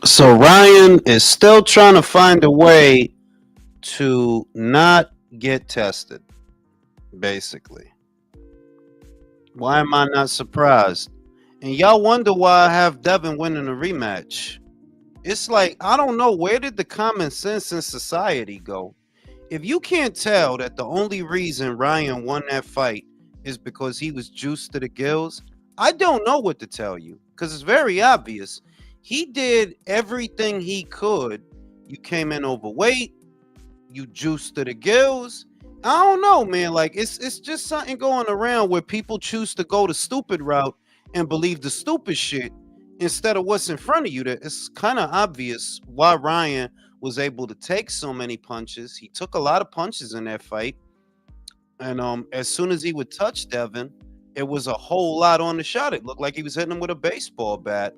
So Ryan is still trying to find a way to not get tested, basically. Why am I not surprised? And y'all wonder why I have Devin winning a rematch. It's like, I don't know, where did the common sense in society go? If you can't tell that the only reason Ryan won that fight is because he was juiced to the gills, I don't know what to tell you because it's very obvious. He did everything he could. You came in overweight, you juiced to the gills. I don't know, man. Like it's just something going around where people choose to go the stupid route and believe the stupid shit instead of what's in front of you. That it's kind of obvious why Ryan was able to take so many punches. He took a lot of punches in that fight, and as soon as he would touch Devin, it was a whole lot on the shot. It looked like he was hitting him with a baseball bat.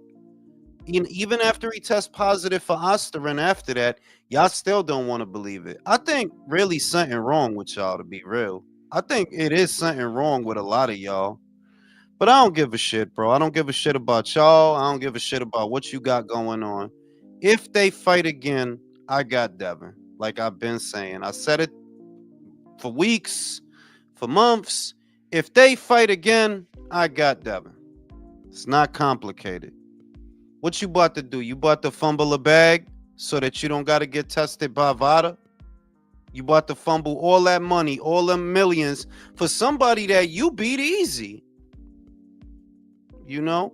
Even after he tests positive for Osterin after that, y'all still don't want to believe it. I think really something wrong with y'all, to be real. I think it is something wrong with a lot of y'all. But I don't give a shit, bro. I don't give a shit about y'all. I don't give a shit about what you got going on. If they fight again, I got Devin. Like I've been saying. I said it for weeks, for months. If they fight again, I got Devin. It's not complicated. What you about to do? You about to fumble a bag so that you don't got to get tested by VADA? You about to fumble all that money, all them millions for somebody that you beat easy. You know?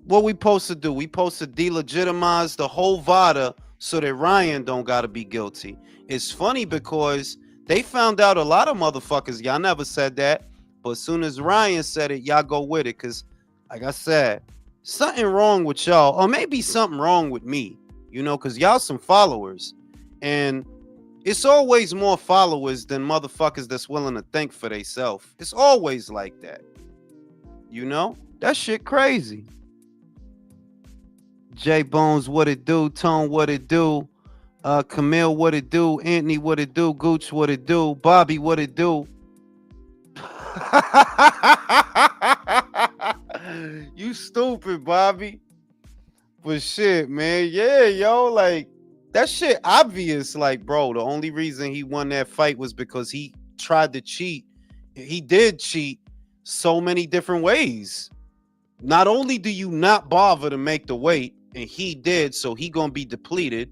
What we supposed to do? We supposed to delegitimize the whole VADA so that Ryan don't got to be guilty. It's funny because they found out a lot of motherfuckers. Y'all never said that. But as soon as Ryan said it, y'all go with it. Because, like I said, something wrong with y'all, or maybe something wrong with me, you know, because y'all some followers, and it's always more followers than motherfuckers that's willing to think for themselves. It's always like that, you know. That shit crazy. J Bones, what it do? Tone, what it do? Camille, what it do? Anthony, what it do? Gooch, what it do? Bobby, what it do? You stupid, Bobby. But shit, man. Yeah, yo, like that shit obvious. Like, bro, the only reason he won that fight was because he tried to cheat. He did cheat so many different ways. Not only do you not bother to make the weight, and he did, so he gonna be depleted,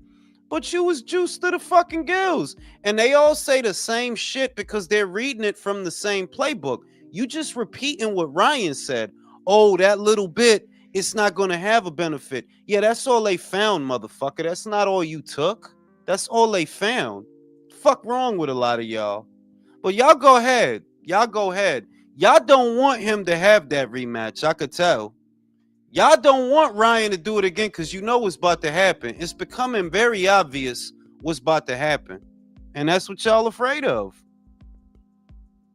but you was juiced to the fucking gills. And they all say the same shit because they're reading it from the same playbook. You just repeating what Ryan said. Oh, that little bit, it's not gonna have a benefit. Yeah, that's all they found, motherfucker. That's not all you took. That's all they found. Fuck wrong with a lot of y'all. But y'all go ahead. Y'all go ahead. Y'all don't want him to have that rematch. I could tell. Y'all don't want Ryan to do it again because you know what's about to happen. It's becoming very obvious what's about to happen. And that's what y'all afraid of.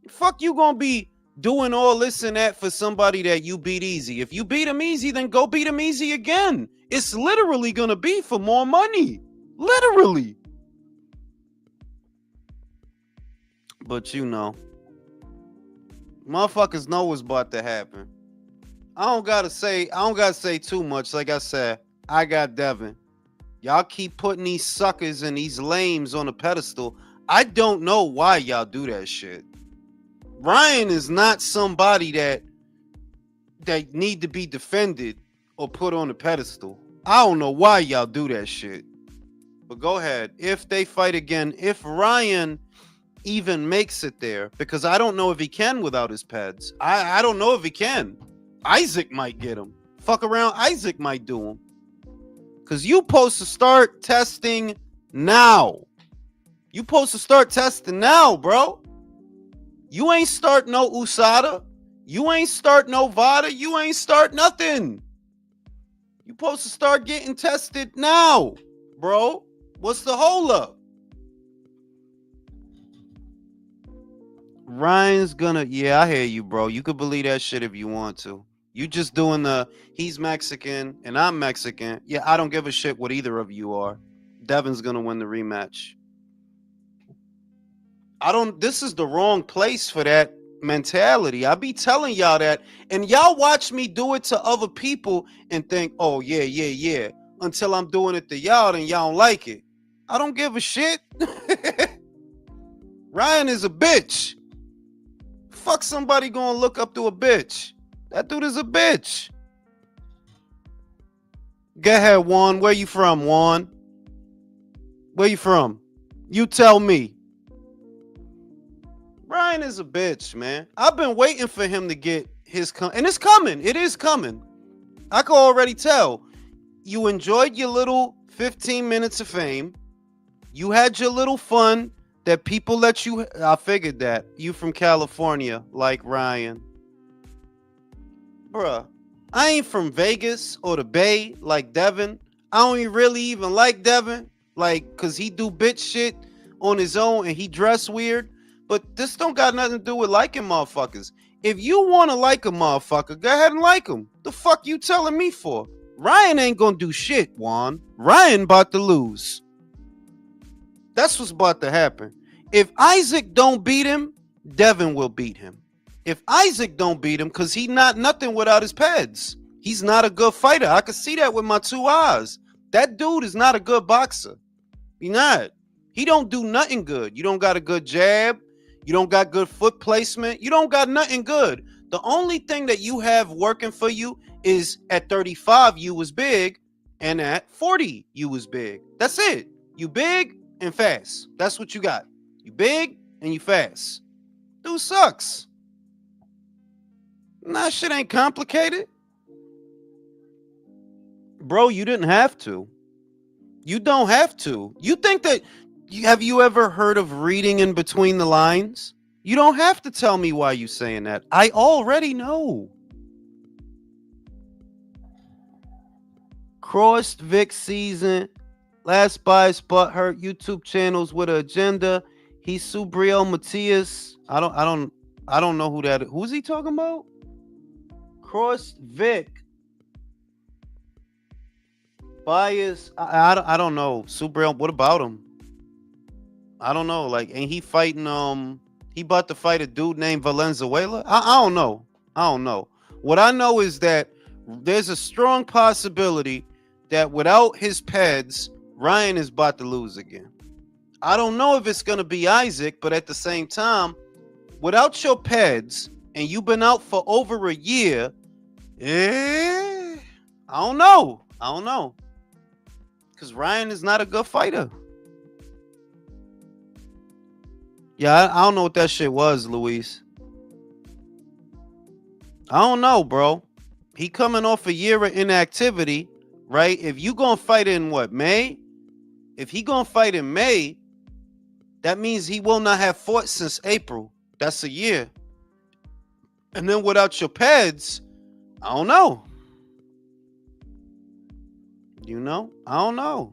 Fuck you gonna be doing all this and that for somebody that you beat easy. If you beat him easy, then go beat him easy again. It's literally gonna be for more money. Literally. But you know, motherfuckers know what's about to happen. I don't gotta say too much. Like I said, I got Devin. Y'all keep putting these suckers and these lames on a pedestal. I don't know why y'all do that shit. Ryan is not somebody that need to be defended or put on a pedestal. I don't know why y'all do that shit. But go ahead. If they fight again, if Ryan even makes it there, because I don't know if he can without his pads. I don't know if he can. Isaac might get him. Fuck around, Isaac might do him. Because you supposed to start testing now. You supposed to start testing now, bro. You ain't start no USADA. You ain't start no VADA. You ain't start nothing. You supposed to start getting tested now, bro. What's the hold up? Ryan's gonna, yeah, I hear you, bro. You could believe that shit if you want to. You just doing the, he's Mexican and I'm Mexican. Yeah, I don't give a shit what either of you are. Devin's gonna win the rematch. This is the wrong place for that mentality. I be telling y'all that, and y'all watch me do it to other people and think, oh, yeah. until I'm doing it to y'all and y'all don't like it. I don't give a shit. Ryan is a bitch. Fuck somebody gonna look up to a bitch. That dude is a bitch. Go ahead, Juan. Where you from, Juan? Where you from? You tell me. Ryan is a bitch, man. I've been waiting for him to get his and it's coming. It is coming. I can already tell. You enjoyed your little 15 minutes of fame. You had your little fun that people let you. I figured that. You from California, like Ryan. Bruh, I ain't from Vegas or the Bay like Devin. I don't really even like Devin. Like, cause he do bitch shit on his own and he dress weird. But this don't got nothing to do with liking motherfuckers. If you want to like a motherfucker, go ahead and like him. The fuck you telling me for? Ryan ain't gonna do shit, Juan. Ryan about to lose. That's what's about to happen. If Isaac don't beat him, Devin will beat him. If Isaac don't beat him, because he not nothing without his pads. He's not a good fighter. I can see that with my two eyes. That dude is not a good boxer. He not. He don't do nothing good. You don't got a good jab. You don't got good foot placement. You don't got nothing good. The only thing that you have working for you is at 35, you was big, and at 40, you was big. That's it. You big and fast. That's what you got. You big and you fast. Dude sucks. Nah, shit ain't complicated. Bro, you didn't have to. You don't have to. You think that... Have you ever heard of reading in between the lines? You don't have to tell me why you saying that. I already know. Crossed Vic season. Last bias butt hurt. YouTube channels with an agenda. He's Subriel Matias. I don't know who that is. Who's he talking about? Crossed Vic. Bias. I don't know. Subriel, what about him? I don't know. Like, ain't he fighting? He about to fight a dude named Valenzuela. I don't know. I don't know. What I know is that there's a strong possibility that without his pads, Ryan is about to lose again. I don't know if it's gonna be Isaac, but at the same time, without your pads and you've been out for over a year, I don't know. I don't know. Because Ryan is not a good fighter. Yeah, I don't know what that shit was, Luis. I don't know, bro. He coming off a year of inactivity, right? If you gonna fight in what, May? If he gonna fight in May, that means he will not have fought since April. That's a year. And then without your pads, I don't know. You know? I don't know.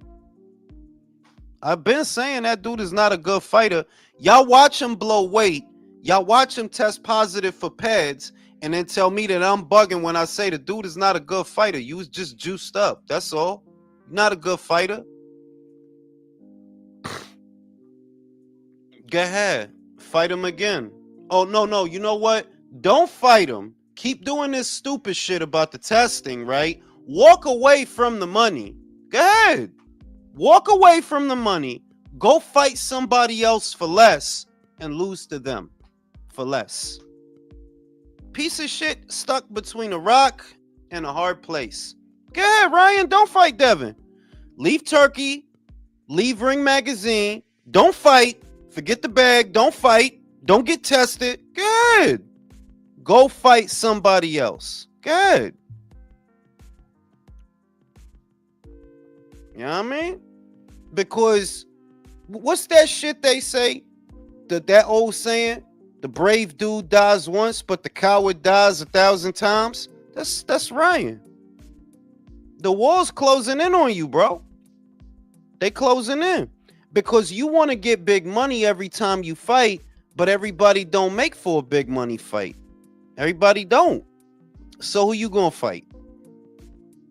I've been saying that dude is not a good fighter. Y'all watch him blow weight. Y'all watch him test positive for pads and then tell me that I'm bugging when I say the dude is not a good fighter. You was just juiced up. That's all. You're not a good fighter. Go ahead. Fight him again. Oh, no. You know what? Don't fight him. Keep doing this stupid shit about the testing, right? Walk away from the money. Go ahead. Walk away from the money. Go fight somebody else for less and lose to them for less. Piece of shit stuck between a rock and a hard place. Go ahead, Ryan. Don't fight Devin. Leave Turkey. Leave Ring Magazine. Don't fight. Forget the bag. Don't fight. Don't get tested. Good. Go fight somebody else. Good. You know what I mean? Because what's that shit they say? That old saying? The brave dude dies once, but the coward dies 1,000 times. That's Ryan. The wall's closing in on you, bro. They closing in. Because you want to get big money every time you fight, but everybody don't make for a big money fight. Everybody don't. So who you gonna fight?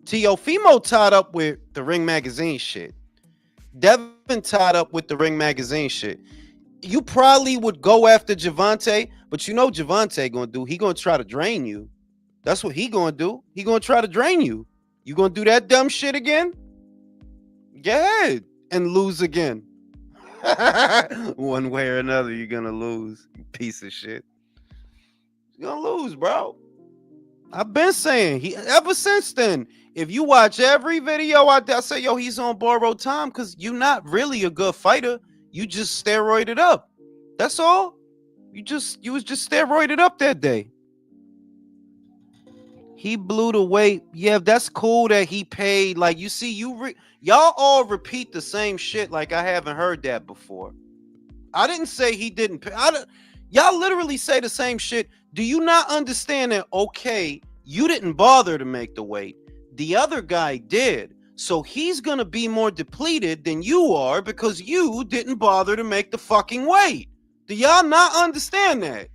Teofimo tied up with the Ring Magazine shit. Devin tied up with the Ring Magazine shit. You probably would go after Javante, but you know Javante gonna do. He gonna try to drain you. That's what he gonna do. He gonna try to drain you. You gonna do that dumb shit again? Go ahead and lose again. One way or another, you're gonna lose. You piece of shit. You're gonna lose, bro. I've been saying he ever since then. If you watch every video out there, I say, yo, he's on borrowed time because you're not really a good fighter. You just steroided up. That's all. You was just steroided up that day. He blew the weight. Yeah, that's cool that he paid. Like you see, y'all all repeat the same shit. Like I haven't heard that before. I didn't say he didn't pay. Y'all literally say the same shit. Do you not understand that? Okay, you didn't bother to make the weight. The other guy did. So he's gonna be more depleted than you are because you didn't bother to make the fucking weight. Do y'all not understand that?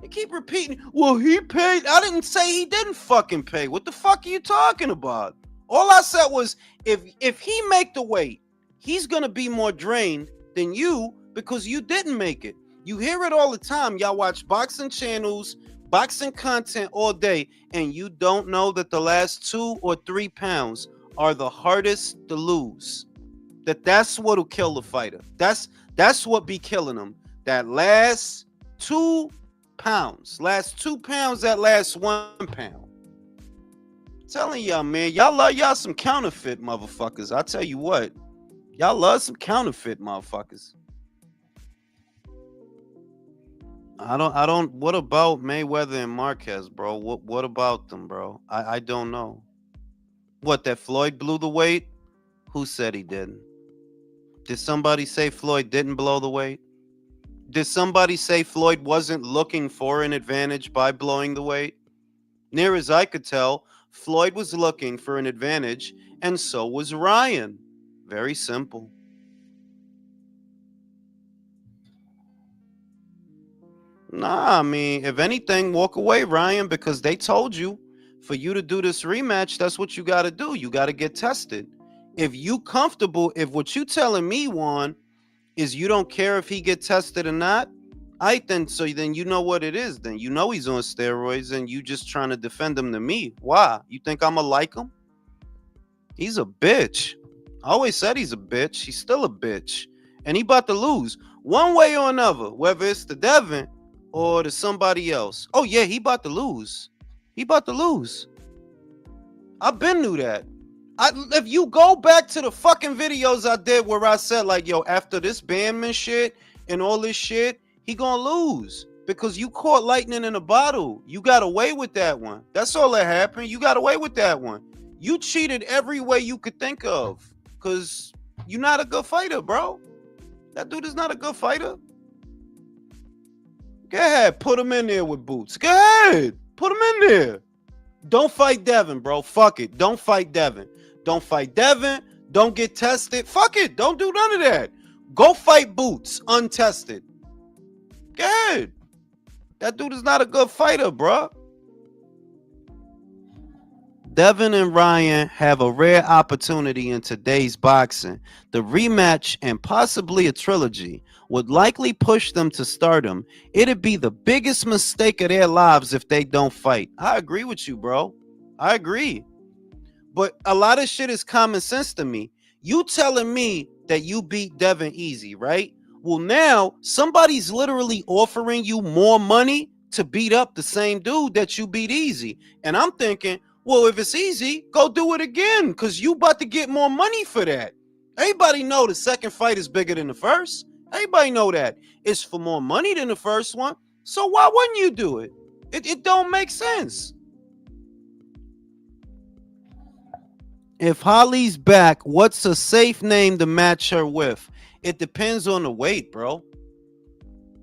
You keep repeating, well, he paid. I didn't say he didn't fucking pay. What the fuck are you talking about? All I said was if he make the weight, he's gonna be more drained than you because you didn't make it. You hear it all the time. Y'all watch boxing channels, boxing content all day, and you don't know that the last 2 or 3 pounds are the hardest to lose. That's what'll kill the fighter. That's what be killing them. That last 2 pounds. Last 2 pounds, that last 1 pound. Telling y'all, man, y'all love y'all some counterfeit motherfuckers. I tell you what, y'all love some counterfeit motherfuckers. I don't. What about Mayweather and Marquez, bro? What about them, bro? I don't know. What, that Floyd blew the weight? Who said he didn't? Did somebody say Floyd didn't blow the weight? Did somebody say Floyd wasn't looking for an advantage by blowing the weight? Near as I could tell, Floyd was looking for an advantage, and so was Ryan. Very simple. Nah, I mean, if anything, walk away, Ryan, because they told you for you to do this rematch, that's what you got to do. You got to get tested. If you comfortable, if what you telling me, Juan, is you don't care if he get tested or not, then you know what it is. Then you know he's on steroids, and you just trying to defend him to me. Why? You think I'ma like him? He's a bitch. I always said he's a bitch. He's still a bitch, and he about to lose one way or another, whether it's to Devin or to somebody else. Oh yeah, he about to lose. He about to lose. I been knew that. If you go back to the fucking videos I did where I said like, yo, after this Bandman shit and all this shit, he gonna lose because you caught lightning in a bottle. You got away with that one. That's all that happened. You got away with that one. You cheated every way you could think of because you're not a good fighter, bro. That dude is not a good fighter. Go ahead, put him in there with boots. Go ahead, put him in there. Don't fight Devin, bro. Fuck it. Don't fight Devin. Don't fight Devin. Don't get tested. Fuck it. Don't do none of that. Go fight Boots, untested. Good. That dude is not a good fighter, bro. Devin and Ryan have a rare opportunity in today's boxing. The rematch and possibly a trilogy would likely push them to stardom. It'd be the biggest mistake of their lives if they don't fight. I agree with you, bro. I agree. But a lot of shit is common sense to me. You telling me that you beat Devin easy, right? Well, now somebody's literally offering you more money to beat up the same dude that you beat easy. And I'm thinking, well, if it's easy, go do it again because you about to get more money for that. Everybody know the second fight is bigger than the first. Everybody know that. It's for more money than the first one. So why wouldn't you do it? It don't make sense. If Holly's back, what's a safe name to match her with? It depends on the weight, bro.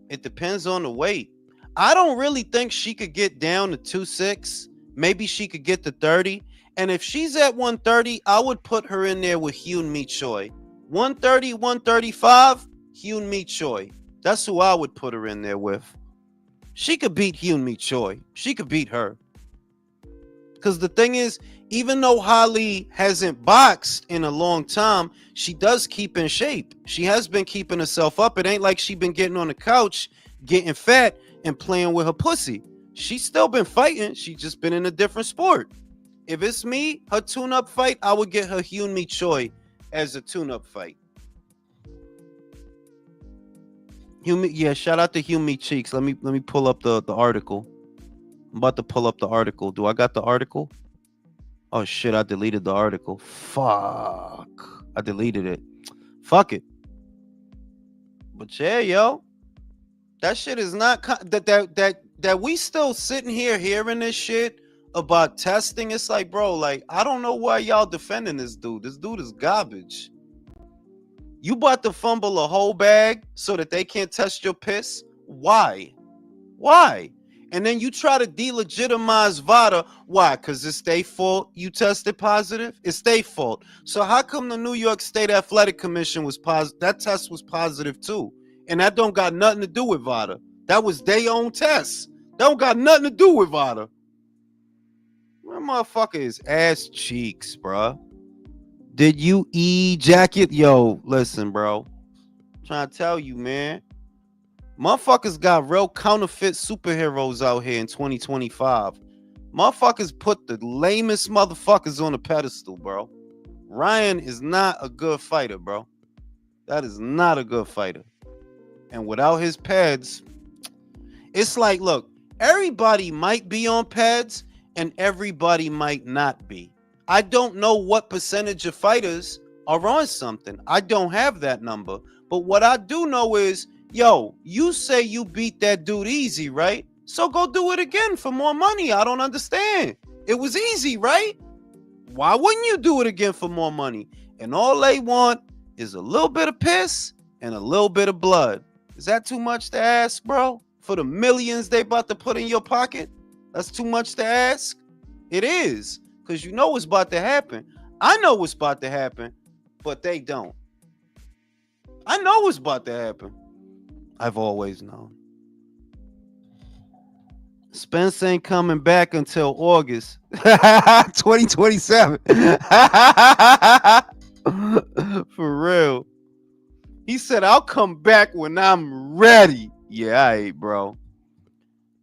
It depends on the weight. I don't really think she could get down to 2-6. Maybe she could get to 30. And if she's at 130, I would put her in there with Hyun Mi Choi. 130, 135, Hyun Mi Choi. That's who I would put her in there with. She could beat Hyun Mi Choi. She could beat her. Because the thing is, even though Holly hasn't boxed in a long time, she does keep in shape. She has been keeping herself up. It ain't like she been getting on the couch, getting fat, and playing with her pussy. She's still been fighting. She's just been in a different sport. If it's me, her tune-up fight, I would get her Hyun Mi Choi as a tune-up fight. Yeah, shout out to Hyun Mi Cheeks. Let me pull up the article. I'm about to pull up the article. Do I got the article? Oh shit, I deleted the article. Fuck. I deleted it. Fuck it. But yeah, yo. That shit is not that we still sitting here hearing this shit about testing. It's like, bro, like I don't know why y'all defending this dude. This dude is garbage. You about to fumble a whole bag so that they can't test your piss? Why? Why? And then you try to delegitimize VADA. Why? Because it's their fault you tested positive? It's their fault. So how come the New York State Athletic Commission was positive? That test was positive too. And that don't got nothing to do with VADA. That was their own test. That don't got nothing to do with VADA. That motherfucker is ass cheeks, bruh. Did you ejaculate? Yo, listen, bro. I'm trying to tell you, man. Motherfuckers got real counterfeit superheroes out here in 2025. Motherfuckers put the lamest motherfuckers on a pedestal, bro. Ryan is not a good fighter, bro. That is not a good fighter. And without his pads, it's like, look, everybody might be on pads and everybody might not be. I don't know what percentage of fighters are on something. I don't have that number. But what I do know is, yo, you say you beat that dude easy, right? So go do it again for more money. I don't understand. It was easy, right? Why wouldn't you do it again for more money? And all they want is a little bit of piss and a little bit of blood. Is that too much to ask, bro? For the millions they about to put in your pocket? That's too much to ask? It is. Because you know what's about to happen. I know what's about to happen, but they don't. I know what's about to happen. I've always known. Spence ain't coming back until August 2027. For real. He said, I'll come back when I'm ready. Yeah, all right, bro.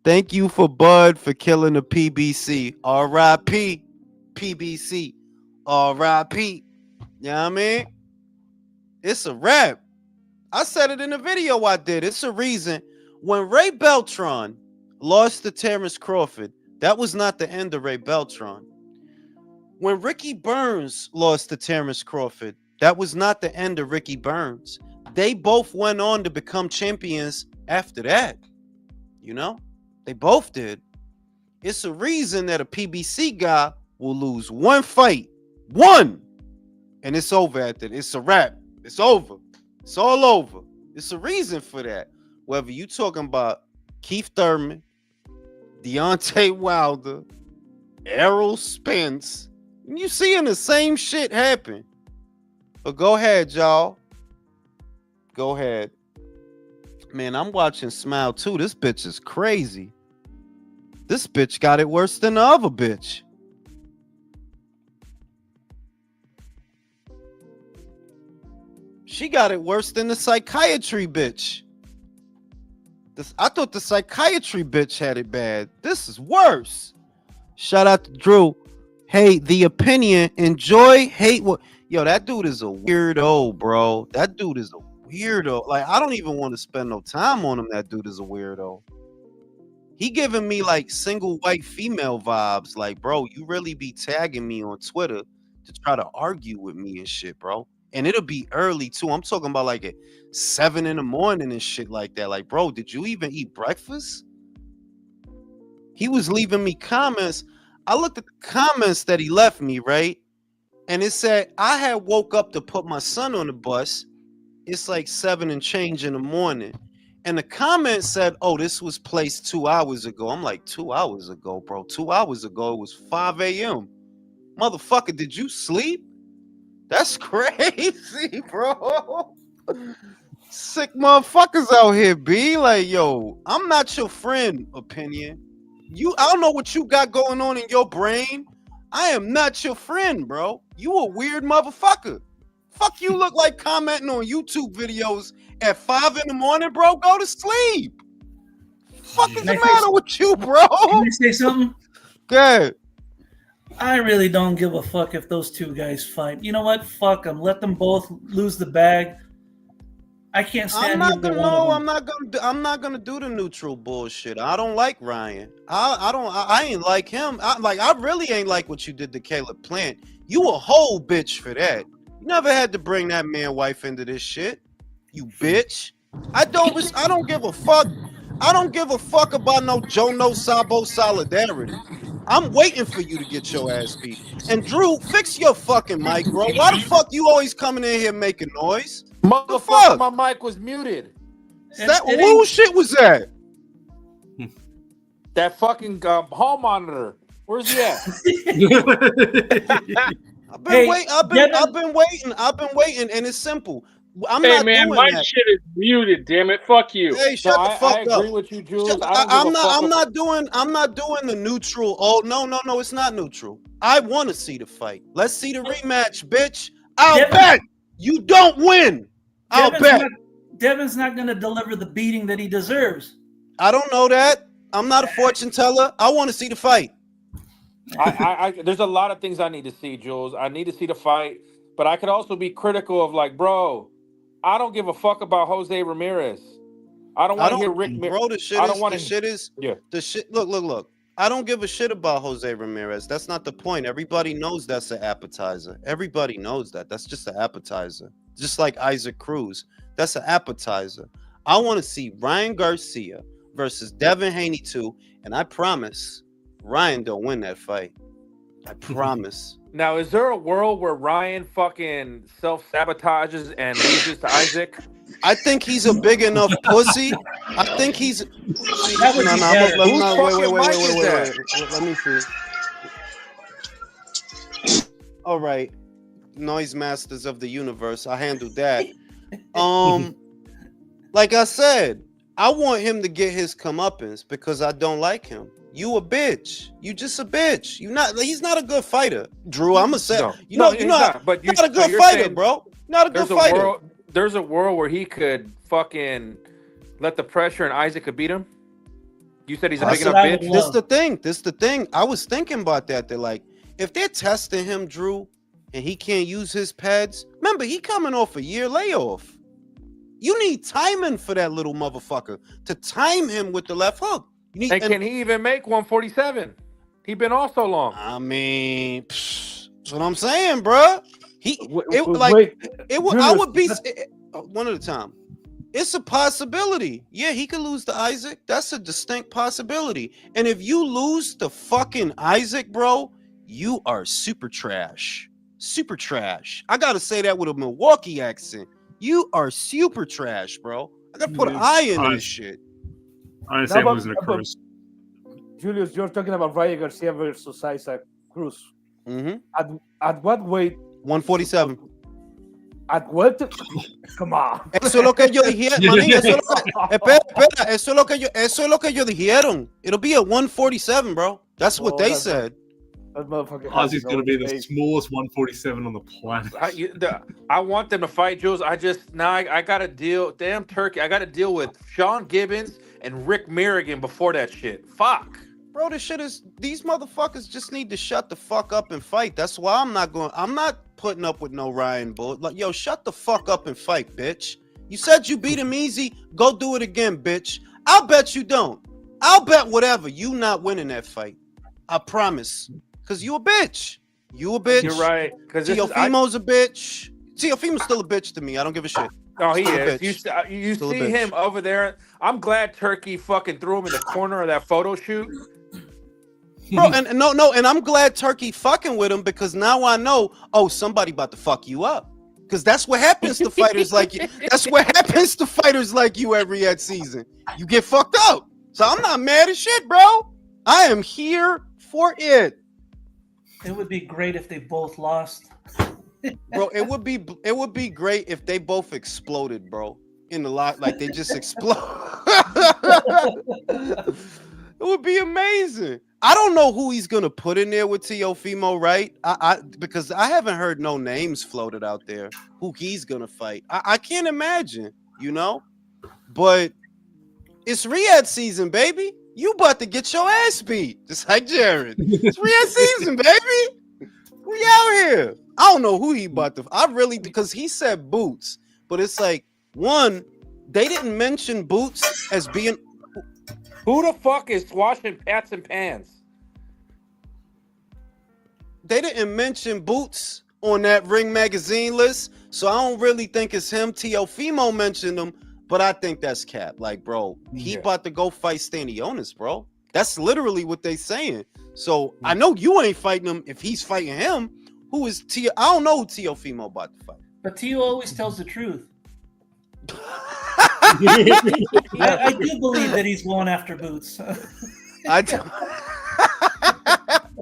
Thank you for Bud for killing the PBC. R.I.P. PBC. R.I.P. You know what I mean? It's a wrap. I said it in the video I did. It's a reason. When Ray Beltran lost to Terrence Crawford, that was not the end of Ray Beltran. When Ricky Burns lost to Terrence Crawford, that was not the end of Ricky Burns. They both went on to become champions after that. You know? They both did. It's a reason that a PBC guy will lose one fight. One! And it's over after that. It's a wrap. It's over. It's all over. It's a reason for that. Whether you talking about Keith Thurman, Deontay Wilder, Errol Spence, you seeing the same shit happen. But go ahead, y'all. Go ahead. Man, I'm watching Smile too. This bitch is crazy. This bitch got it worse than the other bitch. She got it worse than the psychiatry bitch. I thought the psychiatry bitch had it bad. This is worse. Shout out to Drew. Hey, the opinion. Enjoy, hate what. Yo, that dude is a weirdo, bro. That dude is a weirdo. Like, I don't even want to spend no time on him. That dude is a weirdo. He giving me like single white female vibes. Like, bro, you really be tagging me on Twitter to try to argue with me and shit, bro. And it'll be early too. I'm talking about like at 7 in the morning and shit like that. Like, bro, did you even eat breakfast? He was leaving me comments. I looked at the comments that he left me, right? And it said, I had woke up to put my son on the bus. It's like 7 and change in the morning. And the comment said, oh, this was placed 2 hours ago. I'm like, 2 hours ago, bro. 2 hours ago, it was 5 a.m. Motherfucker, did you sleep? That's crazy, bro. Sick motherfuckers out here, B. Like, yo, I'm not your friend, opinion. I don't know what you got going on in your brain. I am not your friend, bro. You a weird motherfucker. Fuck you look like commenting on YouTube videos at 5 in the morning, bro. Go to sleep. Fuck is the matter with you, bro? Can I say something? Good. I really don't give a fuck if those two guys fight. You know what? Fuck them. Let them both lose the bag. I can't I'm stand not either gonna one of no, them. I'm not gonna do the neutral bullshit. I don't like Ryan. I ain't like him. I really ain't like what you did to Caleb Plant. You a whole bitch for that. You never had to bring that man wife into this shit. You bitch. I don't give a fuck. I don't give a fuck about no Joe No Sabo solidarity. I'm waiting for you to get your ass beat. And Drew, fix your fucking mic, bro. Why the fuck you always coming in here making noise? The Motherfucker, fuck? my mic was muted. That It who ain't. shit was that? That fucking hall monitor. Where's he at? I've been Hey, wait. I've been I've Devin. been waiting. I've been waiting, and it's simple. I'm Hey not man, doing my that. shit is muted. Damn it, fuck you. Hey, No, shut the I fuck up. agree with you, Jules. I don't give I'm a not. fuck. I'm not doing the neutral. Oh no, no, no. It's not neutral. I want to see the fight. Let's see the rematch, bitch. I'll Devin. bet you don't win. I'll Devin's bet. not. Devin's not going to deliver the beating that he deserves. I don't know that. I'm not a fortune teller. I want to see the fight. There's a lot of things I need to see, Jules. I need to see the fight, but I could also be critical of like, bro, I don't give a fuck about Jose Ramirez. I don't I want to don't, hear Rick. bro. I don't want The to. shit is, Yeah. the shit. Look, look, look. I don't give a shit about Jose Ramirez. That's not the point. Everybody knows that's an appetizer. Everybody knows that. That's just an appetizer. Just like Isaac Cruz. That's an appetizer. I want to see Ryan Garcia versus Devin Haney too, and I promise Ryan don't win that fight. I promise. Now, is there a world where Ryan fucking self sabotages and loses to Isaac? I think he's a big enough pussy. I think he's. See, That would no, be no, better. Whose no, fucking mic is that? wait. Let me see. All right, noise masters of the universe. I handled that. Um, like I said, I want him to get his comeuppance because I don't like him. You a bitch. You just a bitch. You not. He's not a good fighter, Drew. I'm gonna say. No, You know. no, You he's know. not. But you, Not a so good you're fighter, saying bro. Not a good there's a fighter. world, there's a world where he could fucking let the pressure and Isaac could beat him. You said he's a big That's what enough I would bitch. This love. the thing. This the thing. I was thinking about that. They're like, if they're testing him, Drew, and he can't use his pads. Remember, he coming off a year layoff. You need timing for that little motherfucker to time him with the left hook. You need, And and can he even make 147? He been off so long. I mean, that's what I'm saying, bruh. It like Wait, it would. I Julius, would be one at a time. It's a possibility. Yeah, he could lose to Isaac. That's a distinct possibility. And if you lose to fucking Isaac, bro, you are super trash. Super trash. I gotta say that with a Milwaukee accent. You are super trash, bro. I gotta put an It's eye into this shit. I no, understand losing to Cruz. Julius, you're talking about Ryan Garcia versus Isaac Cruz. Mm-hmm. At at what weight? is supposed 147. to- At what? Come on. Eso es lo que ellos dijeron, manín. Eso es lo que, espera, espera. Eso es lo que ellos dijeron. It'll be at 147, bro. That's what Oh, they that, said. that motherfucker has Ozzy's no going to be the space. smallest 147 on the planet. I want them to fight, Jules. I gotta deal. Damn Turkey. I gotta deal with Sean Gibbons and Rick Merrigan before that shit. Fuck. Bro, this shit is, these motherfuckers just need to shut the fuck up and fight. That's why I'm not putting up with no Ryan Bull. Like, yo, shut the fuck up and fight, bitch. You said you beat him easy. Go do it again, bitch. I'll bet you don't. I'll bet whatever. You not winning that fight. I promise. Cause you a bitch. You a bitch. You're right. Because this is Teofimo's a bitch. Teofimo's still a bitch to me. I don't give a shit. No, he Still a is. bitch. You Still a see bitch. him over there. I'm glad Turkey fucking threw him in the corner of that photo shoot. Bro, and no, and I'm glad Turkey fucking with him because now I know, oh, somebody about to fuck you up. Because that's what happens to fighters like you. That's what happens to fighters like you every season. You get fucked up. So I'm not mad as shit, bro. I am here for it. It would be great if they both lost. Bro, it would be great if they both exploded, bro. In the lot, like they just explode. It would be amazing. I don't know who he's gonna put in there with Teofimo, right? Because I haven't heard no names floated out there who he's gonna fight. I can't imagine, you know. But it's Riyadh season, baby. You about to get your ass beat, just like Jared. It's real season, baby. We out here. I don't know who he about to. I really because he said boots, but it's like one. They didn't mention boots as being. Who the fuck is washing pots and pans? They didn't mention boots on that Ring magazine list, so I don't really think it's him. Teofimo mentioned him, but I think that's cap. Like, bro, he about to go fight Stanionis, bro. That's literally what they saying. So I know you ain't fighting him if he's fighting him. Who is Tio? I don't know who Teofimo about to fight. But Tio always tells the truth. Yeah. I do believe that he's going after Boots. I do.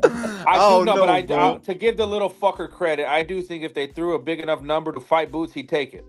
I do know, but bro. to give the little fucker credit, I do think if they threw a big enough number to fight Boots, he'd take it.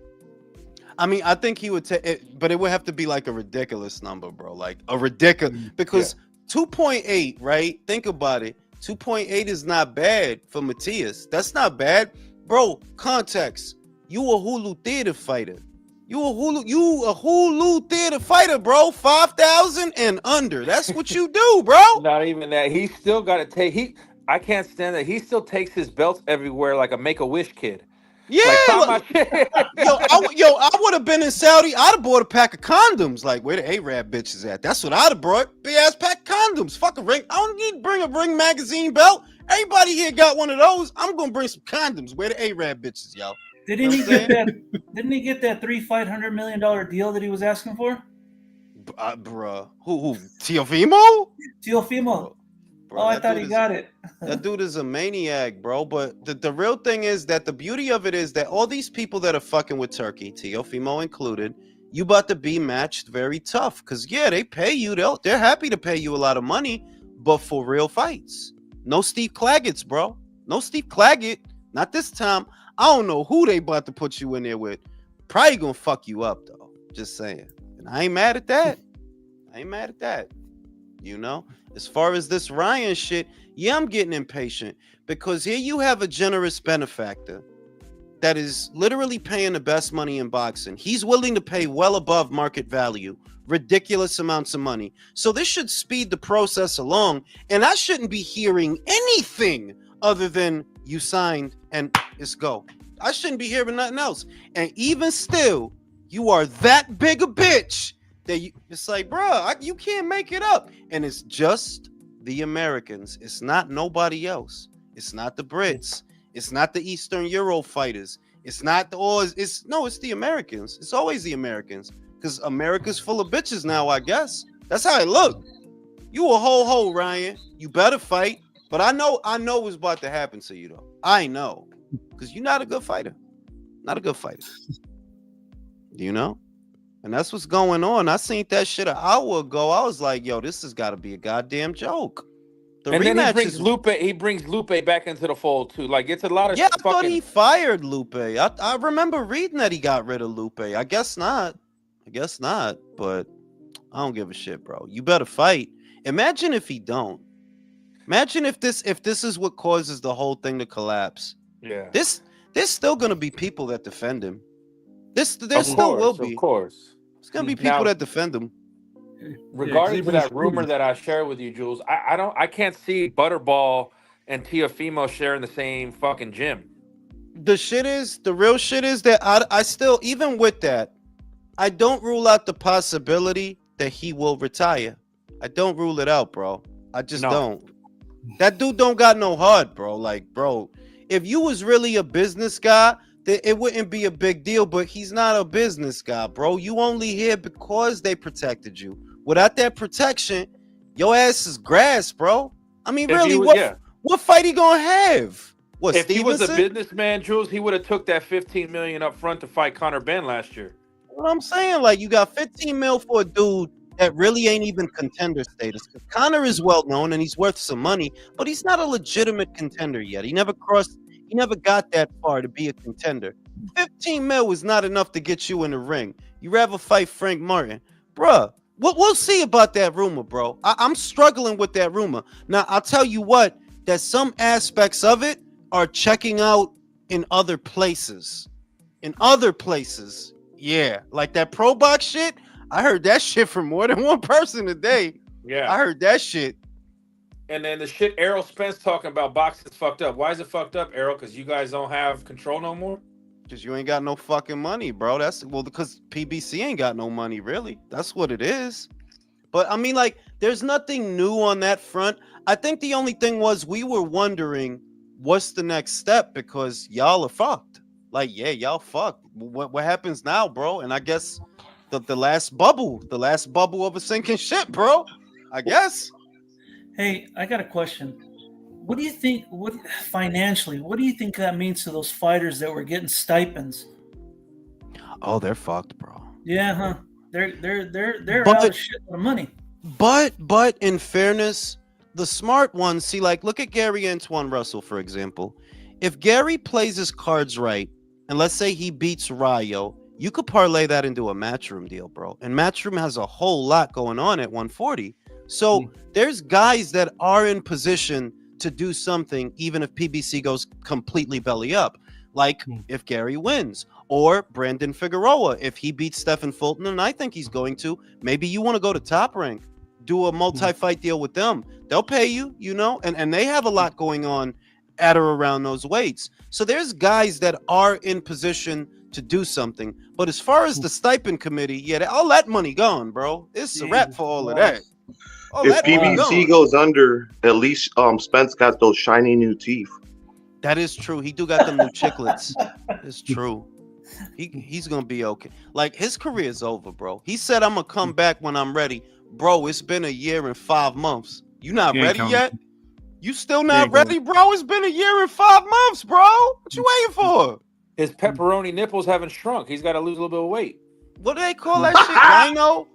I mean, I think he would take it, but it would have to be like a ridiculous number, bro. Like a ridiculous because 2.8, right? Think about it. 2.8 is not bad for Matias. That's not bad, bro. Context. You a Hulu theater fighter. You a Hulu theater fighter, bro. 5,000 and under. That's what you do, bro. Not even that. He still got to take. I can't stand that. He still takes his belts everywhere like a Make-A-Wish kid. Yeah, Like, sign like, my shit. I would have been in Saudi. I'd have bought a pack of condoms. Like, where the Arab bitches at? That's what I'd have brought. Big ass pack of condoms. Fuck a ring. I don't need to bring a Ring magazine belt. Everybody here got one of those. I'm gonna bring some condoms. Where the Arab bitches, yo? Didn't he get that 3-fight $100 million deal that he was asking for? Bruh. Who? Teofimo? Teofimo. Bro, Oh, I thought he got it. That dude is a maniac, bro. But the real thing is that the beauty of it is that all these people that are fucking with Turkey, Teofimo included, you about to be matched very tough. Because, yeah, they pay you. They're happy to pay you a lot of money, but for real fights. No Steve Claggett's, bro. No Steve Claggett. Not this time. I don't know who they about to put you in there with. Probably gonna fuck you up, though. Just saying. And I ain't mad at that. You know? As far as this Ryan shit, yeah, I'm getting impatient because here you have a generous benefactor that is literally paying the best money in boxing. He's willing to pay well above market value, ridiculous amounts of money. So this should speed the process along, and I shouldn't be hearing anything other than you signed and it's go. I shouldn't be hearing nothing else. And even still, you are that big a bitch that it's like, bro, you can't make it up. And it's just the Americans. It's not nobody else. It's not the Brits. It's not the Eastern Euro fighters. It's not it's the Americans. It's always the Americans because America's full of bitches now, I guess. That's how it look. You a ho, Ryan. You better fight. But I know what's about to happen to you, though. I know. Because you're not a good fighter. Not a good fighter. You know? And that's what's going on. I seen that shit an hour ago. I was like, yo, this has got to be a goddamn joke. And then he brings Lupe back into the fold, too. Like, it's a lot of I thought he fired Lupe. I remember reading that he got rid of Lupe. I guess not. But I don't give a shit, bro. You better fight. Imagine if he don't. Imagine if this is what causes the whole thing to collapse. Yeah. There's still gonna be people that defend him. There still will be. Of course. There's gonna be people that defend him. Regarding to that rumor that I shared with you, Jules, I can't see Butterball and Teofimo sharing the same fucking gym. The real shit is that I still, even with that, I don't rule out the possibility that he will retire. I don't rule it out, bro. I just don't. That dude don't got no heart, bro. Like, bro, if you was really a business guy, it wouldn't be a big deal, but he's not a business guy, bro. You only here because they protected you. Without that protection, your ass is grass, bro. I mean, really, what fight he gonna have? What, if Stevenson? He was a businessman, Jules, he would have took that $15 million up front to fight Conor Benn last year. What I'm saying, like, you got 15 mil for a dude that really ain't even contender status. Conor is well known and he's worth some money, but he's not a legitimate contender yet. He never got that far to be a contender. 15 mil is not enough to get you in the ring. You rather fight Frank Martin. Bruh, we'll see about that rumor, bro. I'm struggling with that rumor. Now, I'll tell you what, that some aspects of it are checking out in other places. Yeah, like that pro box shit. I heard that shit from more than one person today. Yeah. I heard that shit. And then the shit Errol Spence talking about boxing is fucked up. Why is it fucked up, Errol? Because you guys don't have control no more? Because you ain't got no fucking money, bro. That's because PBC ain't got no money, really. That's what it is. But I mean, like, there's nothing new on that front. I think the only thing was we were wondering what's the next step because y'all are fucked. Like, yeah, y'all fucked. What happens now, bro? And I guess the last bubble of a sinking ship, bro. I guess. Hey, I got a question. What do you think? What financially? What do you think that means to those fighters that were getting stipends? Oh, they're fucked, bro. Yeah, huh? They're But out of shit of money. But in fairness, the smart ones, see, like, look at Gary Antoine Russell, for example. If Gary plays his cards right, and let's say he beats Rayo, you could parlay that into a Matchroom deal, bro. And Matchroom has a whole lot going on at 140. So there's guys that are in position to do something, even if PBC goes completely belly up. Like if Gary wins, or Brandon Figueroa, if he beats Stephen Fulton, and I think he's going to, maybe you want to go to Top Rank, do a multi-fight deal with them. They'll pay you, you know, and they have a lot going on at or around those weights. So there's guys that are in position to do something. But as far as the stipend committee, yeah, all that money gone, bro. It's a wrap for all of that. All If that money PBC gone. goes under, at least Spence got those shiny new teeth. That is true. He do got them new chiclets. It's true. He's gonna be okay. Like his career is over, bro. He said I'm gonna come back when I'm ready. Bro, it's been a year and 5 months. You not ready yet? You still not ready, bro? It's been a year and 5 months, bro. What you waiting for? His pepperoni nipples haven't shrunk. He's got to lose a little bit of weight. What do they call that shit? Gyno?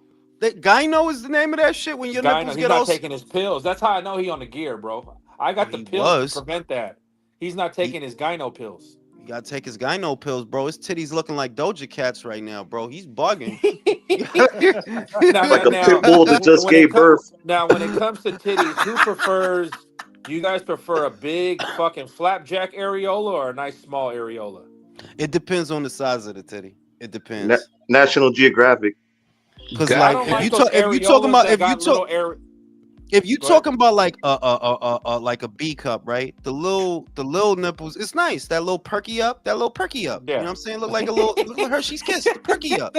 That gyno is the name of that shit when your nipples He's get not all taking his pills. That's how I know he on the gear, bro. I got the pills to prevent that. He's not taking his gyno pills. You gotta take his gyno pills, bro. His titties looking like Doja Cats right now, bro. He's bugging. Like a pit bull that just gave birth. Now, when it comes to titties, who prefers? Do you guys prefer a big fucking flapjack areola or a nice small areola? It depends on the size of the titty. It depends. National Geographic. Because like if you talking about like a B cup, right? The little nipples, it's nice. That little perky up. Yeah. You know what I'm saying? Look like a little Hershey's Kiss, perky up.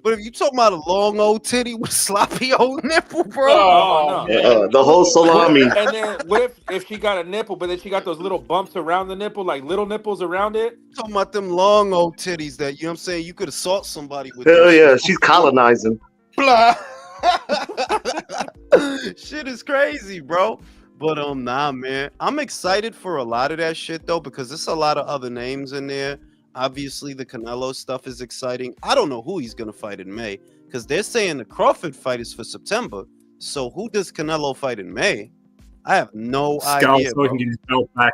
But if you talking about a long old titty with sloppy old nipple, bro, the whole salami. And then what if she got a nipple, but then she got those little bumps around the nipple, like little nipples around it? Talking about them long old titties that, you know what I'm saying, you could assault somebody with. Hell yeah, she's colonizing. Blah. Shit is crazy, bro. But nah, man, I'm excited for a lot of that shit though, because there's a lot of other names in there. Obviously, the Canelo stuff is exciting. I don't know who he's gonna fight in May, because they're saying the Crawford fight is for September. So who does Canelo fight in May? I have no idea. So he can get his belt back.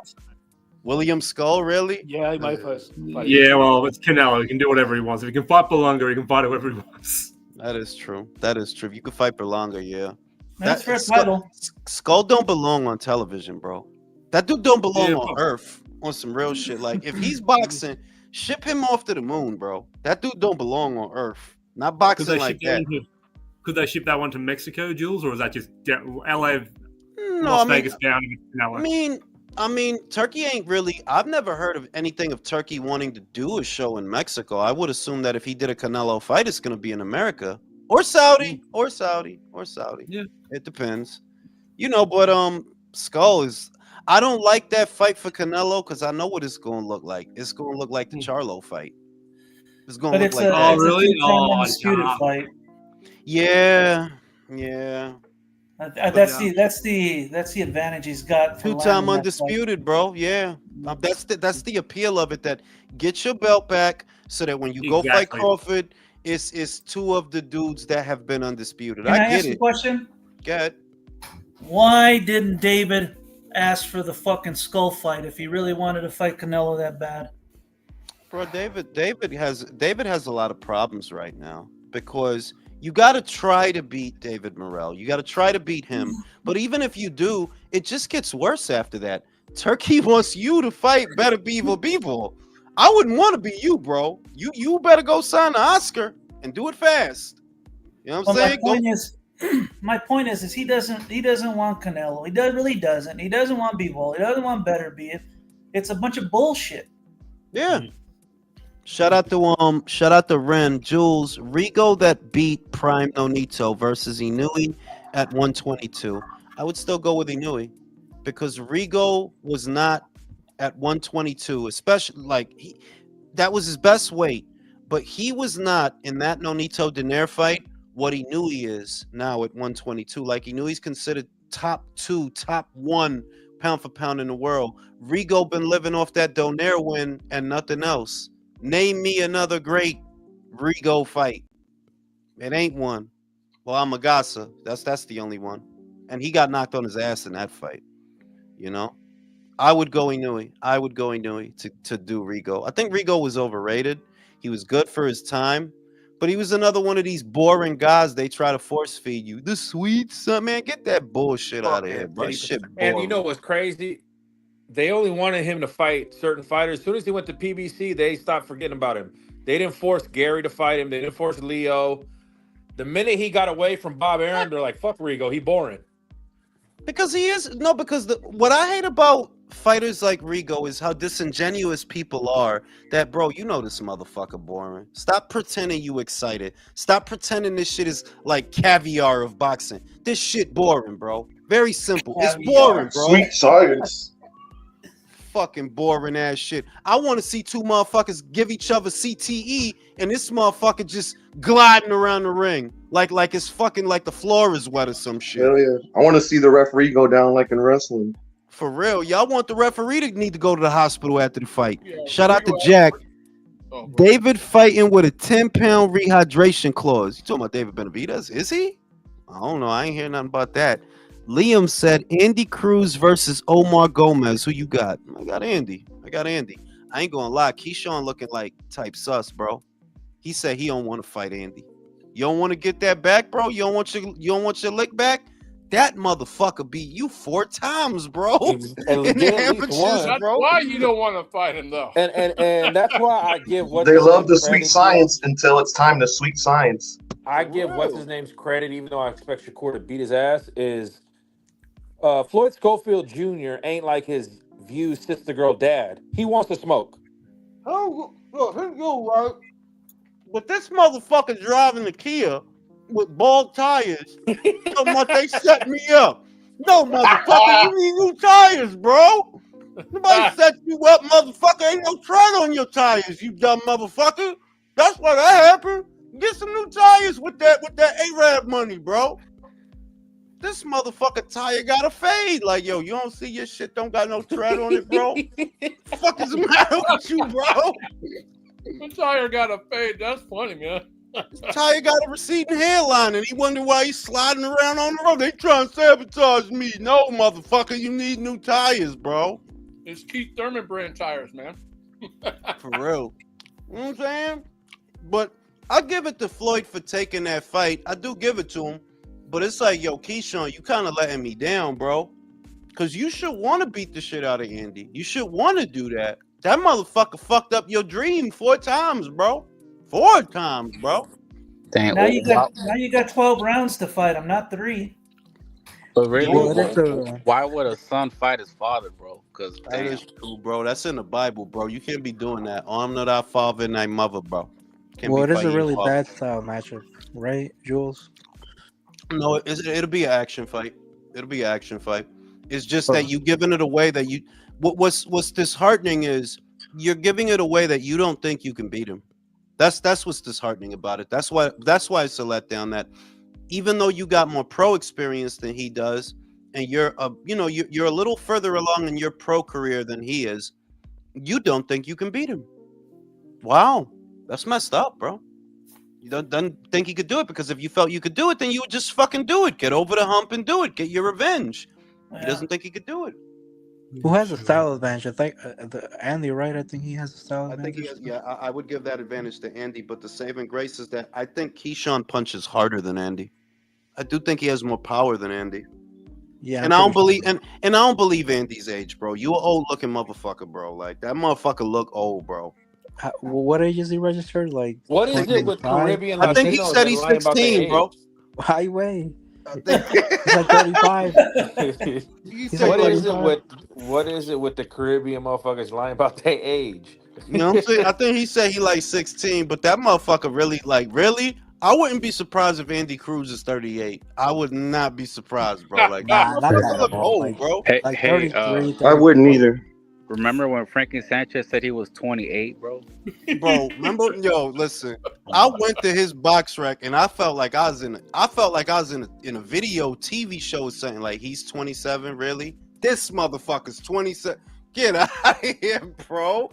William Skull, really? Yeah, he might first fight. Yeah, well, it's Canelo. He can do whatever he wants. If he can fight Berlanga, he can fight whoever he wants. That is true. That is true. You can fight Berlanga, yeah. That's fair title. Skull don't belong on television, bro. That dude don't belong on Earth on some real shit. Like if he's boxing, ship him off to the moon, bro. That dude don't belong on Earth. Not boxing like that. Could they ship that one to Mexico, Jules, or is that just LA, Las Vegas down? I mean, Turkey ain't really. I've never heard of anything of Turkey wanting to do a show in Mexico. I would assume that if he did a Canelo fight, it's going to be in America or Saudi. Yeah, it depends. You know, but Skull is. I don't like that fight for Canelo because I know what it's going to look like. It's going to look like the Charlo fight. It's going to look like that. Oh, really? Undisputed fight. Yeah. That's the advantage he's got. Two-time undisputed, bro. Yeah, that's the appeal of it. That get your belt back so that when you go fight Crawford, it's two of the dudes that have been undisputed. Can I ask a question? Go ahead. Why didn't David ask for the fucking Skull fight if he really wanted to fight Canelo that bad? Bro, David has a lot of problems right now because you got to try to beat David Morrell. You got to try to beat him. But even if you do, it just gets worse after that. Turkey wants you to fight Better Beevil. I wouldn't want to be you, bro. You better go sign the Oscar and do it fast. You know what I'm saying? My point is, my point is he doesn't want Canelo. He really doesn't. He doesn't want Bivol. He doesn't want Better Beef. It's a bunch of bullshit. Yeah. Shout out to Ren Jules Rigo that beat Prime Nonito versus Inui at 122. I would still go with Inui because Rigo was not at 122, especially that was his best weight, but he was not in that Nonito Daenerys fight what Inui is now at 122. Like Inui's considered top 2, top 1 pound for pound in the world. Rigo been living off that Donaire win and nothing else. Name me another great Rigo fight. It ain't one. Well, Amagasa. That's the only one. And he got knocked on his ass in that fight. You know? I would go Inui. to do Rigo. I think Rigo was overrated. He was good for his time. But he was another one of these boring guys they try to force feed you. The sweet son, man, get that bullshit out of here, bro. That shit boring. And you know what's crazy? They only wanted him to fight certain fighters. As soon as he went to PBC, they stopped forgetting about him. They didn't force Gary to fight him. They didn't force Leo. The minute he got away from Bob Arum, they're like, fuck Rigo, he boring. Because he is what I hate about fighters like Rigo is how disingenuous people are. That bro, you know this motherfucker boring. Stop pretending you excited. Stop pretending this shit is like caviar of boxing. This shit boring, bro. Very simple. It's boring, bro. Sweet science. Fucking boring ass shit. I want to see two motherfuckers give each other CTE and this motherfucker just gliding around the ring like it's fucking like the floor is wet or some shit. Hell yeah. I want to see the referee go down like in wrestling. For real. Y'all want the referee to need to go to the hospital after the fight. Yeah, shout out to Jack. David fighting with a 10-pound rehydration clause. You talking about David Benavidez? Is he? I don't know. I ain't hearing nothing about that. Liam said Andy Cruz versus Omar Gomez. Who you got? I got Andy. I ain't gonna lie. Keyshawn looking like type sus, bro. He said he don't want to fight Andy. You don't want to get that back, bro? You don't want your lick back? That motherfucker beat you 4 times, bro. And That's why you don't want to fight him, though. And that's why I give what they love the sweet science until it's time to sweet science. I give what's his name's credit, even though I expect Shakur to beat his ass, is Floyd Schofield Jr. ain't like his View sister girl dad. He wants to smoke. Oh, look, here you go, right? But this motherfucker driving the Kia with bald tires. So much they set me up. No, motherfucker, you need new tires, bro. Nobody set you up, motherfucker. Ain't no tread on your tires, you dumb motherfucker. That's why that happened. Get some new tires with that Arab money, bro. This motherfucker tire got a fade. Like, yo, you don't see your shit don't got no tread on it, bro? Fuck is the matter with you, bro? The tire got a fade. That's funny, man. This tire got a receding hairline, and he wonder why he's sliding around on the road. They trying to sabotage me. No, motherfucker, you need new tires, bro. It's Keith Thurman brand tires, man. For real. You know what I'm saying? But I give it to Floyd for taking that fight. I do give it to him. But it's like, yo, Keyshawn, you kind of letting me down, bro. Because you should want to beat the shit out of Andy. You should want to do that. That motherfucker fucked up your dream 4 times, bro. 4 times, bro. Damn. Now you got 12 rounds to fight. I'm not 3. But really, why would a son fight his father, bro? Because that is true, bro. That's in the Bible, bro. You can't be doing that. I'm not our father and thy mother, bro. Well, it is a really bad style matchup, right, Jules? No, it'll be an action fight. It's just that you giving it away that you. What's disheartening is you're giving it away that you don't think you can beat him. That's what's disheartening about it. That's why it's a letdown. That even though you got more pro experience than he does, and you're a little further along in your pro career than he is, you don't think you can beat him. Wow, that's messed up, bro. You don't think you could do it, because if you felt you could do it, then you would just fucking do it. Get over the hump and do it. Get your revenge. Yeah. He doesn't think he could do it. Who has a style advantage? I think Andy, right? I think he has a style advantage. I think he has. Yeah, I would give that advantage to Andy. But the saving grace is that I think Keyshawn punches harder than Andy. I do think he has more power than Andy. Yeah, and I don't believe and I don't believe Andy's age, bro. You an old looking motherfucker, bro. Like that motherfucker look old, bro. What age is he registered? Like, what is it with Caribbean? I think he said he's 16, bro. Highway. I think He's like 35. he He's said like What is it 35. with the Caribbean motherfuckers lying about their age? You know what I'm saying? I think he said he like 16, but that motherfucker really. I wouldn't be surprised if Andy Cruz is 38. I would not be surprised, bro. Like that Nah, not motherfucker that look old. old, bro. Hey, Like hey, 33, I wouldn't 34. either. remember when Frankie Sanchez said he was 28, bro? Bro, remember? Yo, listen. I went to his box rack and I felt like I was in a video TV show or something. Like he's 27, really? This motherfucker's 27. Get out of here, bro.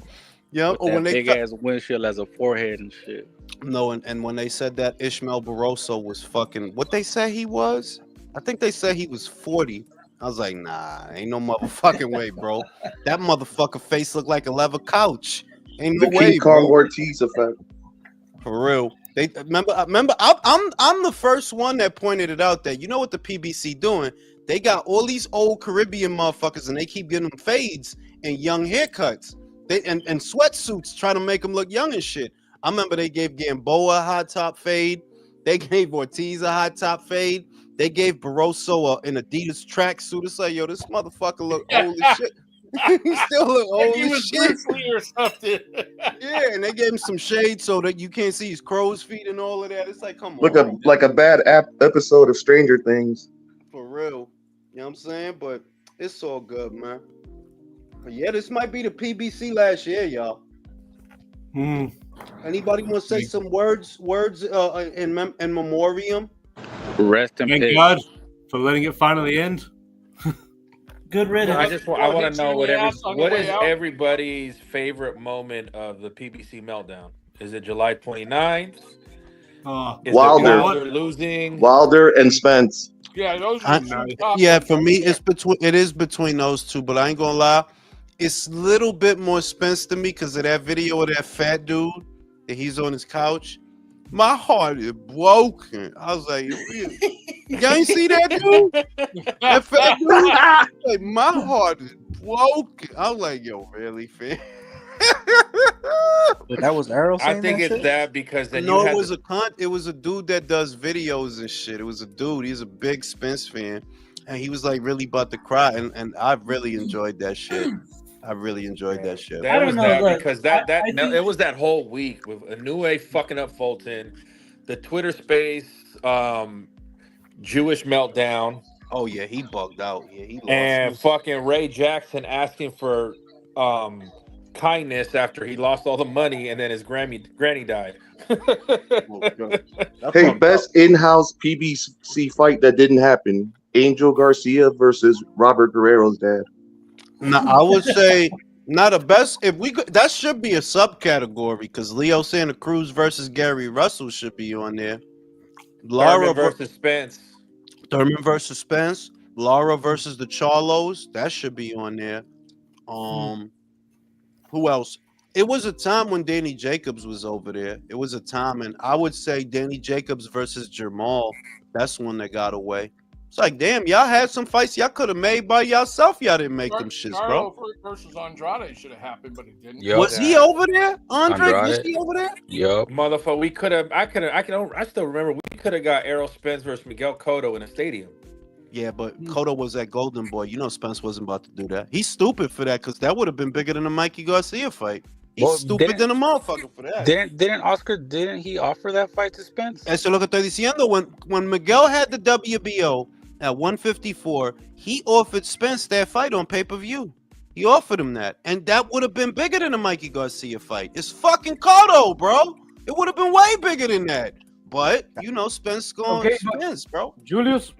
Yeah, With or when that they big ass windshield as a forehead and shit. no, and when they said that Ishmael Barroso was fucking what they say he was, I think they said he was 40. I was like, nah, ain't no motherfucking way, bro. That motherfucker face looked like a leather couch. Ain't The no King way, Kong bro. Ortiz effect. For real. They remember. I'm the first one that pointed it out that you know what the PBC doing. They got all these old Caribbean motherfuckers and they keep getting them fades and young haircuts. They and sweatsuits trying to make them look young and shit. I remember they gave Gamboa a hot top fade. They gave Ortiz a hot top fade. They gave Barroso an Adidas tracksuit. It's like, yo, this motherfucker look old as shit. He still look Like old he as was shit. Bruce Lee or something. Yeah, and they gave him some shade so that you can't see his crow's feet and all of that. It's like, come Look on, like a bad episode of Stranger Things. for real. You know what I'm saying? But it's all good, man. But yeah, this might be the PBC last year, y'all. Anybody want to say some words in memoriam? Rest in Thank peace. God for letting it finally end. Good riddance. I want hit to you know in the ass on your what way is out. everybody's favorite moment of the PBC meltdown? Is it July 29th? Oh, Is Wilder. it Wilder losing? Wilder and Spence. Yeah, those are the two top Yeah, ones for right me, there. it is between those two. But I ain't gonna lie, it's a little bit more Spence to me because of that video of that fat dude that he's on his couch. My heart is broken. I was like, y'all ain't see that dude? That fat dude? Like, my heart is broken. I was like, yo, really, fam? Dude, that was Arrow I saying think that it's shit? that because then No, you had it was a dude that does videos and shit. It was a dude. He's a big Spence fan, and he was like really about to cry. And I really enjoyed that shit. I really enjoyed that shit. I That don't was know, that look, because I it think was that whole week with Inoue fucking up Fulton, the Twitter space, Jewish meltdown, Oh yeah, he bugged out. Yeah, he lost and it. fucking Ray Jackson asking for kindness after he lost all the money and then his granny died. Oh, God. That Hey, fucked up. best in-house PBC fight that didn't happen. Angel Garcia versus Robert Guerrero's dad. Now I would say not the best. If we could, that should be a subcategory because Leo Santa Cruz versus Gary Russell should be on there. Thurman Laura versus Spence. Thurman versus Spence. Laura versus the Charlos. That should be on there. Who else? It was a time when Danny Jacobs was over there. It was a time, and I would say Danny Jacobs versus Jamal. That's one that got away. It's like, damn, y'all had some fights y'all could have made by yourself. Y'all didn't make them shits, bro. Carlo versus Andrade should have happened, but it didn't. Yup. Was he over there? Andre, was Andrade. he over there? Yup. Motherfucker, we could have. I still remember we could have got Errol Spence versus Miguel Cotto in a stadium. Yeah, but Cotto was that golden boy. You know Spence wasn't about to do that. He's stupid for that because that would have been bigger than the Mikey Garcia fight. He's Well, stupid than a motherfucker for that. Didn't he offer that fight to Spence? Eso es lo que estoy diciendo. When Miguel had the WBO at 154, he offered Spence that fight on pay-per-view. He offered him that. And that would have been bigger than the Mikey Garcia fight. It's fucking Cotto, bro. It would have been way bigger than that. But, you know, Spence going Spence, bro. Julius,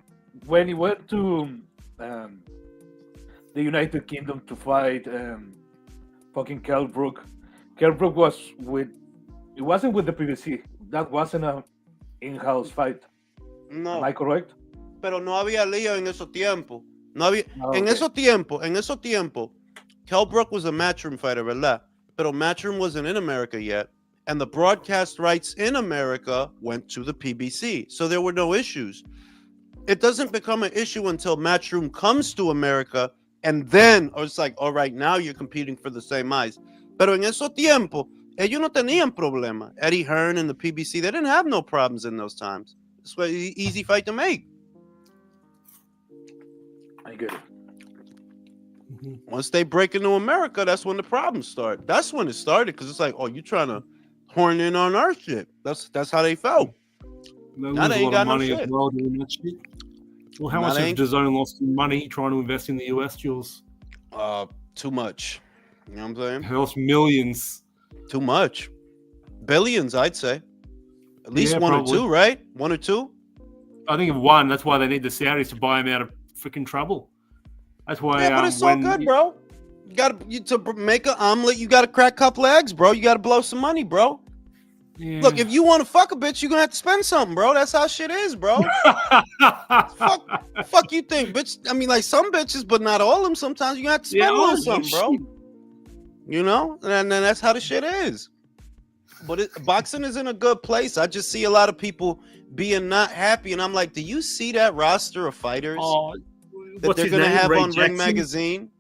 when he went to the United Kingdom to fight fucking Kell Brook was it wasn't with the PBC. That wasn't an in-house fight. No. Am I correct? Pero no había lío en esos tiempos. No había, Okay. en esos tiempos, Kell Brook was a Matchroom fighter, ¿verdad? Pero Matchroom wasn't in America yet. And the broadcast rights in America went to the PBC. So there were no issues. It doesn't become an issue until Matchroom comes to America and then, or it's like, all right, now you're competing for the same eyes. Pero en esos tiempos, ellos no tenían problema. Eddie Hearn and the PBC, they didn't have no problems in those times. It's an easy fight to make. I get it. Once they break into America, that's when the problems start. That's when it started because it's like, oh, you trying to horn in on our shit. That's how they felt. They Now lose they a ain't lot of got no money as shit. well doing that shit. Well, how Now much they have ain't- DAZN lost in money trying to invest in the US, Jules? Too much. You know what I'm saying? They lost millions. Too much. Billions, I'd say. At least Yeah, one probably. or two, right? One or two. I think of one. That's why they need the Saudis to buy him out of freaking trouble. That's why. Yeah, but it's all good, bro. To make an omelet, you gotta crack a couple of eggs, bro. You gotta blow some money, bro. Yeah. Look, if you want to fuck a bitch, you're gonna have to spend something, bro. That's how shit is, bro. fuck you think, bitch? I mean, like some bitches, but not all of them. Sometimes you gonna have to spend a little something, bro. You know, and then that's how the shit is. But boxing is in a good place. I just see a lot of people being not happy, and I'm like, do you see that roster of fighters that they're gonna have on Ring Magazine?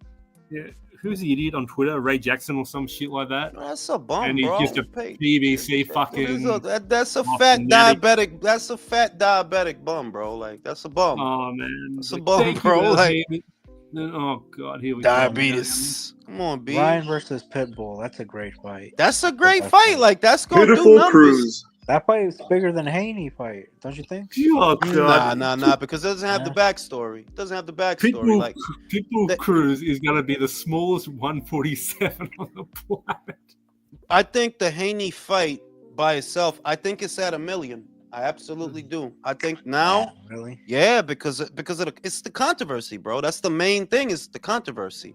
Yeah, who's the idiot on Twitter? Ray Jackson or some shit like that. That's a bum, and he's bro. just a BBC fucking. That's a fat diabetic. That's a fat diabetic bum, bro. Like that's a bum. Oh man, that's a bum, bro. Like oh god, here we diabetes. Come on, B. Ryan versus Pitbull. That's a great fight. That's a great fight. Like that's gonna do numbers. Cruz. That fight is bigger than Haney fight, don't you think? Oh, God. Nah, because it doesn't have the backstory. It doesn't have the backstory. Pitbull Cruz is gonna be the smallest 147 on the planet. I think the Haney fight by itself, I think it's at 1 million. I absolutely do. I think now, really, yeah, because it's the controversy, bro. That's the main thing. Is the controversy.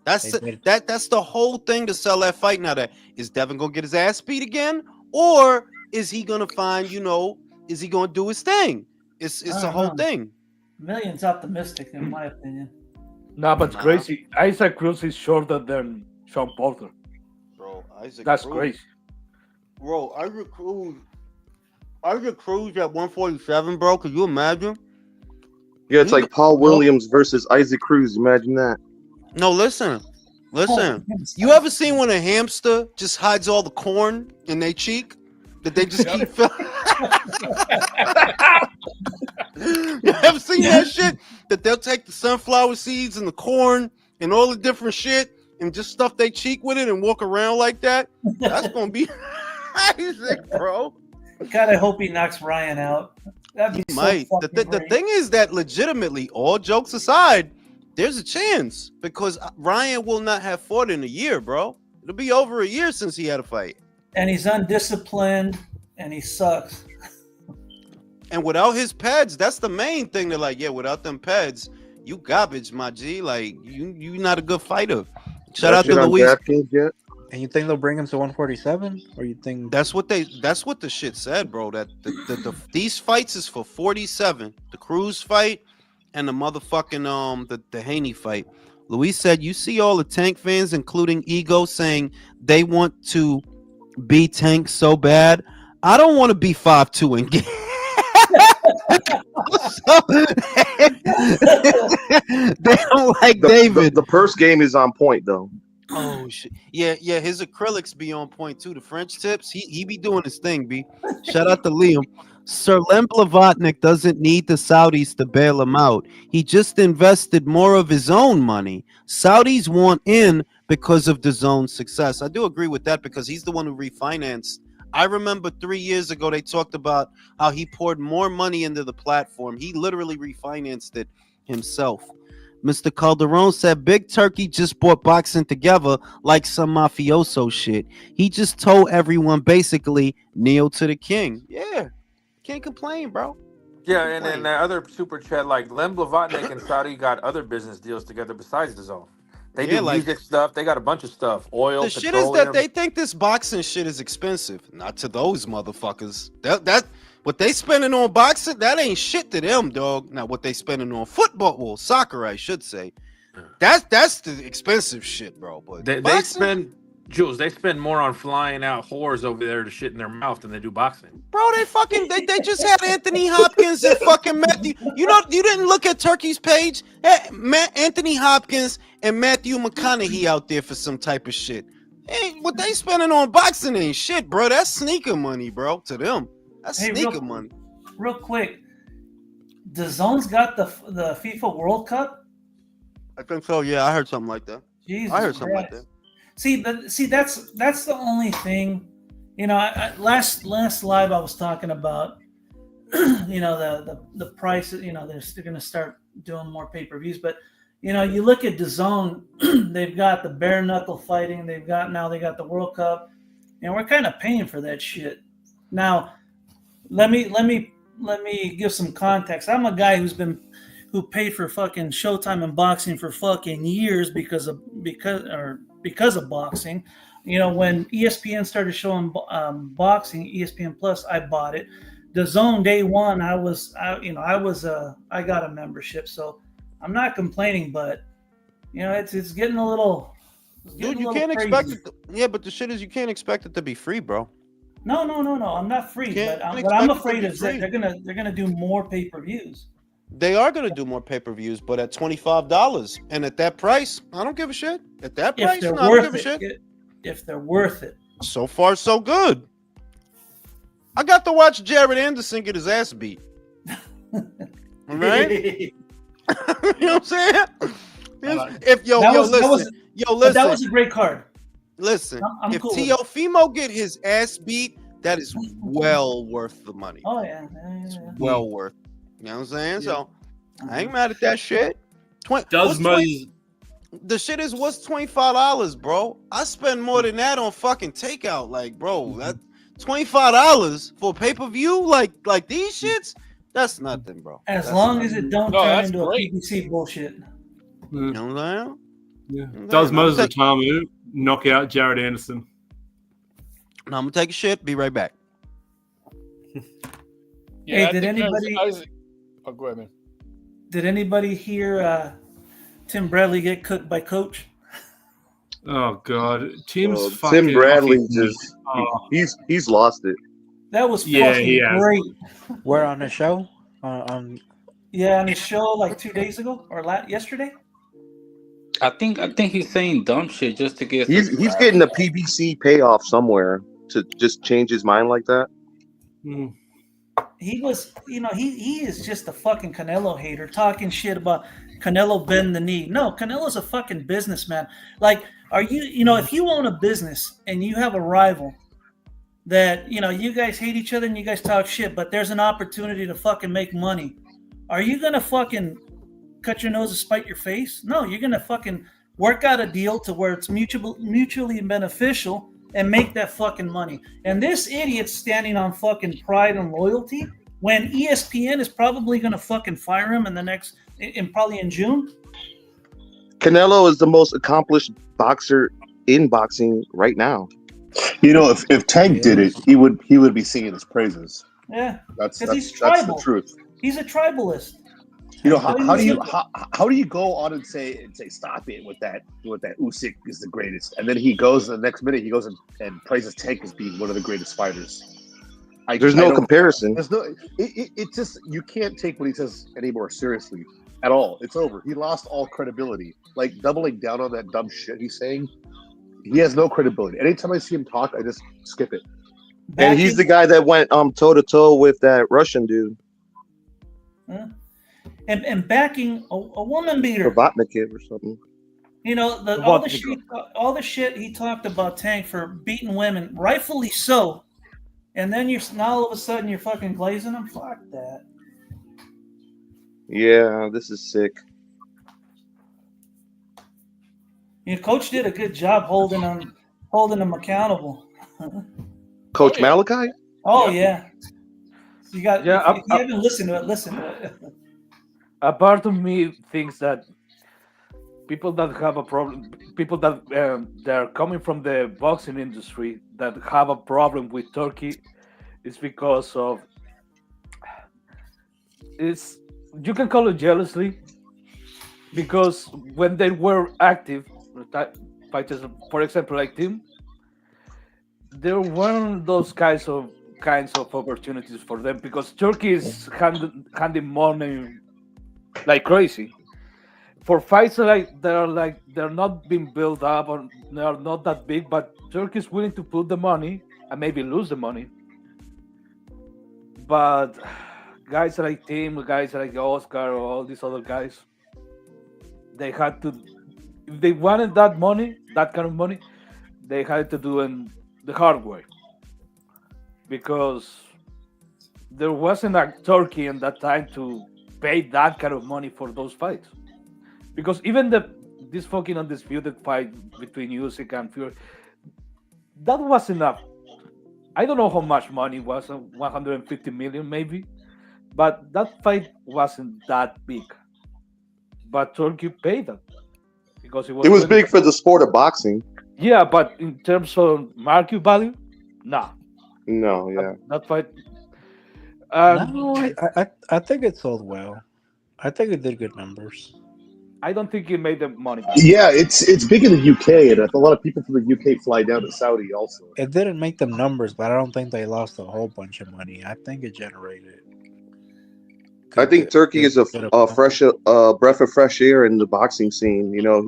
That's the whole thing to sell that fight now. That is Devin gonna get his ass beat again, or is he gonna find, is he gonna do his thing? It's the whole thing. Million's optimistic in my opinion. No, but it's crazy. Isaac Cruz is shorter than Sean Porter. Bro, That's crazy. Bro, Isaac Cruz at 147, bro. Could you imagine? Yeah, it's like Paul Williams versus Isaac Cruz. Imagine that. No, listen. You ever seen when a hamster just hides all the corn in their cheek that they just keep filling? You ever seen that shit? That they'll take the sunflower seeds and the corn and all the different shit and just stuff their cheek with it and walk around like that? That's gonna be Isaac, bro. God, I hope he knocks Ryan out. That'd be He might. The thing is that legitimately, all jokes aside, there's a chance because Ryan will not have fought in a year, bro. It'll be over a year since he had a fight. And he's undisciplined and he sucks. And without his pads, that's the main thing. They're like, yeah, without them pads, you garbage, my G. Like, you not a good fighter. Shout out to Luis. And you think they'll bring him to 147, or you think that's what the shit said, bro? That these fights is for 47. The Cruz fight and the motherfucking the Haney fight. Luis said, you see all the Tank fans, including Ego, saying they want to be Tank so bad. I don't want to be 5'2" and get. They don't like David. The purse game is on point though. Oh shit! Yeah. His acrylics be on point too. The French tips, he be doing his thing. B. Shout out to Liam. Sir Lem Blavatnik doesn't need the Saudis to bail him out. He just invested more of his own money. Saudis want in because of DAZN's success. I do agree with that because he's the one who refinanced. I remember 3 years ago they talked about how he poured more money into the platform. He literally refinanced it himself. Mr. Calderon said Big Turkey just brought boxing together like some mafioso shit. He just told everyone basically kneel to the king. Yeah, can't complain, bro. Yeah, and then the other super chat, like Lem Blavatnik and Saudi got other business deals together besides DAZN. They do music stuff. They got a bunch of stuff. Oil, the shit is that they think this boxing shit is expensive. Not to those motherfuckers. That what they spending on boxing, that ain't shit to them, dog. Now what they spending on football, well, soccer, I should say. That's the expensive shit, bro. But they spend, Jules, they spend more on flying out whores over there to shit in their mouth than they do boxing. Bro, they just had Anthony Hopkins and fucking Matthew. You didn't look at Turkey's page? Anthony Hopkins and Matthew McConaughey out there for some type of shit. Hey, what they spending on boxing ain't shit, bro. That's sneaker money, bro, to them. That's sneaker money. Real quick, DAZN's got the FIFA World Cup. I think so. Yeah, I heard something like that. Jesus I heard something like Christ. that. See, that's the only thing. You know, last live I was talking about. You know, the price. You know, they're going to start doing more pay-per-views, but you know, you look at DAZN. They've got the bare knuckle fighting. They got the World Cup, and we're kind of paying for that shit. Now, let me give some context. I'm a guy who paid for fucking Showtime and boxing for fucking years because of boxing. You know, when ESPN started showing boxing, ESPN Plus, I bought it. The Zone day one, I got a membership, so I'm not complaining, but you know, it's getting a little. Dude, you can't expect it. Yeah, but the shit is, you can't expect it to be free, bro. No. I'm not free, but what I'm afraid is that they're gonna do more pay-per-views. They are gonna do more pay-per-views, but at $25, and at that price, I don't give a shit. At that price, If they're I don't worth give a shit. if they're worth it. So far, so good. I got to watch Jared Anderson get his ass beat. Right? You know what I'm saying? If listen. That was a great card. Listen, I'm if cool with Teofimo get his ass beat, that is well worth the money. Oh yeah. Well worth. You know what I'm saying? So I ain't mad at that shit. The shit is, what's $25, bro? I spend more than that on fucking takeout. Like, bro, that $25 for pay-per-view, like these shits, that's nothing, bro. As long as it don't turn into a PPC bullshit. You know what I'm saying? Yeah. Does Moses Atamu knock out Jared Anderson? Now I'm gonna take a shit. Be right back. Hey, did anybody? Oh, go ahead, man. Did anybody hear Tim Bradley get cooked by Coach? Oh God, Tim's Tim Bradley just he's lost it. That was fucking great. We're on the show. Yeah, on his show like 2 days ago or yesterday. I think he's saying dumb shit just to get. He's getting a PBC payoff somewhere to just change his mind like that. He was, you know, he is just a fucking Canelo hater, talking shit about Canelo bend the knee. No, Canelo's a fucking businessman. Like, are you, you know, if you own a business and you have a rival that, you know, you guys hate each other and you guys talk shit, but there's an opportunity to fucking make money, are you gonna fucking cut your nose and spite your face? No, you're gonna fucking work out a deal to where it's mutually beneficial and make that fucking money. And this idiot's standing on fucking pride and loyalty when ESPN is probably gonna fucking fire him probably in June. Canelo is the most accomplished boxer in boxing right now. You know, if Tank did it, he would be singing his praises. Yeah, that's he's tribal. The truth. He's a tribalist. You know, how do you go on and say stop it with that Usyk is the greatest, and then he goes the next minute he goes and praises Tank as being one of the greatest fighters. There's no comparison. There's no. It just, you can't take what he says any more seriously at all. It's over. He lost all credibility. Like, doubling down on that dumb shit he's saying, he has no credibility. Anytime I see him talk, I just skip it. And he's the guy that went toe to toe with that Russian dude. And backing a woman beater. Provatnikov or something. You know, all the shit he talked about Tank for beating women, rightfully so. And then now all of a sudden you're fucking glazing him. Fuck that. Yeah, this is sick. Your coach did a good job holding him accountable. Coach Malachi? Oh yeah. You got. Yeah, if you haven't listened to it, listen to it. A part of me thinks that people that have a problem, people that they're coming from the boxing industry that have a problem with Turkey, is because of you can call it jealousy, because when they were active fighters, for example, like Tim, there weren't those kinds of opportunities for them because Turkey is handing money like crazy for fights they're not being built up or they are not that big, but Turkey is willing to put the money and maybe lose the money. But guys like Tim, guys like Oscar, or all these other guys, they had to. If they wanted that money, that kind of money, they had to do it the hard way because there wasn't a Turkey in that time to pay that kind of money for those fights. Because even this fucking undisputed fight between Usyk and Fury, that was enough. I don't know how much money it was, 150 million maybe, but that fight wasn't that big. But Turkey paid that because it was. It was winning. big for the sport of boxing. Yeah, but in terms of market value, nah. No, yeah. That fight. No, I think it sold well. I think it did good numbers. I don't think it made the money back. Yeah, it's big in the UK, and a lot of people from the UK fly down to Saudi also. It didn't make them numbers, but I don't think they lost a whole bunch of money. I think it generated. I think Turkey is a fresh breath of fresh air in the boxing scene. You know,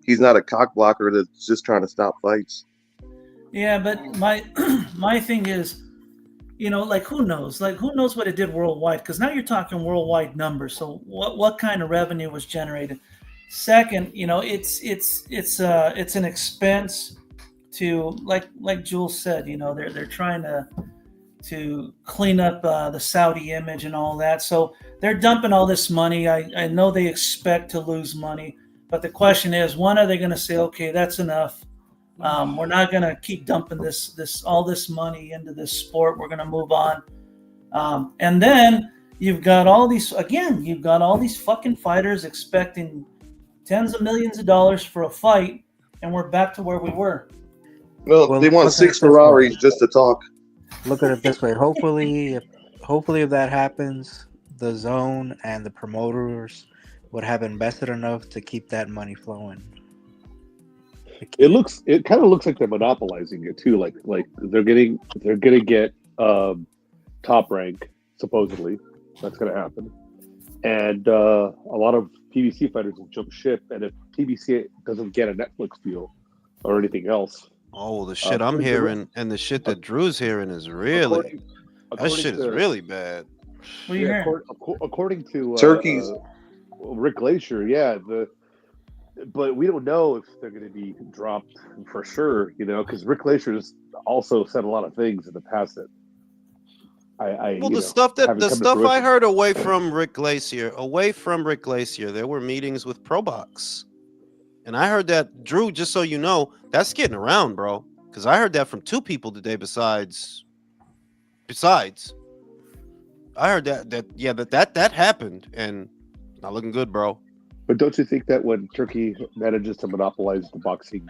he's not a cock blocker that's just trying to stop fights. Yeah, but my thing is, like who knows? Like who knows what it did worldwide? Because now you're talking worldwide numbers. So what kind of revenue was generated? Second, it's an expense to like Jules said. They're trying to clean up the Saudi image and all that. So they're dumping all this money. I know they expect to lose money, but the question is, when are they going to say, okay, that's enough? We're not going to keep dumping all this money into this sport. We're going to move on. And then you've got all these fucking fighters expecting tens of millions of dollars for a fight, and we're back to where we were. Well, they want 6 Ferraris just to talk. Look at it this way. Hopefully, if that happens, the zone and the promoters would have invested enough to keep that money flowing. It kind of looks like they're monopolizing it too. Like they're gonna get Top Rank supposedly. That's gonna happen, and a lot of PBC fighters will jump ship. And if PBC doesn't get a Netflix deal or anything else, oh, the shit I'm hearing and the shit that Drew's hearing is really that shit is really bad. What are you hearing? According to Turkey's Rick Glacier, but we don't know if they're going to be dropped for sure, because Rick Glacier has also said a lot of things in the past that the stuff I heard away from Rick Glacier, there were meetings with ProBox, and I heard that, Drew, just so you know, that's getting around, bro, because I heard that from 2 people today. Besides, I heard that happened, and not looking good, bro. But don't you think that when Turkey manages to monopolize the boxing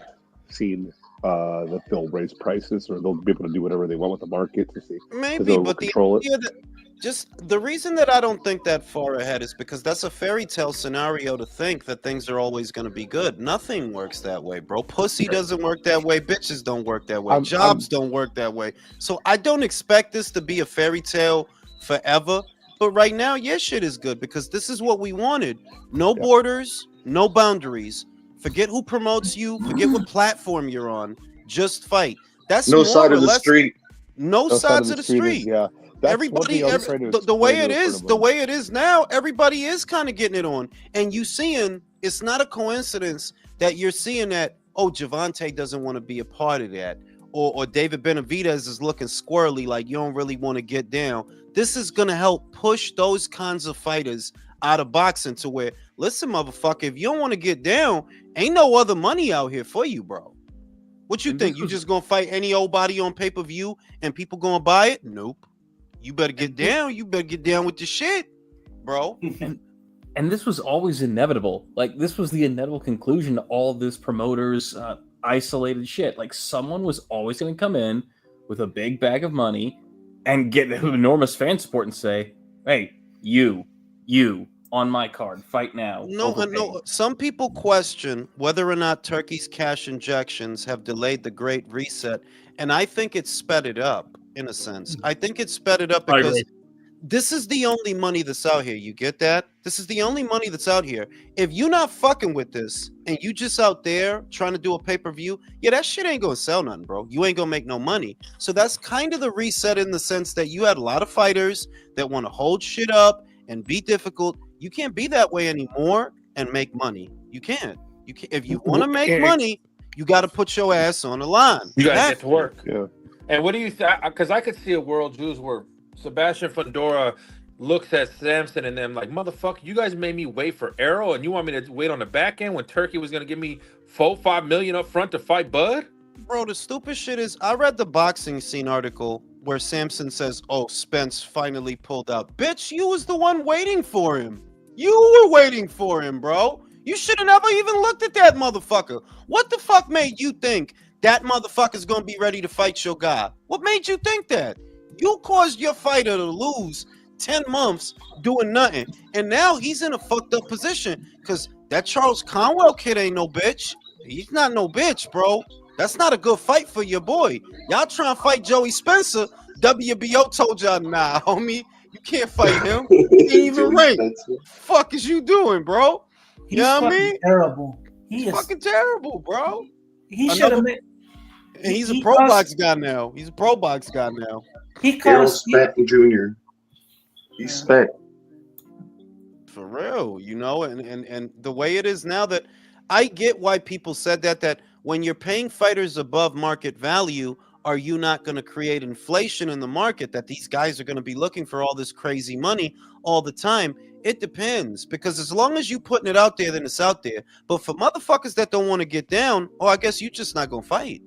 scene, that they'll raise prices, or they'll be able to do whatever they want with the market to see? Maybe, but the reason that I don't think that far ahead is because that's a fairy tale scenario to think that things are always going to be good. Nothing works that way, bro. Pussy doesn't work that way. Bitches don't work that way. Jobs don't work that way. So I don't expect this to be a fairy tale forever. But right now, shit is good because this is what we wanted. No borders, no boundaries. Forget who promotes you. Forget what platform you're on. Just fight. That's no side of the street. No sides of the street. Everybody, the way it is now, everybody is kind of getting it on. And you seeing, it's not a coincidence that you're seeing that, Javante doesn't want to be a part of that. Or David Benavidez is looking squirrely, like you don't really want to get down. This is going to help push those kinds of fighters out of boxing to where, listen, motherfucker, if you don't want to get down, ain't no other money out here for you, bro. What you think? You just going to fight any old body on pay-per-view and people going to buy it? Nope. You better get down. You better get down with the shit, bro. And this was always inevitable. Like, this was the inevitable conclusion to all this promoters' isolated shit. Like, someone was always going to come in with a big bag of money and get enormous fan support and say, hey, you, on my card, fight now. No. Some people question whether or not Turkey's cash injections have delayed the Great Reset, and I think it sped it up, in a sense. I think it sped it up because this is the only money that's out here. You get that? This is the only money that's out here. If you're not fucking with this and you just out there trying to do a pay-per-view, that shit ain't gonna sell nothing, bro. You ain't gonna make no money. So that's kind of the reset in the sense that you had a lot of fighters that want to hold shit up and be difficult. You can't be that way anymore and make money. You can't. You can't. If you want to make money, you got to put your ass on the line. You got to get to work. Yeah. And what do you think? Because I could see a world, Jules, where Sebastian Fundora looks at Samson and them like, motherfucker, you guys made me wait for Arrow, and you want me to wait on the back end when Turkey was going to give me $4-5 million up front to fight Bud? Bro, the stupid shit is, I read the boxing scene article where Samson says, "Oh, Spence finally pulled out." Bitch, you was the one waiting for him. You were waiting for him, bro. You should have never even looked at that motherfucker. What the fuck made you think that motherfucker's gonna be ready to fight your guy? What made you think that? You caused your fighter to lose 10 months doing nothing. And now he's in a fucked up position because that Charles Conwell kid ain't no bitch. He's not no bitch, bro. That's not a good fight for your boy. Y'all trying to fight Joey Spencer. WBO told y'all, nah, homie, you can't fight him. He ain't even ranked. Fuck is you doing, bro? He's You know what I fucking mean? terrible. He's fucking terrible, bro. He should have made. And he's a pro box guy now. He's a pro box guy now. He Errol cost. Spence Jr. He's spent. For real, you know, and the way it is now, that I get why people said that when you're paying fighters above market value, are you not going to create inflation in the market that these guys are going to be looking for all this crazy money all the time? It depends, because as long as you putting it out there, then it's out there. But for motherfuckers that don't want to get down, I guess you just not going to fight.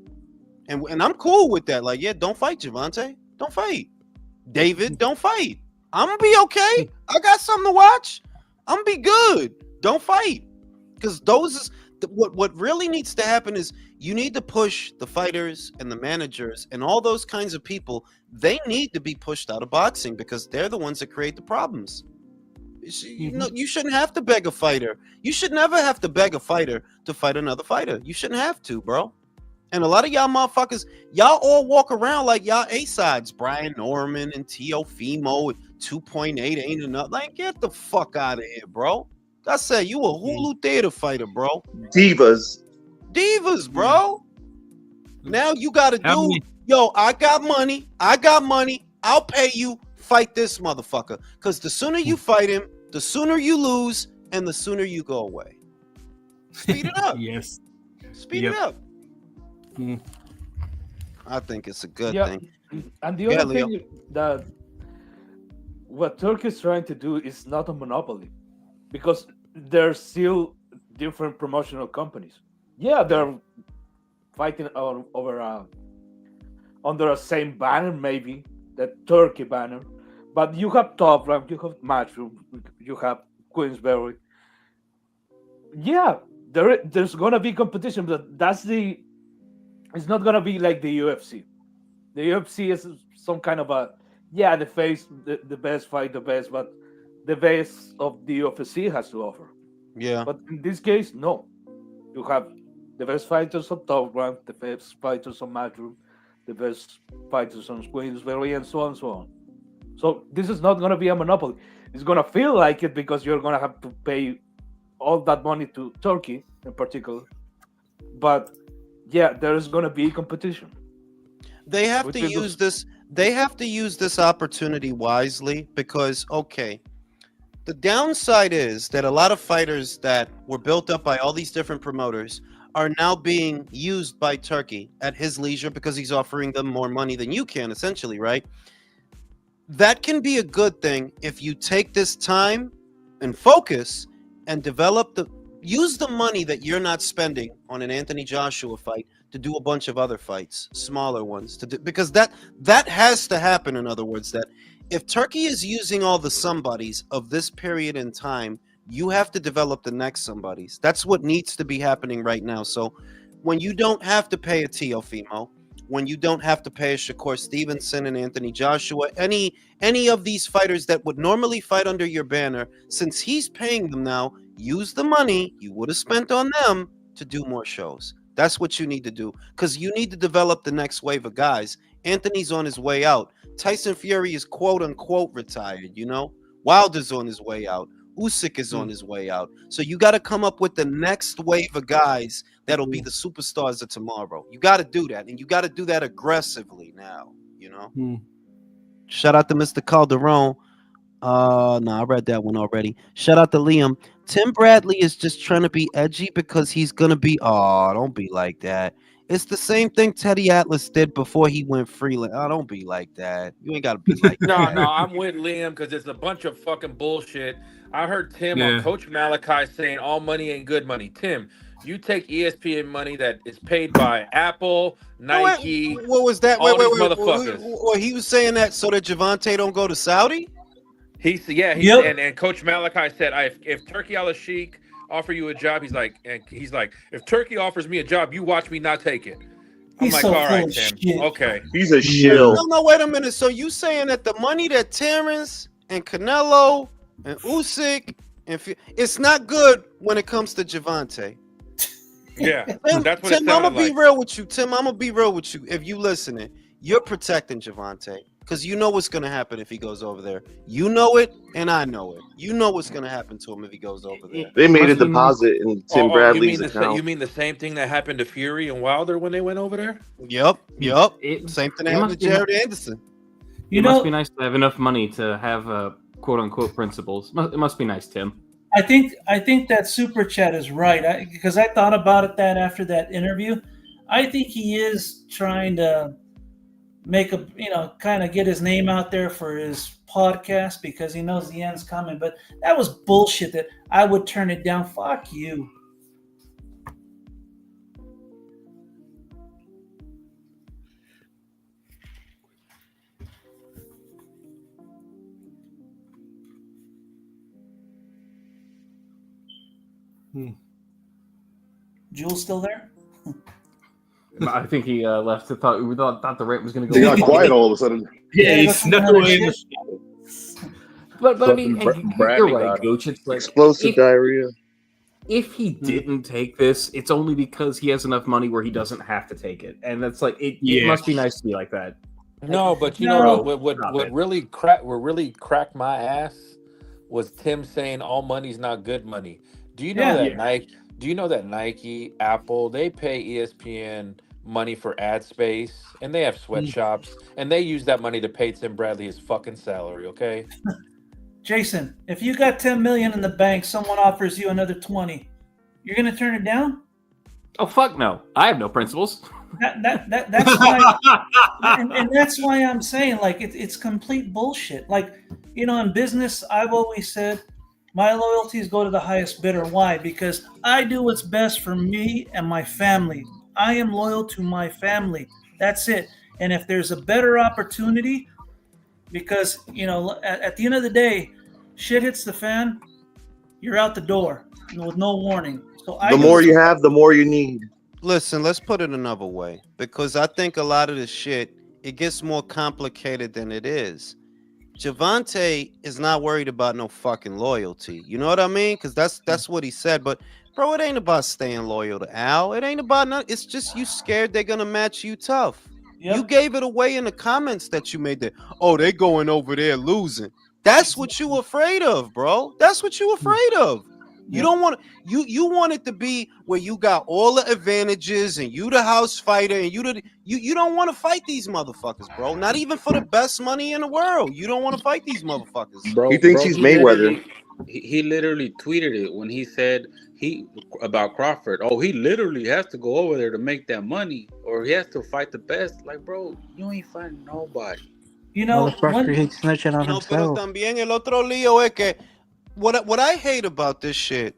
And I'm cool with that. Like, yeah, don't fight, Javante. Don't fight. David, don't fight. I'm going to be okay. I got something to watch. I'm going to be good. Don't fight. Because those is what really needs to happen is you need to push the fighters and the managers and all those kinds of people. They need to be pushed out of boxing because they're the ones that create the problems. You know, you shouldn't have to beg a fighter. You should never have to beg a fighter to fight another fighter. You shouldn't have to, bro. And a lot of y'all motherfuckers, y'all all walk around like y'all A-sides. Brian Norman and Teofimo and 2.8 ain't enough. Like, get the fuck out of here, bro. I said you a Hulu theater fighter, bro. Divas, bro. Now you gotta do, yo, I got money. I'll pay you. Fight this motherfucker. Because the sooner you fight him, the sooner you lose, and the sooner you go away. Speed it up. Yes. Speed it up. I think it's a good thing. And the other thing that what Turkey is trying to do is not a monopoly, because there's still different promotional companies. Yeah, they're fighting over under a same banner, maybe the Turkey banner, but you have Top Rank, you have Matchroom, you have Queensberry. Yeah, there's gonna be competition, but it's not gonna be like the UFC. The UFC is some kind of the best fight the best, but the best of the UFC has to offer. Yeah. But in this case, no. You have the best fighters on Top Rank, the best fighters on Matchroom, the best fighters on Queensberry, and so on and so on. So this is not going to be a monopoly. It's going to feel like it because you're going to have to pay all that money to Turkey in particular. But yeah, there's going to be competition. They have to use this. They have to use this opportunity wisely because, okay, the downside is that a lot of fighters that were built up by all these different promoters are now being used by Turkey at his leisure because he's offering them more money than you can, essentially, right? That can be a good thing if you take this time and focus and use the money that you're not spending on an Anthony Joshua fight to do a bunch of other fights, smaller ones, because that has to happen. In other words, that if Turkey is using all the somebodies of this period in time, you have to develop the next somebodies. That's what needs to be happening right now. So when you don't have to pay a Teofimo, when you don't have to pay a Shakur Stevenson and Anthony Joshua, any of these fighters that would normally fight under your banner, since he's paying them now, use the money you would have spent on them to do more shows. That's what you need to do, because you need to develop the next wave of guys. Anthony's on his way out. Tyson Fury is quote unquote retired, you know? Wilder's on his way out. Usyk is on his way out. So you got to come up with the next wave of guys that'll be the superstars of tomorrow. You got to do that, and you got to do that aggressively now, you know? Shout out to Mr. Calderon. No, I read that one already. Shout out to Liam. Tim Bradley is just trying to be edgy because he's gonna be. Oh, don't be like that. It's the same thing Teddy Atlas did before he went freelance. Oh, don't be like that. You ain't gotta be like No, that. I'm with Liam because it's a bunch of fucking bullshit. I heard Tim on Yeah. Coach Malachi saying all money ain't good money. Tim, you take ESPN money that is paid by Apple, No, wait, Nike, what was that? all these Wait. motherfuckers. Well, he was saying that so that Javante don't go to Saudi. He's Yep. and Coach Malachi said, if Turkey Al Sheikh offer you a job, he's like, if Turkey offers me a job, you watch me not take it. I'm He's like, so all full right, of Tim. shit. Okay. He's a shill. No, wait a minute. So you saying that the money that Terrence and Canelo and Usyk and it's not good when it comes to Javante. Yeah, Tim, that's what it I'm sounded gonna be like. real with you. Tim, I'm gonna be real with you. If you listening, you're protecting Javante because you know what's gonna happen if he goes over there. You know it, and I know it. You know what's gonna happen to him if he goes over there. They made a Must be nice. deposit in Tim Oh, Bradley's account. you mean the same thing that happened to Fury and Wilder when they went over there? Yep. It- Same thing it happened must to be Jared Anderson. You It must know, be nice to have enough money to have quote unquote principles. It must be nice, Tim. I think that super chat is right because I thought about it that after that interview. I think he is trying to make a kind of get his name out there for his podcast because he knows the end's coming. But that was bullshit. That I would turn it down. Fuck you. Jules still there? I think he left. Thought the rate was going to They go. got quiet all of a sudden. Yeah, Yeah, he that's snuck another away in the shit. But I mean, Fucking you're Bradley right, got him. Gooch. It's like Explosive diarrhea. if he didn't take this, it's only because he has enough money where he doesn't have to take it, and that's like it. Yeah. It must be nice to be like that. No, but you No. know what Stop it. really cracked my ass was Tim saying all money's not good money. Do you know Yeah. that Yeah. Nike? Do you know that Nike, Apple, they pay ESPN money for ad space, and they have sweatshops, and they use that money to pay Tim Bradley his fucking salary. Okay. Jason, if you got 10 million in the bank, someone offers you another 20, you're gonna turn it down? Oh fuck no! I have no principles. That's why, and that's why I'm saying like it's complete bullshit. Like in business, I've always said my loyalties go to the highest bidder. Why? Because I do what's best for me and my family. I am loyal to my family. That's it. And if there's a better opportunity, because at the end of the day, shit hits the fan, you're out the door with no warning. So The more you have, the more you need. Listen, let's put it another way because I think a lot of this shit it gets more complicated than it is. Javante is not worried about no fucking loyalty. You know what I mean? Because that's what he said. But bro, it ain't about staying loyal to Al. It ain't about nothing. It's just you scared they're gonna match you tough. Yep. You gave it away in the comments that you made. That they going over there losing. That's what you afraid of, bro. That's what you afraid of. You don't want you want it to be where you got all the advantages and you the house fighter and you don't want to fight these motherfuckers, bro. Not even for the best money in the world. You don't want to fight these motherfuckers. Bro, He thinks he's Mayweather. He literally tweeted it when he said about Crawford. Oh, he literally has to go over there to make that money, or he has to fight the best. Like, bro, you ain't fighting nobody. Motherfucker, he's snitching on No, pero himself. también el otro lío es que what I hate about this shit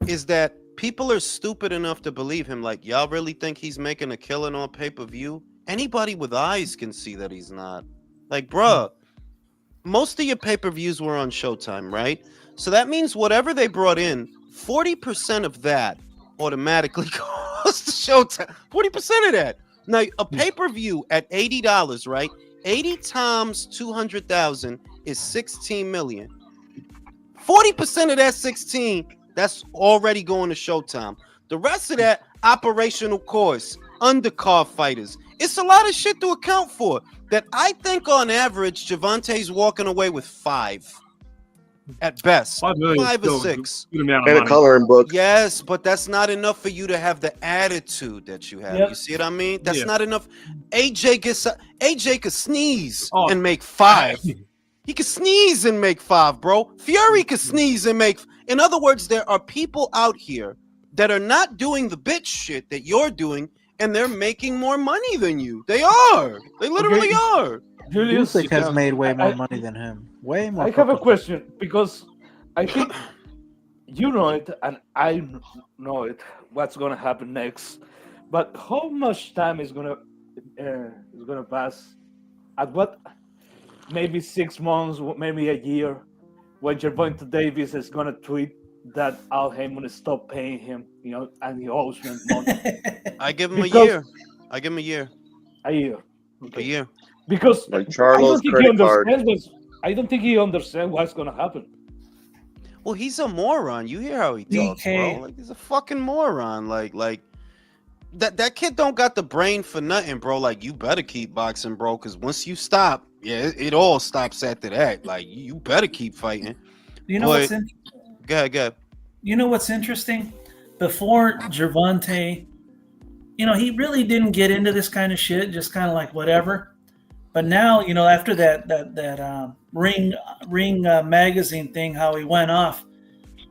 is that people are stupid enough to believe him. Like, y'all really think he's making a killing on pay-per-view? Anybody with eyes can see that he's not. Like, bruh, most of your pay-per-views were on Showtime, right? So that means whatever they brought in, 40% of that automatically goes to Showtime. 40% of that. Now, a pay-per-view at $80, right? 80 times 200,000 is 16 million. 40% of that 16, that's already going to Showtime. The rest of that, operational course, undercard fighters. It's a lot of shit to account for that I think on average, Javante's walking away with 5 at best. 5 million. 5 or 6. And a coloring book. Yes, but that's not enough for you to have the attitude that you have. Yep. You see what I mean? That's Yeah. not enough. AJ could sneeze and make 5. He could sneeze and make 5, bro. Fury could sneeze and make. In other words, there are people out here that are not doing the bitch shit that you're doing, and they're making more money than you. They are. They literally are. Julius, Usyk has made way more money than him. Way more. I have a fucking- question because I think you know it and I know it. What's gonna happen next? But how much time is gonna pass? At what? Maybe 6 months, maybe a year, when Gervonta Davis is gonna tweet that Al Heyman stop paying him, and he owes him money. I give him Because- a year. I give him a year. A year. A year. Because Like I Charlo's don't think he credit card. understands. I don't think he understands what's gonna happen. Well, he's a moron. You hear how he talks, bro? DK. Like he's a fucking moron. Like that kid don't got the brain for nothing, bro. Like you better keep boxing, bro, because once you stop, yeah, it all stops after that. Like you better keep fighting. You know But- what's in, Go ahead. You know what's interesting? Before Gervonta, he really didn't get into this kind of shit, just kind of like whatever. But now, after that Ring magazine thing, how he went off,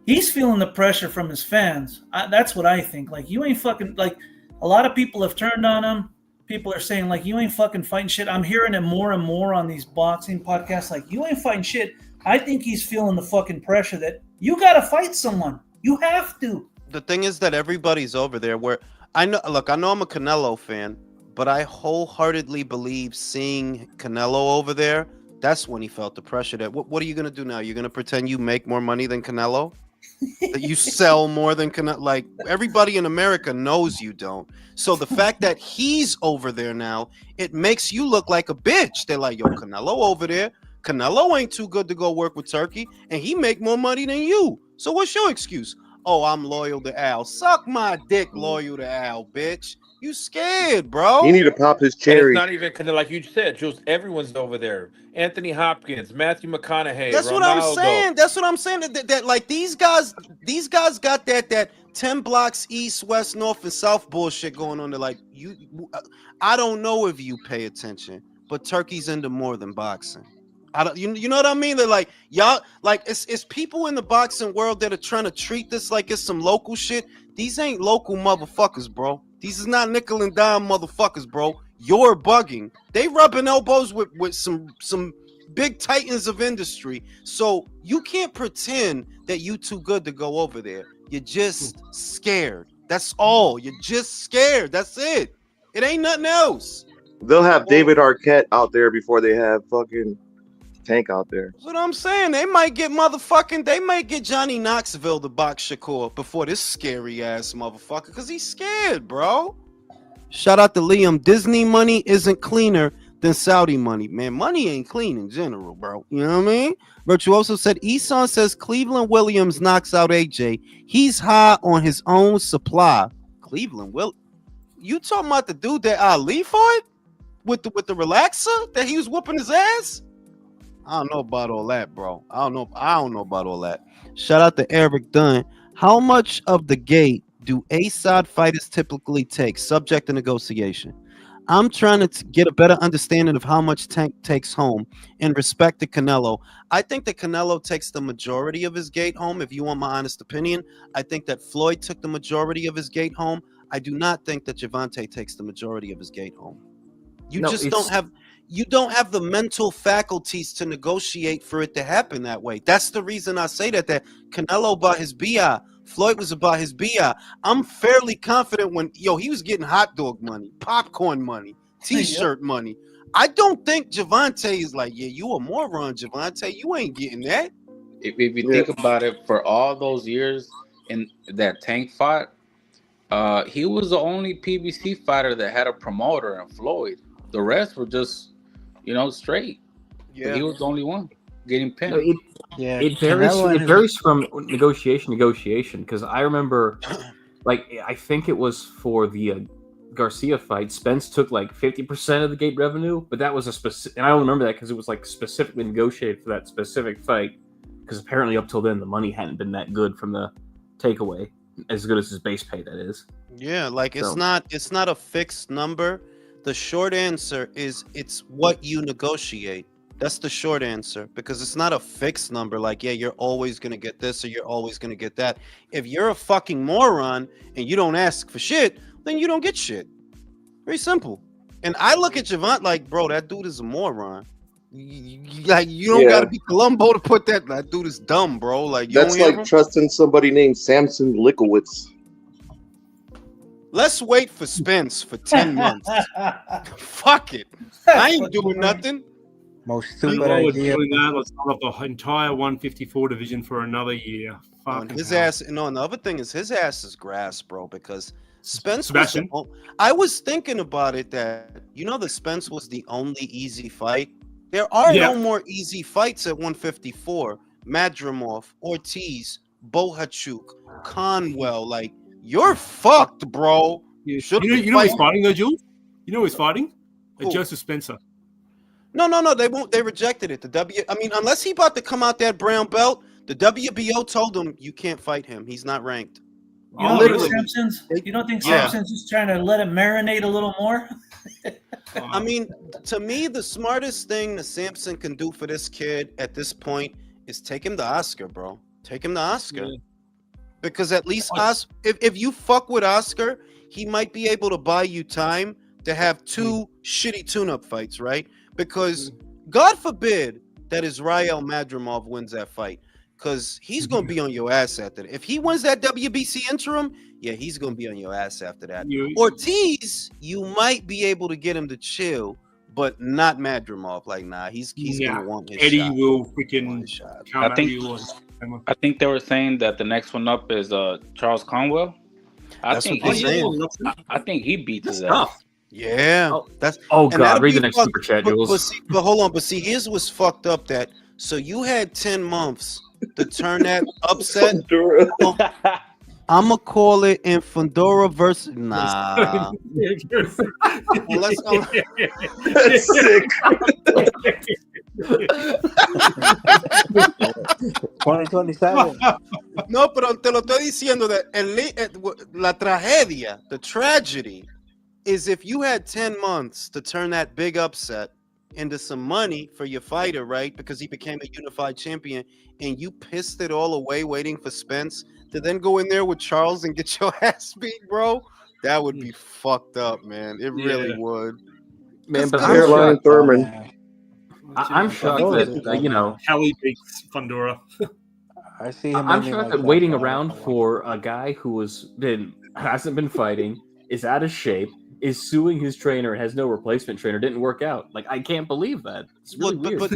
he's feeling the pressure from his fans. That's what I think. Like you ain't fucking like. A lot of people have turned on him. People are saying like you ain't fucking fighting shit. I'm hearing it more and more on these boxing podcasts. Like you ain't fighting shit. I think he's feeling the fucking pressure that you got to fight someone. You have to. The thing is that everybody's over there. Where I know I'm a Canelo fan, but I wholeheartedly believe seeing Canelo over there, that's when he felt the pressure. That what are you gonna do now? You're gonna pretend you make more money than Canelo? That you sell more than Canelo? Like everybody in America knows you don't. So the fact that he's over there now, it makes you look like a bitch. They're like, yo, Canelo over there. Canelo ain't too good to go work with Turkey, and he make more money than you. So what's your excuse? Oh, I'm loyal to Al. Suck my dick, loyal to Al, bitch. You scared, bro? He need to pop his And it's cherry. not even like you said, Jules. Everyone's over there. Anthony Hopkins, Matthew McConaughey, That's Ronaldo. what I'm saying. That's what I'm saying. That like these guys got that 10 blocks east, west, north, and south bullshit going on. They're like I don't know if you pay attention, but Turkey's into more than boxing. I don't, you know what I mean? They're like y'all, like it's people in the boxing world that are trying to treat this like it's some local shit. These ain't local motherfuckers, bro. These is not nickel and dime motherfuckers, bro. You're bugging. They rubbing elbows with some big titans of industry. So you can't pretend that you too good to go over there. You're just scared. That's all. You're just scared. That's it. It ain't nothing else. They'll have David Arquette out there before they have fucking Tank out there. That's what I'm saying. They might get Johnny Knoxville to box Shakur before this scary ass motherfucker, because he's scared, bro. Shout out to Liam. Disney money isn't cleaner than Saudi money. Man, money ain't clean in general, bro. You know what I mean? Virtuoso said, Eson says Cleveland Williams knocks out AJ. He's high on his own supply. Cleveland will. You talking about the dude that Ali fought with the relaxer that he was whooping his ass? I don't know about all that, bro. I don't know about all that. Shout out to Eric Dunn. How much of the gate do A-side fighters typically take, subject to negotiation? I'm trying to get a better understanding of how much Tank takes home in respect to Canelo. I think that Canelo takes the majority of his gate home. If you want my honest opinion, I think that Floyd took the majority of his gate home. I do not think that Gervonta takes the majority of his gate home. You don't have the mental faculties to negotiate for it to happen that way. That's the reason I say that Canelo bought his BI. Floyd was about his BI. I'm fairly confident when he was getting hot dog money, popcorn money, t-shirt money. I don't think Gervonta is like, yeah, you a moron, Gervonta. You ain't getting that. If you think about it, for all those years in that Tank fought, he was the only PBC fighter that had a promoter, and Floyd. The rest were just, straight. Yeah. But he was the only one getting pinned. No, it varies. It varies from negotiation to negotiation. Because I remember, I think it was for the Garcia fight, Spence took 50% of the gate revenue, but that was a specific. And I don't remember that because it was specifically negotiated for that specific fight. Because apparently up till then the money hadn't been that good from the takeaway, as good as his base pay. That is. Yeah, it's not a fixed number. The short answer is it's what you negotiate. That's the short answer because it's not a fixed number. Like, yeah, you're always gonna get this or you're always gonna get that. If you're a fucking moron and you don't ask for shit, then you don't get shit. Very simple. And I look at Javant like, bro, that dude is a moron. Like, you don't Yeah. gotta be Columbo to put that. That dude is dumb, bro. Like, you That's don't hear like him? trusting somebody named Samson Likowitz. Let's wait for Spence for 10 months. Fuck it. I ain't doing nothing. Most And stupid while we're idea. doing that, let's hold up the entire 154 division for another year. And Fucking his hell. ass. No, and the other thing is his ass is grass, bro. Because Spence Sebastian? was. I was thinking about it that that Spence was the only easy fight. There are Yeah. no more easy fights at 154. Madrimov, Ortiz, Bohachuk, Conwell. Like, you're fucked, bro. Yeah. Should've You know been who he's fighting- fighting though, Jules? You know who he's fighting? Who? Joseph Spencer. No, they won't. They rejected it. I mean, unless he about to come out that brown belt, the WBO told him you can't fight him. He's not ranked. You don't literally. think Simpson's? You don't think Yeah. Simpson's just trying to let it marinate a little more? I mean, to me, the smartest thing that Sampson can do for this kid at this point is take him to Oscar, bro. Take him to Oscar. Yeah. Because at least if you fuck with Oscar, he might be able to buy you time to have two shitty tune-up fights, right? Because God forbid that Israel Madrimov wins that fight. Because he's going to be on your ass after that. If he wins that WBC interim, yeah, he's going to be on your ass after that. Ortiz, you might be able to get him to chill, but not Madrimov. Like, nah, he's going to want his Eddie shot. will freaking come I at think- you. I think they were saying that the next one up is Charles Conwell. That's think what he- they're saying. I think he beats his That's ass. tough. Yeah, Oh. that's Oh and God! that'll Read be the next fucked- super chat, but, Jules. but hold on, but see, here's what's fucked up. That so you had 10 months to turn that upset. I'ma call it in Fundora versus nah. Unless That's sick. 2027. No, pero te lo estoy diciendo that la tragedia, the tragedy, is if you had 10 months to turn that big upset into some money for your fighter, right? Because he became a unified champion, and you pissed it all away waiting for Spence to then go in there with Charles and get your ass beat, bro. That would be fucked up, man. It really Yeah. would. Man, but I'm Caroline shocked. Thurman. I'm shocked that Kelly beats Fundora. I see him. I'm ending shocked like that waiting but I around don't know. for a guy who hasn't been fighting, is out of shape, is suing his trainer, and has no replacement trainer, didn't work out. Like, I can't believe that. It's really weird. But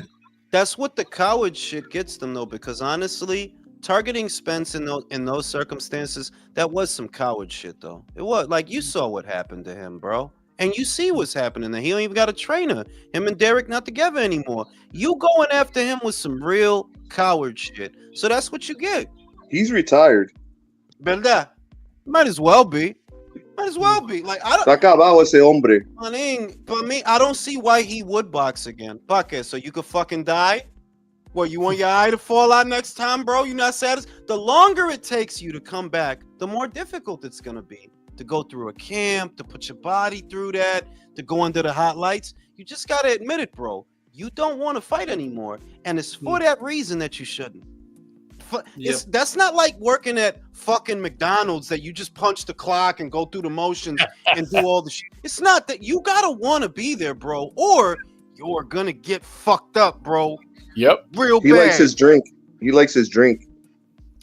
that's what the coward shit gets them, though, because honestly, targeting Spence in those circumstances, that was some coward shit, though. It was. Like, you saw what happened to him, bro. And you see what's happening there. He don't even got a trainer. Him and Derek not together anymore. You going after him with some real coward shit. So that's what you get. He's retired. ¿Verdad? Might as well be. Might as well be. Like, I don't. Se ha acabado ese hombre. I mean, for me, I don't see why he would box again. Fuck it, so you could fucking die? What, you want your eye to fall out next time, bro? You not satisfied? The longer it takes you to come back, the more difficult it's gonna be to go through a camp, to put your body through that, to go under the hot lights. You just gotta admit it, bro. You don't want to fight anymore, and it's for that reason that you shouldn't. That's not like working at fucking McDonald's that you just punch the clock and go through the motions and do all the shit. It's not that. You gotta want to be there, bro, or you're gonna get fucked up, bro. Yep. Real He bad. likes his drink. He likes his drink.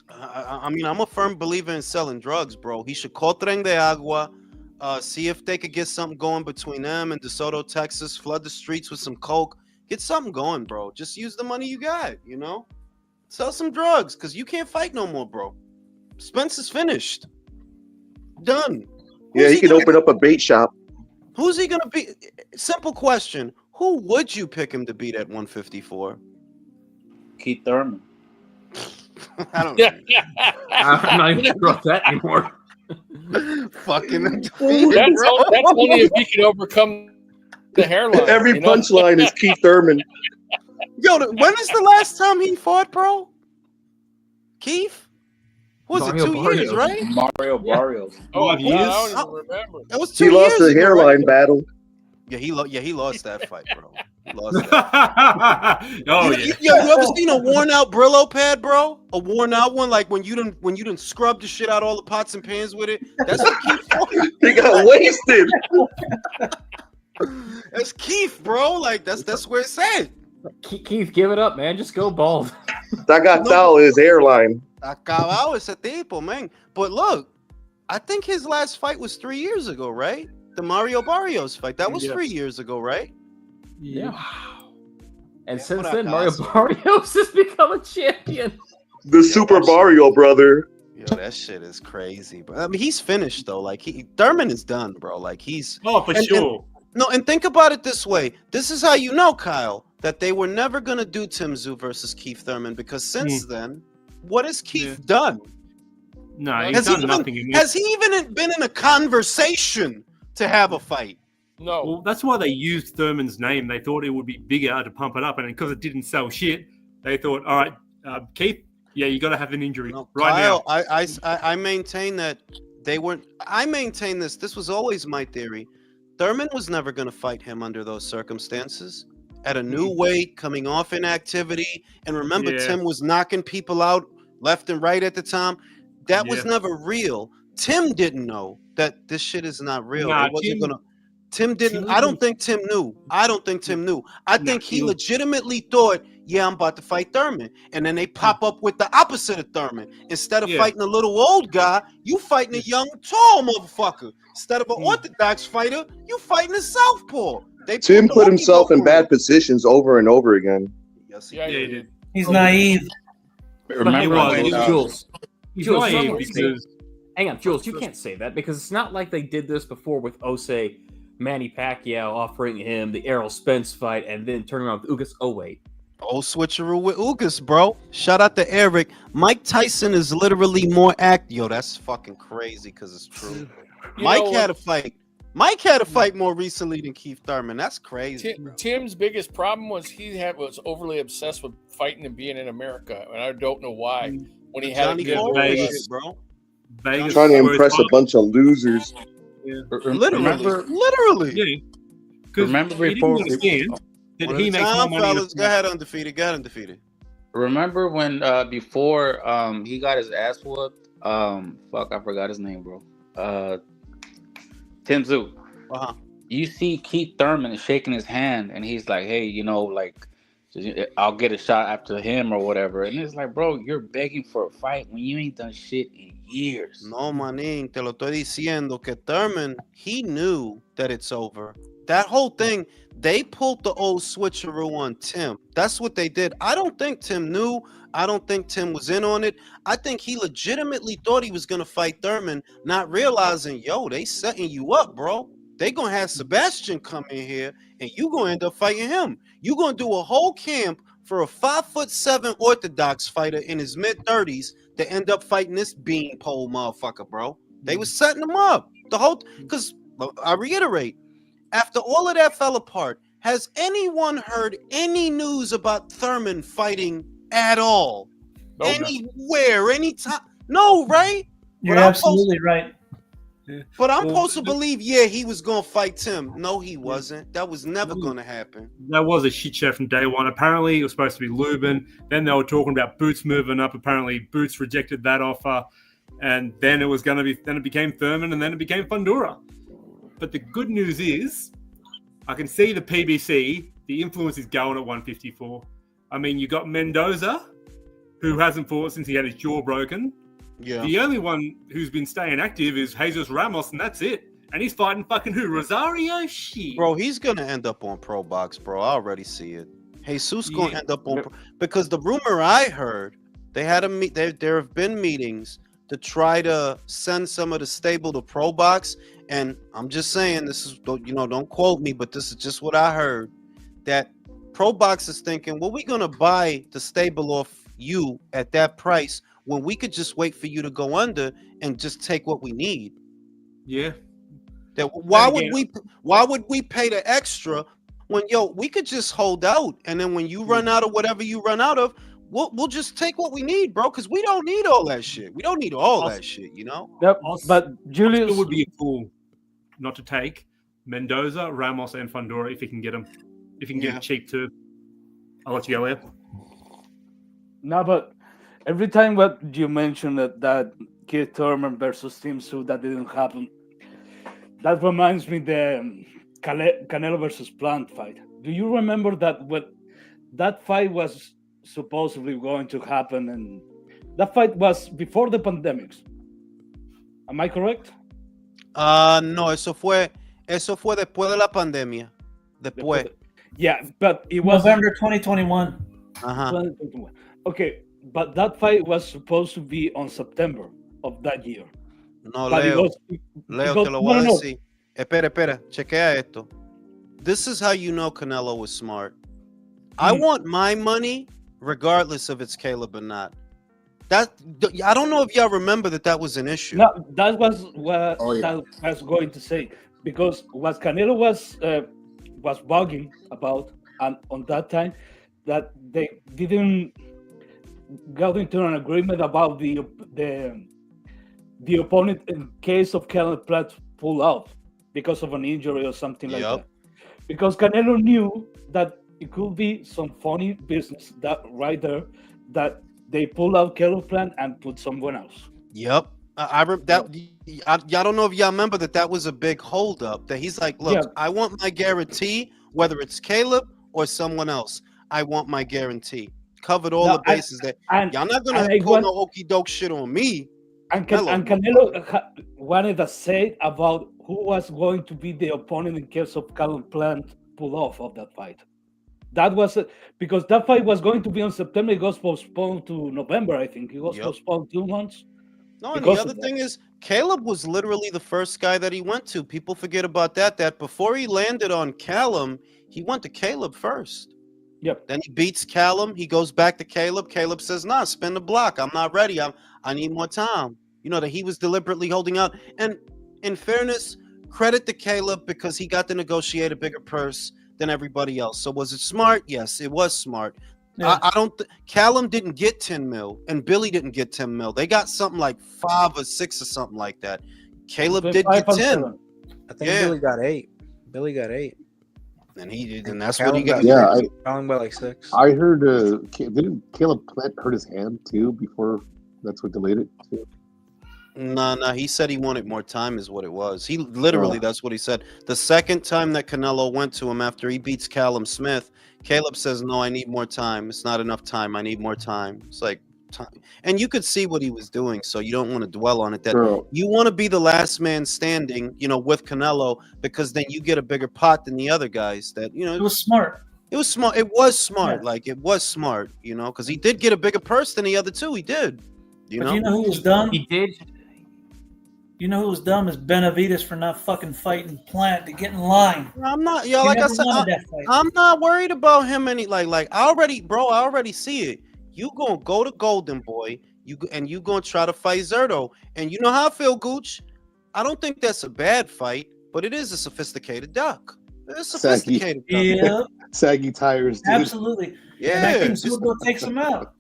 I mean, I'm a firm believer in selling drugs, bro. He should call Tren de Agua, see if they could get something going between them and DeSoto, Texas, flood the streets with some coke, get something going, bro. Just use the money you got, you know? Sell some drugs, because you can't fight no more, bro. Spence is finished. Done. Yeah, he could open up a bait shop. Who's he going to be? Simple question. Who would you pick him to beat at 154? Keith Thurman. I don't know. I'm not even sure about that anymore. Fucking That's only if he can overcome the hairline. Every you know? punchline is Keith Thurman. Yo, when is the last time he fought, bro? Keith? Was Mario it 2 years, Barrios. right? Mario Barrios. Oh, Five God, years? I don't even remember. That was 2 He years lost the ago, hairline right? battle. Yeah, he lost that fight, bro. Lost that. Oh you, yeah. you ever seen a worn out Brillo pad, bro? A worn out one, like when you done scrub the shit out all the pots and pans with it. That's what Keith. They got wasted. That's Keith, bro. Like that's where it's at. Keith, give it up, man. Just go bald. Tagatao is airline. Acabado ese tipo, man. But look, I think his last fight was 3 years ago, right? The Mario Barrios fight. That was 3 years ago, right? Yeah. And Yeah, since what then, I Mario got. Barrios has become a champion. The Super Mario brother. Yo, that shit is crazy, bro. I mean, he's finished though. Like Thurman is done, bro. Like he's for sure. And think about it this way. This is how you know, Kyle, that they were never gonna do Tim Tszyu versus Keith Thurman because since then, what has Keith done? No, he's done nothing. Has he even been in a conversation to have a fight? No. Well, that's why they used Thurman's name. They thought it would be bigger to pump it up, and because it didn't sell shit, they thought, all right, Keith, yeah, you got to have an injury right Kyle, now. I maintain that they weren't. I maintain this. This was always my theory. Thurman was never going to fight him under those circumstances. At a new weight, coming off inactivity, and remember, Tim was knocking people out left and right at the time. That was never real. Tim didn't know that this shit is not real. Nah, It wasn't gonna. Tim didn't. I don't think Tim knew. I think he legitimately thought, yeah, I'm about to fight Thurman. And then they pop up with the opposite of Thurman. Instead of fighting a little old guy, you fighting a young, tall motherfucker. Instead of an orthodox fighter, you fighting a southpaw. Tim put himself in bad positions over and over again. Yes, Yeah, he did. He's naive. Remember, Jules. He's Jules, naive because... Hang on, Jules, you can't say that because it's not like they did this before with Osei, Manny Pacquiao offering him the Errol Spence fight and then turning around with Ugas. Oh, wait. Oh, switcheroo with Ugas, bro. Shout out to Eric. Mike Tyson is literally more Yo, that's fucking crazy because it's true. Mike had a fight. Mike had a fight more recently than Keith Thurman. That's crazy. Tim's biggest problem was was overly obsessed with fighting and being in America, and I don't know why. When he had Vegas, bro. Vegas trying to impress a bunch of losers. Yeah. Literally. Yeah. Remember before Go ahead undefeated. Remember when before he got his ass whooped? Fuck, I forgot his name, bro. Tim Tszyu. You see Keith Thurman shaking his hand, and he's like, "Hey, you know, like, I'll get a shot after him or whatever." And it's like, bro, you're begging for a fight when you ain't done shit in years. No, manín, te lo estoy diciendo que Thurman, he knew that it's over. That whole thing, they pulled the old switcheroo on Tim. That's what they did. I don't think Tim knew. I don't think Tim was in on it. I think he legitimately thought he was going to fight Thurman, not realizing, yo, they setting you up, bro. They going to have Sebastian come in here, and you going to end up fighting him. You going to do a whole camp for a 5'7" orthodox fighter in his mid-30s to end up fighting this beanpole motherfucker, bro. They was setting him up. The whole, because I reiterate, after all of that fell apart, has anyone heard any news about Thurman fighting at all? Nope. Anywhere, anytime? No, right? You're absolutely right. But I'm supposed to believe, he was going to fight Tim. No, he wasn't. That was never going to happen. That was a shit show from day one. Apparently, it was supposed to be Lubin. Then they were talking about Boots moving up. Apparently, Boots rejected that offer. And then it was going to be, then it became Thurman, and then it became Fundora. But the good news is, I can see the PBC, the influence is going at 154. I mean, you got Mendoza, who hasn't fought since he had his jaw broken. Yeah. The only one who's been staying active is Jesus Ramos, and that's it. And he's fighting fucking who? Rosario? Shit. Bro, he's going to end up on Pro Box, bro. I already see it. Jesus going to end up on because the rumor I heard, they had there have been meetings to try to send some of the stable to Pro Box. And I'm just saying, this is, don't quote me, but this is just what I heard, that Pro Box is thinking, well, we're going to buy the stable off you at that price when we could just wait for you to go under and just take what we need. Yeah. That why would we pay the extra when we could just hold out, and then when you run out of whatever you run out of, we'll just take what we need, bro, because we don't need all that shit. We don't need all that shit, Yep. But Julius, it would be a fool not to take Mendoza, Ramos, and Fundora if he can get them. if you can get it cheap too. I'll let you go, Leo. No, but every time what you mentioned that Keith Thurman versus Tim Tszyu, that didn't happen. That reminds me the Canelo versus Plant fight. Do you remember that when that fight was supposedly going to happen, and that fight was before the pandemics? Am I correct? No, eso fue después de la pandemia. Después. Yeah, but it was November 2021. Ajá. 2021. Okay, but that fight was supposed to be on September of that year. No, But Leo. it Leo, got- te lo no, voy a no, no. decir. Espera, chequea esto. This is how you know Canelo was smart. I want my money regardless if it's Caleb or not. That I don't know if y'all remember that was an issue. No, that was what Oh, yeah. that I was going to say, because what Canelo was bugging about, and on that time, that they didn't got into an agreement about the opponent in case of Canelo Platt pull out because of an injury or something like Yep. that. Because Canelo knew that it could be some funny business that right there that they pull out Caleb Plant and put someone else. Yep. Y'all don't know if y'all remember that was a big holdup. That he's like, look, Yeah. I want my guarantee, whether it's Caleb or someone else. I want my guarantee. Covered all No, the bases. That and y'all not gonna and I pull want- no okey doke shit on me. And Canelo. Canelo wanted to say about who was going to be the opponent in case of Caleb Plant pull off of that fight. That was because that fight was going to be on September. It was postponed to November, I think. It was Yep. postponed 2 months. No, and the because other of that. thing is, Caleb was literally the first guy that he went to. People forget about that. That before he landed on Callum, he went to Caleb first. Yep. Then he beats Callum. He goes back to Caleb. Caleb says, "Nah, spin the block. I'm not ready. I need more time." You know that he was deliberately holding out. And in fairness, credit to Caleb because he got to negotiate a bigger purse than everybody else. So was it smart? Yes, it was smart. Yeah. I don't. Callum didn't get 10 mil, and Billy didn't get 10 mil. They got something like 5 or 6 or something like that. Caleb Between did get 5 and 10, 7. I think Yeah. Billy got 8. Billy got 8. and he did, and that's what he Callum got. Yeah, six. Callum got like 6. I heard. Didn't Caleb Plant hurt his hand too before? That's what delayed it. Too? No. He said he wanted more time, is what it was. He literally, Oh. that's what he said. The second time that Canelo went to him after he beats Callum Smith, Caleb says, "No, I need more time. It's not enough time. I need more time." It's like time, and you could see what he was doing. So you don't want to dwell on it. That Girl, you want to be the last man standing, with Canelo, because then you get a bigger pot than the other guys. That It was smart. it was smart. It was smart. Yeah. Like it was smart. Because he did get a bigger purse than the other two. He did. But you know who was dumb? He did. You know who was dumb is Benavides for not fucking fighting Plant to get in line. I'm not, yo. He Like I never said, wanted that fight. I'm not worried about him any. Like I already see it. You gonna go to Golden Boy. You gonna try to fight Zerto. And you know how I feel, Gooch. I don't think that's a bad fight, but it is a sophisticated duck. It's a Saggy. sophisticated duck. Yeah, saggy tires, dude. absolutely. And I Yeah. think Zerto takes him out.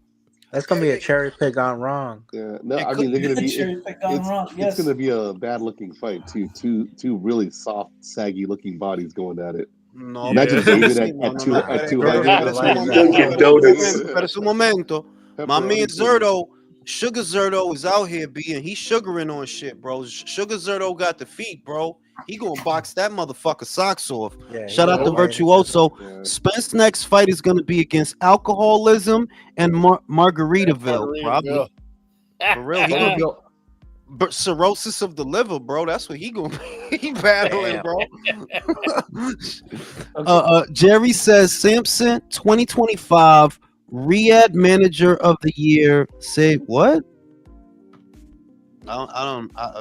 That's gonna be a cherry pick gone wrong. Yeah, no, It I mean they're gonna be. Cherry pick gone wrong. It's Yes. gonna be a bad looking fight too. Two really soft, saggy looking bodies going at it. No, Imagine Yeah. David espera, at 200. Dunkin' Donuts. Espera un momento. My man Pepperoni Zerto, Sugar Zerto is out here he's sugaring on shit, bro. Sugar Zerto got the feet, bro. He gonna box that motherfucker socks off. Yeah, Shout out to yeah. Virtuoso. Yeah. Spence's next fight is gonna be against alcoholism and Margaritaville, probably. For real, he gonna be cirrhosis of the liver, bro. That's what he gonna be. He battling, bro. Jerry says Sampson 2025 Riyadh Manager of the Year. Say what?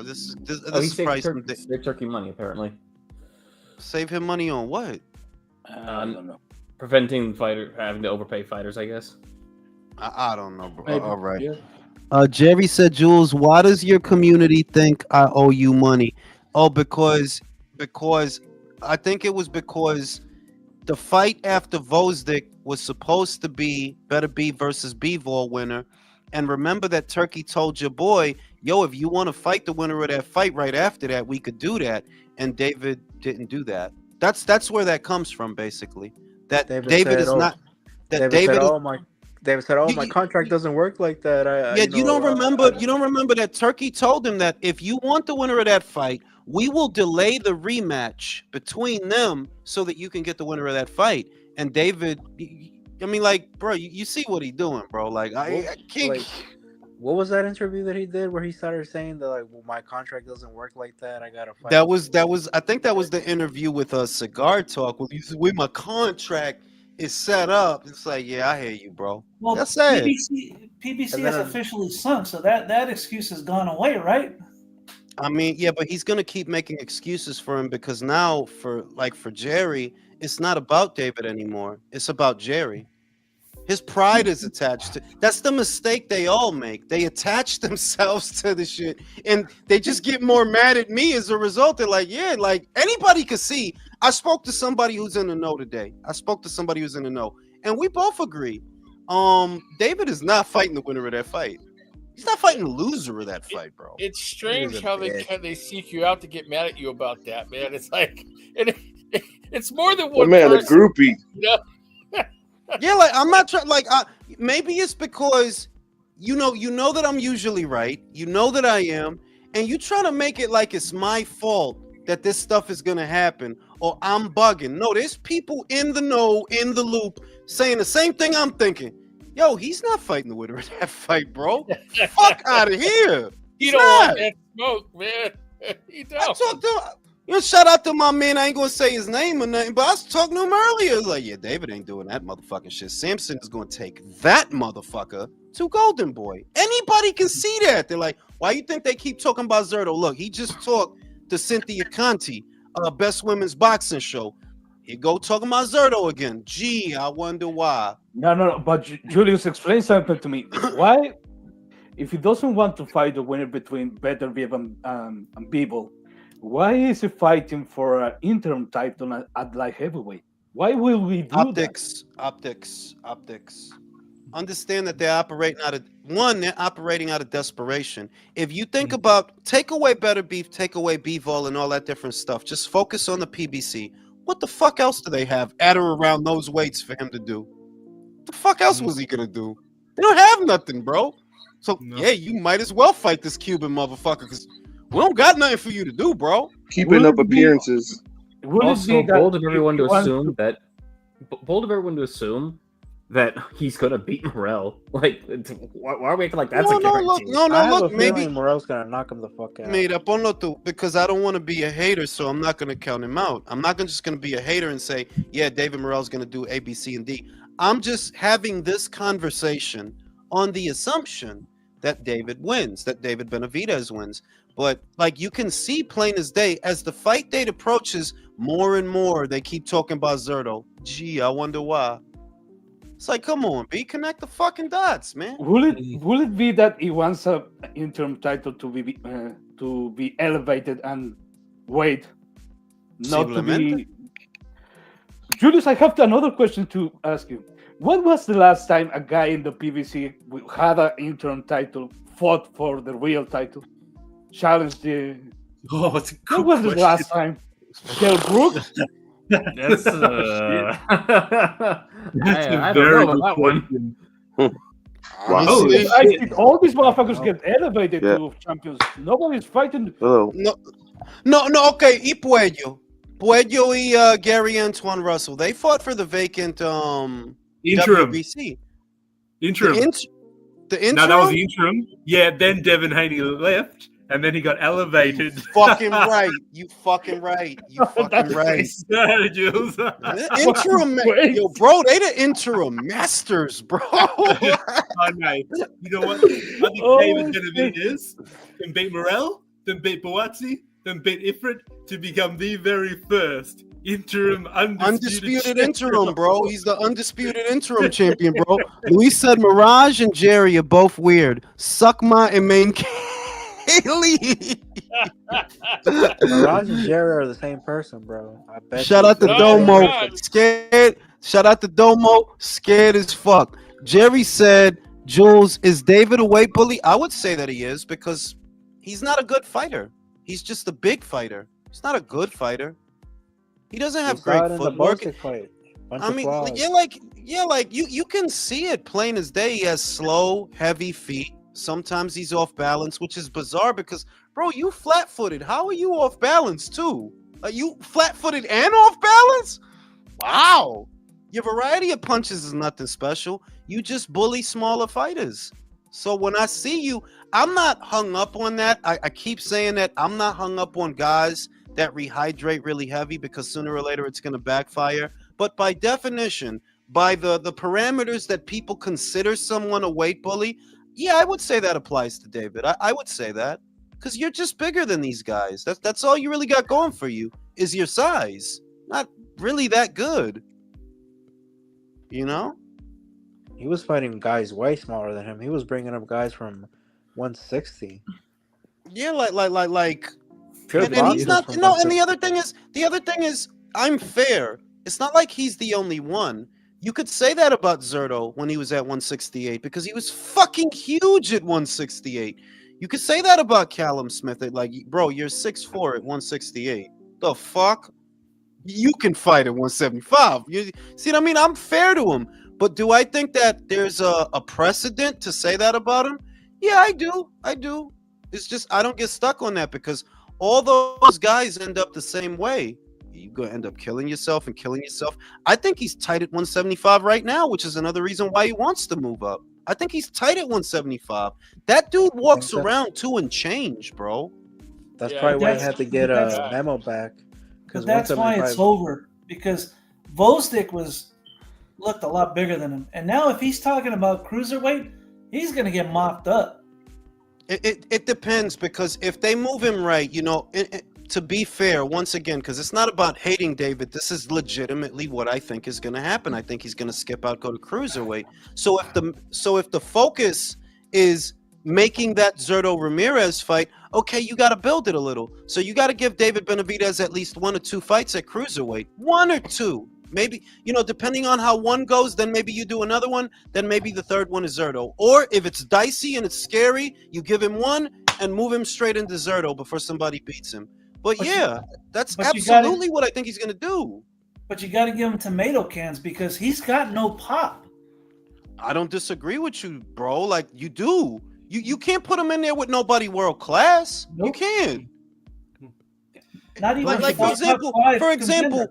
This He is saved price. their turkey money, apparently. Save him money on what? I don't know. Preventing having to overpay fighters, I guess. I don't know, bro. Maybe. All right. Yeah. Jerry said, Jules, why does your community think I owe you money? Oh, because I think it was because the fight after Vosdick was supposed to be Better B versus Bivol winner. And remember that Turkey told your boy, yo, if you want to fight the winner of that fight right after that, we could do that. And David didn't do that. That's where that comes from, basically. that David David said, is "Oh, not that David said, David is oh my, David said, oh you, my you, contract doesn't work like that. yeah, you don't remember that Turkey told him that if you want the winner of that fight, we will delay the rematch between them so that you can get the winner of that fight. And David, I mean, like, bro, you see what he's doing, bro. Like, I can't. like, what was that interview that he did where he started saying that, like, well, my contract doesn't work like that. I gotta fight. That was I think that was the interview with Cigar Talk with you. With my contract is set up. It's like, yeah, I hear you, bro. Well, That's sad. PBC And has then officially sunk, so that excuse has gone away, right? I mean, yeah, but he's gonna keep making excuses for him because now for Jerry, it's not about David anymore. It's about Jerry. His pride is attached to. That's the mistake they all make. They attach themselves to the shit, and they just get more mad at me as a result. They're like, yeah, like anybody could see. I spoke to somebody who's in the know today. I spoke to somebody who's in the know, and we both agree. David is not fighting the winner of that fight. He's not fighting the loser of that fight, bro. It's He strange was a how bitch. they seek you out to get mad at you about that, man. It's like it's more than The one man, a person. groupie. You know? Yeah, like I'm not trying. Like, maybe it's because you know that I'm usually right. You know that I am, and you trying to make it like it's my fault that this stuff is gonna happen, or I'm bugging. No, there's people in the know, in the loop, saying the same thing I'm thinking. Yo, he's not fighting the winner of that fight, bro. Fuck out of here. You He's don't not. want that smoke, man. You I don't. talked to shout out to my man. I ain't gonna say his name or nothing, but I was talking to him earlier. It's like, yeah, David ain't doing that motherfucking shit. Samson is gonna take that motherfucker to Golden Boy. Anybody can see that. They're like, why you think they keep talking about Zerto? Look, he just talked to Cynthia Conti, Best Women's Boxing Show. He go talking about Zerto again. Gee, I wonder why. No. But Julius, explain something to me. Why, if he doesn't want to fight the winner between Better Viv and Bivol, why is he fighting for an interim title at light heavyweight? Why will we do Optics. Understand that they're operating out of desperation. If you think about take away Better Beef, take away Bivol and all that different stuff, just focus on the PBC. What the fuck else do they have at or around those weights for him to do? What the fuck else was he gonna do? They don't have nothing, bro. So No. yeah, you might as well fight this Cuban motherfucker because we don't got nothing for you to do, bro. Keeping Will up it be- appearances. that? Will Also, it be that bold of everyone he to wants assume that he's gonna beat Morel. Like, why are we acting like that's a guarantee? I have a Look, maybe feeling Morel's gonna knock him the fuck out. made up on Lotu because I don't want to be a hater, so I'm not going to count him out. I'm not just going to be a hater and say, yeah, David Morrell's going to do A, B, C, and D. I'm just having this conversation on the assumption that David wins, that David Benavidez wins. But like you can see plain as day, as the fight date approaches, more and more they keep talking about Zerto. Gee, I wonder why. It's like, come on, B, connect the fucking dots, man. Will it be that he wants a interim title to be elevated and wait, not to Simplemente. be? Julius, I have another question to ask you. When was the last time a guy in the PBC had an interim title, fought for the real title, challenged the? Oh, it's a When good was the question. last time? Kell Brooks? That's That's I a don't very know good about that one. question. Honestly, Because I think all these motherfuckers get elevated Yeah. to champions. Nobody's fighting. Hello. No, okay, y Puello y Gary Antoine Russell, they fought for the vacant Interim. WBC. Interim. The interim? No, that was the interim. Yeah, then Devin Haney left, and then he got elevated. Fucking right. You fucking right. You fucking That's right. No, Jules. The interim, Wait. yo, bro, they the interim masters, bro. I know. You know what? I think Oh, David shit. Benavidez can beat Morel, then beat Boazzi, then beat Ifrit to become the very first interim Undisputed interim, bro. He's the undisputed interim champion, bro. Luis said Mirage and Jerry are both weird. Suckma and Main Kaylee. Mirage and Jerry are the same person, bro. I bet. Shout you out to it's the No, same Domo. person. God. Scared. Shout out to Domo. Scared as fuck. Jerry said, Jules, is David a weight bully? I would say that he is because he's not a good fighter. He's just a big fighter. He's not a good fighter. He doesn't have We saw great it in the footwork. Bosick fight. Bunch I of mean, flaws. like you can see it plain as day. He has slow, heavy feet. Sometimes he's off balance, which is bizarre because, bro, you flat-footed. How are you off balance too? Are you flat-footed and off balance? Wow. Your variety of punches is nothing special. You just bully smaller fighters. So when I see you, I'm not hung up on that. I keep saying that I'm not hung up on guys that rehydrate really heavy because sooner or later it's going to backfire. But by definition, by the parameters that people consider someone a weight bully, yeah, I would say that applies to David. I would say that because you're just bigger than these guys. That's all you really got going for you is your size. Not really that good. You know? He was fighting guys way smaller than him. He was bringing up guys from 160. Yeah, like Good and he's boxers not from no, and 160. the other thing is I'm fair. It's not like he's the only one. You could say that about Zerto when he was at 168 because he was fucking huge at 168. You could say that about Callum Smith at like, bro, you're 6'4" at 168. The fuck? You can fight at 175. You see what I mean? I'm fair to him. But do I think that there's a precedent to say that about him? Yeah, I do. I do. It's just I don't get stuck on that because all those guys end up the same way. You're going to end up killing yourself and killing yourself. I think he's tight at 175 right now, which is another reason why he wants to move up. I think he's tight at 175. That dude walks so? around 2 and change, bro. That's Yeah, probably why he that's- had to get that's- a memo back. But Because that's why it's 175. over because Vosdick looked a lot bigger than him, and now if he's talking about cruiserweight, he's gonna get mopped up. It depends because if they move him right, you know, to be fair, once again, because it's not about hating David. This is legitimately what I think is going to happen. I think he's going to skip out, go to cruiserweight. So if the focus is making that Zerto Ramirez fight, okay, you got to build it a little. So you got to give David Benavidez at least 1 or 2 fights at cruiserweight, 1 or 2. Maybe, you know, depending on how one goes, then maybe you do another one. Then maybe the third one is Zerto. Or if it's dicey and it's scary, you give him 1 and move him straight into Zerto before somebody beats him. But yeah, that's but you gotta- absolutely what I think he's going to do. But you got to give him tomato cans because he's got no pop. I don't disagree with you, bro. Like, you do. You can't put him in there with nobody world class. You Nope. can't. Not even Like top five contender.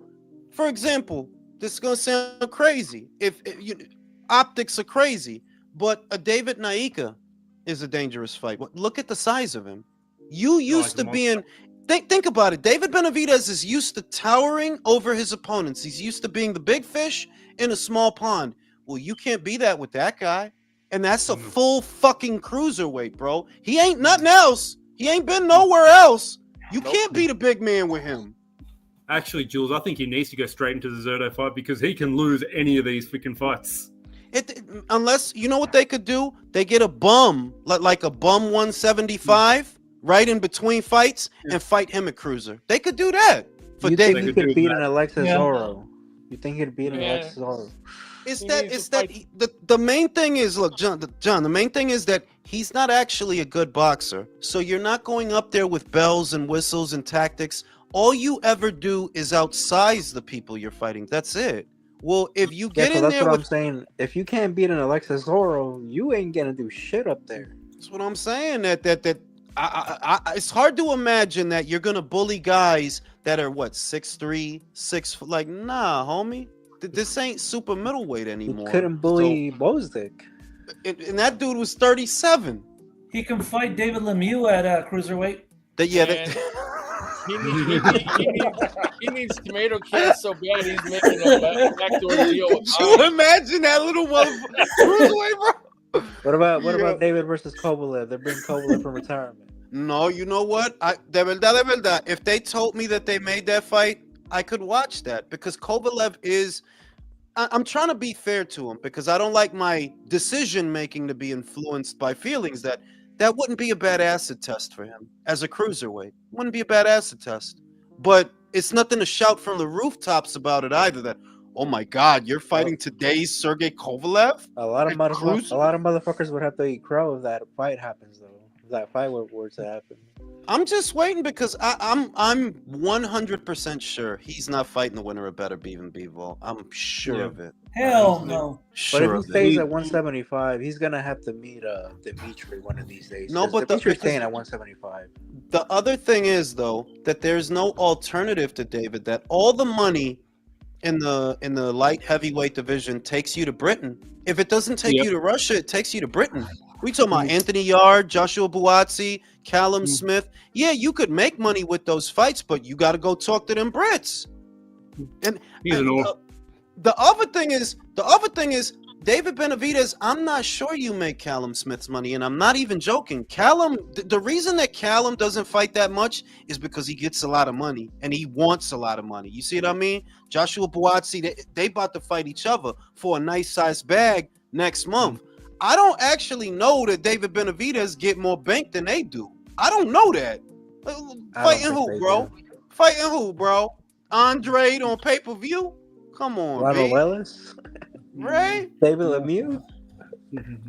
for example, this is gonna sound crazy. If you optics are crazy, but a David Naika is a dangerous fight. Look at the size of him. You used to being. Think about it. David Benavidez is used to towering over his opponents. He's used to being the big fish in a small pond. Well, you can't be that with that guy. And that's a full fucking cruiserweight, bro. He ain't nothing else. He ain't been nowhere else. You can't beat a big man with him. Actually, Jules, I think he needs to go straight into the Zerto fight because he can lose any of these freaking fights. Unless, you know what they could do? They get a bum, like a bum 175, right in between fights, and fight him at cruiser. They could do that for You David. think he could beat an Alexis Oro? You think he'd beat an Yeah. Alexis Oro? The main thing is, look, John, the main thing is that he's not actually a good boxer. So you're not going up there with bells and whistles and tactics. All you ever do is outsize the people you're fighting. That's it. Well, if you get in that's there what with, I'm saying. If you can't beat an Alexis Oro, you ain't gonna do shit up there. that's what I'm saying. It's hard to imagine that you're gonna bully guys that are what 6'3", 6 like nah, homie. This ain't super middleweight You anymore. couldn't bully Bozdick. And that dude was 37. He can fight David Lemieux at cruiserweight. He needs tomato cans so bad he's making a backdoor deal with Could you imagine that little motherfucker? What about David versus Kovalev? They're bringing Kovalev from retirement. No, you know what? De verdad. If they told me that they made that fight, I could watch that because Kovalev is. I'm trying to be fair to him because I don't like my decision making to be influenced by feelings. That wouldn't be a bad acid test for him as a cruiserweight. Wouldn't be a bad acid test. But it's nothing to shout from the rooftops about it either. That, oh my God, you're fighting today's Sergey Kovalev? A lot of motherfuckers would have to eat crow if that fight happens, though. If that fight were to happen. I'm just waiting because I'm 100% sure he's not fighting the winner of Better Beef and Bivol. I'm sure Yeah. of it. Hell no. But if Sure he of it. stays at 175, he's gonna have to meet Dimitri one of these days. No, but Dimitri's because staying at 175. the other thing is though that there's no alternative to David. That all the money in the light heavyweight division takes you to Britain. If it doesn't take Yep. you to Russia, it takes you to Britain. We talking about Anthony Yard, Joshua Buatsi, Callum Smith. Yeah, you could make money with those fights, but you got to go talk to them Brits. And He's an all. the other thing is David Benavidez. I'm not sure you make Callum Smith's money, and I'm not even joking. Callum, the reason that Callum doesn't fight that much is because he gets a lot of money and he wants a lot of money. You see what I mean? Joshua Buatsi, they about to fight each other for a nice sized bag next month. I don't actually know that David Benavidez get more bank than they do. I don't know that. Fighting who, bro? Fighting who, bro? Andre on pay per view? Come on, Lionel B. Ellis, Right? David Lemieux,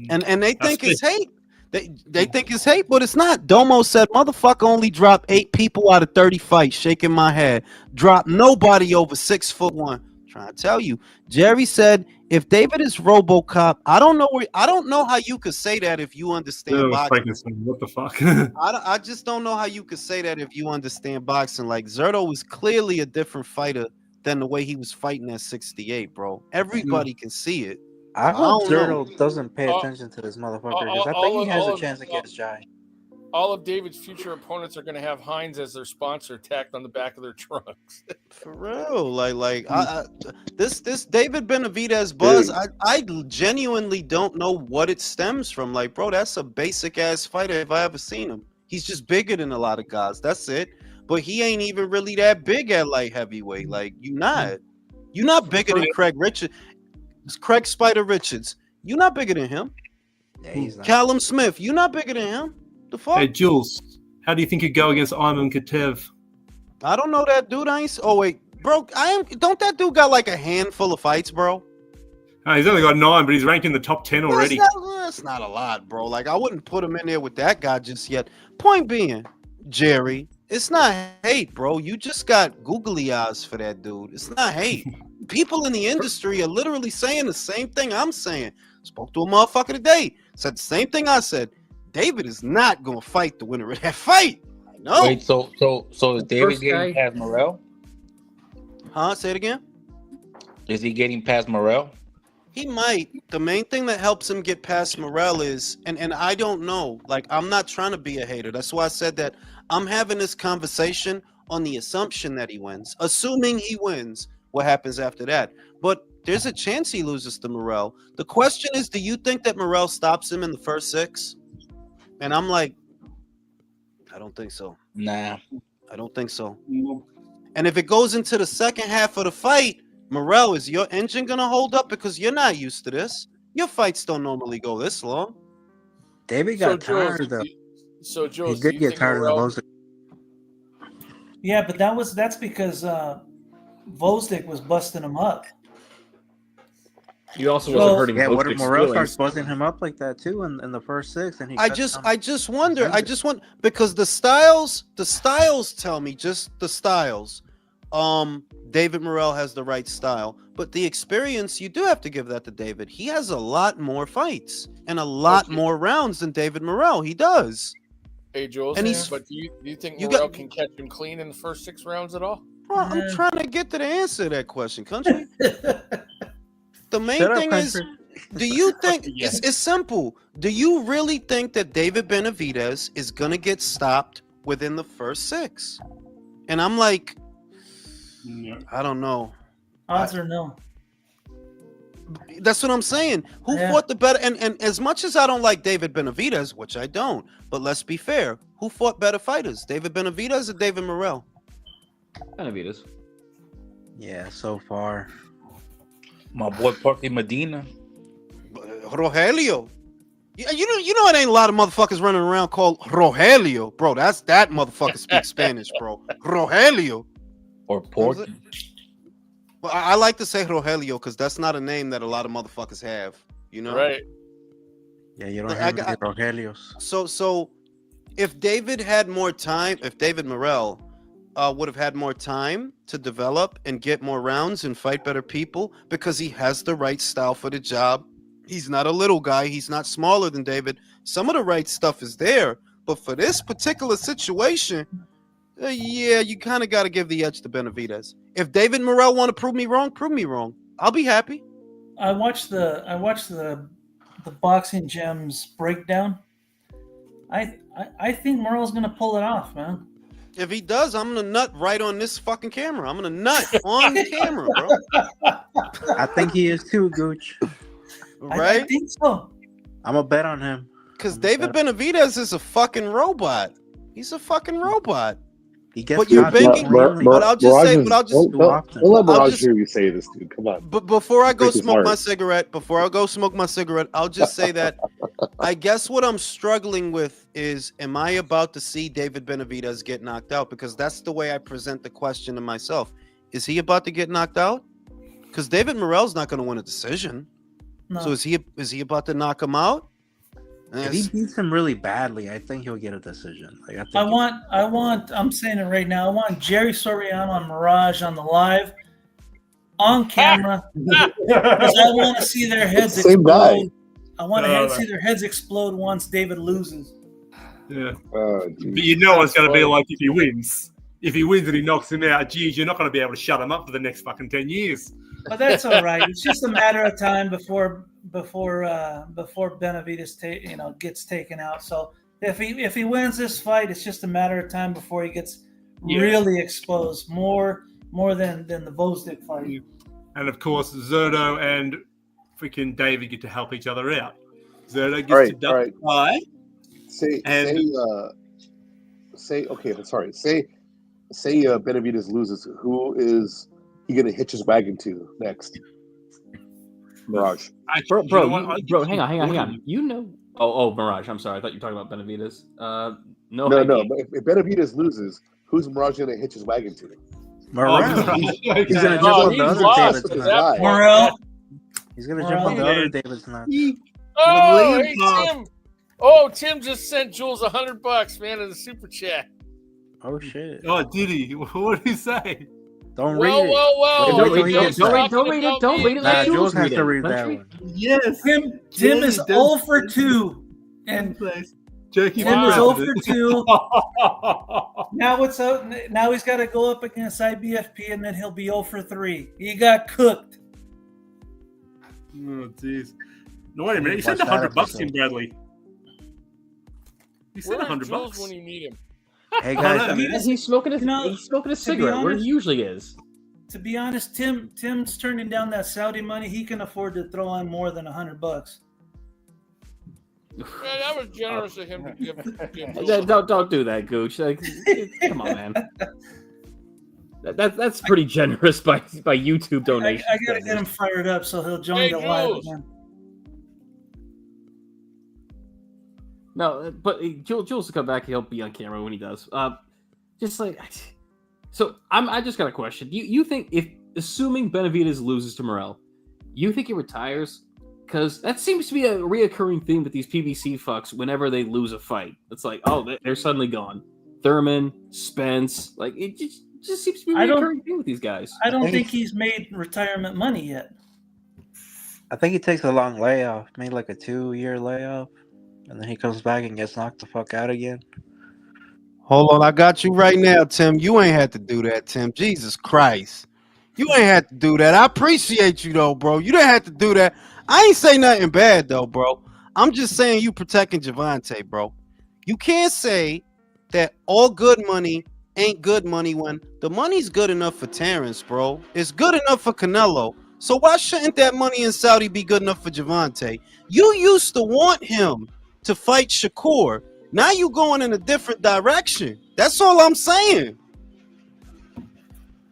And they think it's hate. They think it's hate, but it's not. Domo said, "Motherfucker only dropped 8 people out of 30 fights." Shaking my head. Dropped nobody over 6'1". Trying to tell you, Jerry said, "If David is RoboCop, I don't know how you could say that if you understand boxing. What the fuck? I just don't know how you could say that if you understand boxing. Like Zerto was clearly a different fighter than the way he was fighting at 68, bro. Everybody can see it. I So hope don't know. Zerto doesn't pay attention to this motherfucker because I think he has a chance against Jai. All of David's future opponents are going to have Heinz as their sponsor tacked on the back of their trunks. For real, this David Benavidez buzz, I genuinely don't know what it stems from. Like, bro, that's a basic ass fighter if I ever seen him. He's just bigger than a lot of guys. That's it. But he ain't even really that big at light heavyweight. Like, you're not bigger than Craig Richards. Craig Spider Richards. You're not bigger than him. Yeah, he's not. Callum Smith. You're not bigger than him. The fuck? Hey, Jules, how do you think you go against Iman Katev? I don't know that dude. Oh wait, bro. Don't that dude got like a handful of fights, bro? He's only got 9, but he's ranked in the top 10 already. That's not a lot, bro. Like, I wouldn't put him in there with that guy just yet. Point being, Jerry, it's not hate, bro. You just got googly eyes for that dude. It's not hate. People in the industry are literally saying the same thing I'm saying. Spoke to a motherfucker today. Said the same thing I said. David is not going to fight the winner of that fight. No. Wait, so is David getting past Morrell? Huh? Say it again? Is he getting past Morrell? He might. The main thing that helps him get past Morrell is, and I don't know, like, I'm not trying to be a hater. That's why I said that I'm having this conversation on the assumption that he wins. Assuming he wins, what happens after that? But there's a chance he loses to Morrell. The question is, do you think that Morrell stops him in the first 6? And I'm like, I don't think so. Nah. I don't think so. And if it goes into the second half of the fight, Morrell, is your engine going to hold up? Because you're not used to this. Your fights don't normally go this long. David got tired, though. So, Joe, he did get tired of the lows. Yeah, but that's because Vosdick was busting him up. He also wasn't hurting. Yeah, what if Morrell starts buzzing him up like that too in the first 6? And I just wonder. Because the styles tell me, just the styles. David Morrell has the right style, but the experience, you do have to give that to David. He has a lot more fights and a lot more rounds than David Morrell. He does. Hey, Jules, but do you think Morrell can catch him clean in the first 6 rounds at all? Bro, I'm trying to get to the answer to that question, country. The main thing is, do you think it's simple? Do you really think that David Benavidez is gonna get stopped within the first 6? And I'm like, I don't know. Odds or no? That's what I'm saying. Who fought the better? And as much as I don't like David Benavidez, which I don't, but let's be fair, who fought better fighters, David Benavidez or David Morrell? Benavidez. Yeah, so far. My boy Porky Medina. Rogelio. You know it ain't a lot of motherfuckers running around called Rogelio, bro. That motherfucker speaks Spanish, bro. Rogelio. Or Porky. Well, I like to say Rogelio because that's not a name that a lot of motherfuckers have. You know? Right. Yeah, you don't have any Rogelios. So if David had more time, if David Morrell would have had more time to develop and get more rounds and fight better people, because he has the right style for the job. He's not a little guy. He's not smaller than David. Some of the right stuff is there, but for this particular situation, yeah, you kind of got to give the edge to Benavidez. If David Morrell want to prove me wrong, prove me wrong. I'll be happy. I watched the Boxing Gems breakdown. I think Morrell's gonna pull it off, man. If he does, I'm gonna nut right on this fucking camera. I'm gonna nut on the camera, bro. I think he is too, Gooch. Right? I think so. I'm gonna bet on him. Because David Benavidez is a fucking robot. He's a fucking robot. He gets But you're caught banking. randomly. But I'll just say. But I'll just. Too often. Don't let I'll Mirage just- hear you say this, dude. Come on. But before I go Break his smoke my heart. cigarette, I'll just say that I guess what I'm struggling with is, am I about to see David Benavidez get knocked out? Because that's the way I present the question to myself. Is he about to get knocked out? Because David Morrell's not going to win a decision. No. So is he about to knock him out? If he beats him really badly, I think he'll get a decision. Like, I want. I'm saying it right now. I want Jerry Soriano and Mirage on the live, on camera, because I want to see their heads Same guy. explode. I want to see their heads explode once David loses. Yeah. Oh, But geez. you know it's going to be like if he wins. If he wins and he knocks him out, geez, you're not going to be able to shut him up for the next fucking 10 years. But that's all right. It's just a matter of time before Benavidez gets taken out. So if he wins this fight, it's just a matter of time before he gets really exposed more than the Vosdick fight. And of course, Zerto and freaking David get to help each other out. Zerto gets to duck by. Say Benavidez loses. Who is he going to hitch his wagon to next? Mirage. Bro, hang on. You know. Oh, Mirage. I'm sorry. I thought you were talking about Benavidez. No. But if Benavidez loses, who's Mirage going to hitch his wagon to? Morrell. He's gonna jump on the other David's nuts. Morrell. He's gonna jump on the other David's nuts. Oh, hey, Tim. Oh, Tim just sent Jules $100, man, in the super chat. Oh shit! Oh, did he? What did he say? Don't read it. Whoa. Don't read it. Don't read it. Nah, Let Jules has read to it. read that one. Yes. Tim is 0 for 2, and Tim is 0 for 2. Now what's up? Now he's got to go up against IBFP, and then he'll be 0 for 3. He got cooked. Oh, jeez. No, wait a minute. You said Watch that $100 in episode. Bradley. You said Where's $100. Jules when you need him? Hey guys, I know. He's smoking a cigarette where he usually is. To be honest, Tim's turning down that Saudi money. He can afford to throw on more than $100. Yeah, that was generous of him to give Don't do that, Gooch. Like, come on, man. That's pretty generous by YouTube donations. I gotta get him fired up so he'll join the live Jules. again. No, but Jules will come back. He'll be on camera when he does. Just like, so I just got a question. You think, if assuming Benavidez loses to Morrell, you think he retires? Because that seems to be a reoccurring theme with these PBC fucks. Whenever they lose a fight, it's like, oh, they're suddenly gone. Thurman, Spence, like it just seems to be a reoccurring thing with these guys. I don't think he's made retirement money yet. I think he takes a long layoff, maybe like a 2-year layoff, and then he comes back and gets knocked the fuck out again. Hold on, I got you right now, Tim. You ain't had to do that, Tim. Jesus Christ. You ain't had to do that. I appreciate you, though, bro. You didn't have to do that. I ain't say nothing bad, though, bro. I'm just saying you protecting Javante, bro. You can't say that all good money ain't good money when the money's good enough for Terrence, bro. It's good enough for Canelo. So why shouldn't that money in Saudi be good enough for Javante? You used to want him to fight Shakur. Now you going in a different direction. That's all I'm saying.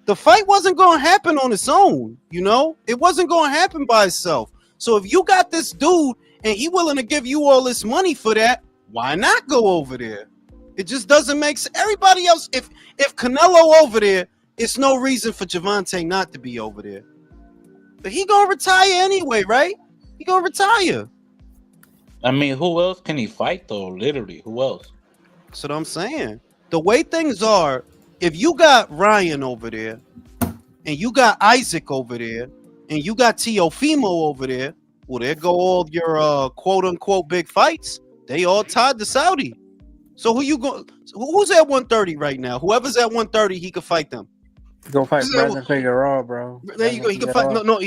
The fight wasn't going to happen on its own, you know? It wasn't going to happen by itself. So if you got this dude and he willing to give you all this money for that, why not go over there? It just doesn't make sense. Everybody else, if Canelo over there, it's no reason for Javante not to be over there. But he going to retire anyway, right? He going to retire. I mean, who else can he fight though? Literally, who else? That's what I'm saying. The way things are, if you got Ryan over there, and you got Isaac over there, and you got Teofimo over there, well, there go all your quote unquote big fights. They all tied to Saudi. So who you go? Who's at 130 right now? Whoever's at 130, he could fight them. Go fight Who's at Brandon Figueroa, bro. There you go. He can fight. No.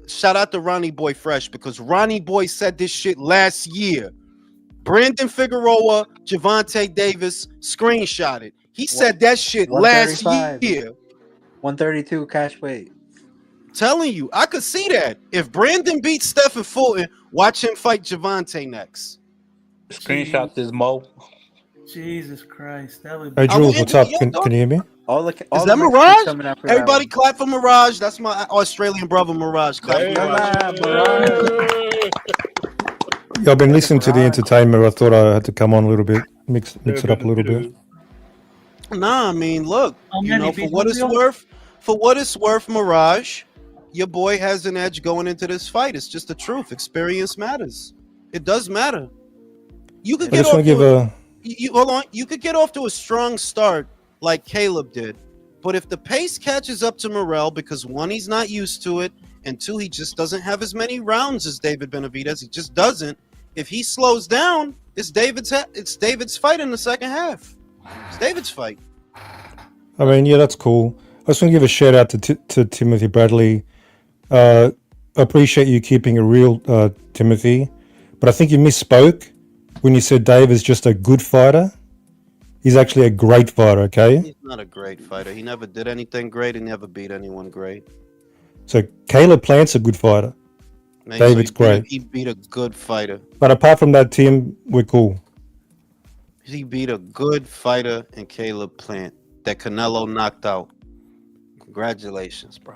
Shout out to Ronnie Boy Fresh, because Ronnie Boy said this shit last year. Brandon Figueroa, Javante Davis screenshotted. He said that shit last 135. year. 132 cash weight. Telling you, I could see that. If Brandon beats Stephen Fulton, watch him fight Javante next. Screenshot this, Mo. Jesus Christ, that would. Hey Jules, what's up? Can you hear me? Is that Mirage? Everybody clap for Mirage. That's my Australian brother, Mirage. Clap for Mirage. Yeah, I've been listening to the entertainment. I thought I had to come on a little bit, mix it up a little bit. Nah, I mean, look, you know, for what it's worth, Mirage, your boy has an edge going into this fight. It's just the truth. Experience matters. It does matter. You could get off hold on. You could get off to a strong start like Caleb did, but if the pace catches up to Morrell, because one, he's not used to it, and two, he just doesn't have as many rounds as David Benavidez. He just doesn't. If he slows down, it's David's fight in the second half. It's David's fight. I mean, yeah, that's cool. I just want to give a shout out to Timothy Bradley. I appreciate you keeping it real, Timothy, but I think you misspoke when you said Dave is just a good fighter. He's actually a great fighter, okay? He's not a great fighter. He never did anything great. He never beat anyone great. So Caleb Plant's a good fighter. Man, David's great. He beat a good fighter. But apart from that, Tim, we're cool. He beat a good fighter in Caleb Plant that Canelo knocked out. Congratulations, bro.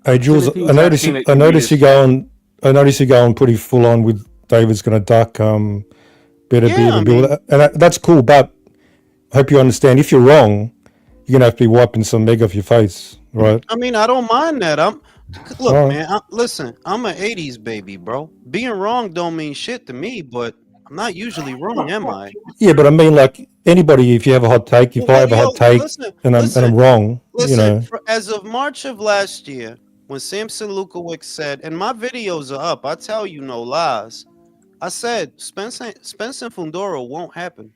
Hey Jules, I notice you going pretty full on with David's going to duck. Better be able to do that, and that's cool. But I hope you understand. If you're wrong, you're gonna have to be wiping some egg off your face, right? I mean, I don't mind that. Listen, I'm an '80s baby, bro. Being wrong don't mean shit to me, but I'm not usually wrong, am I? Yeah, but I mean, like anybody, if you have a hot take, if I have a hot take, and I'm wrong, you know. As of March of last year, when Samson Lukowicz said, and my videos are up, I tell you no lies. I said Spence and Fundora won't happen.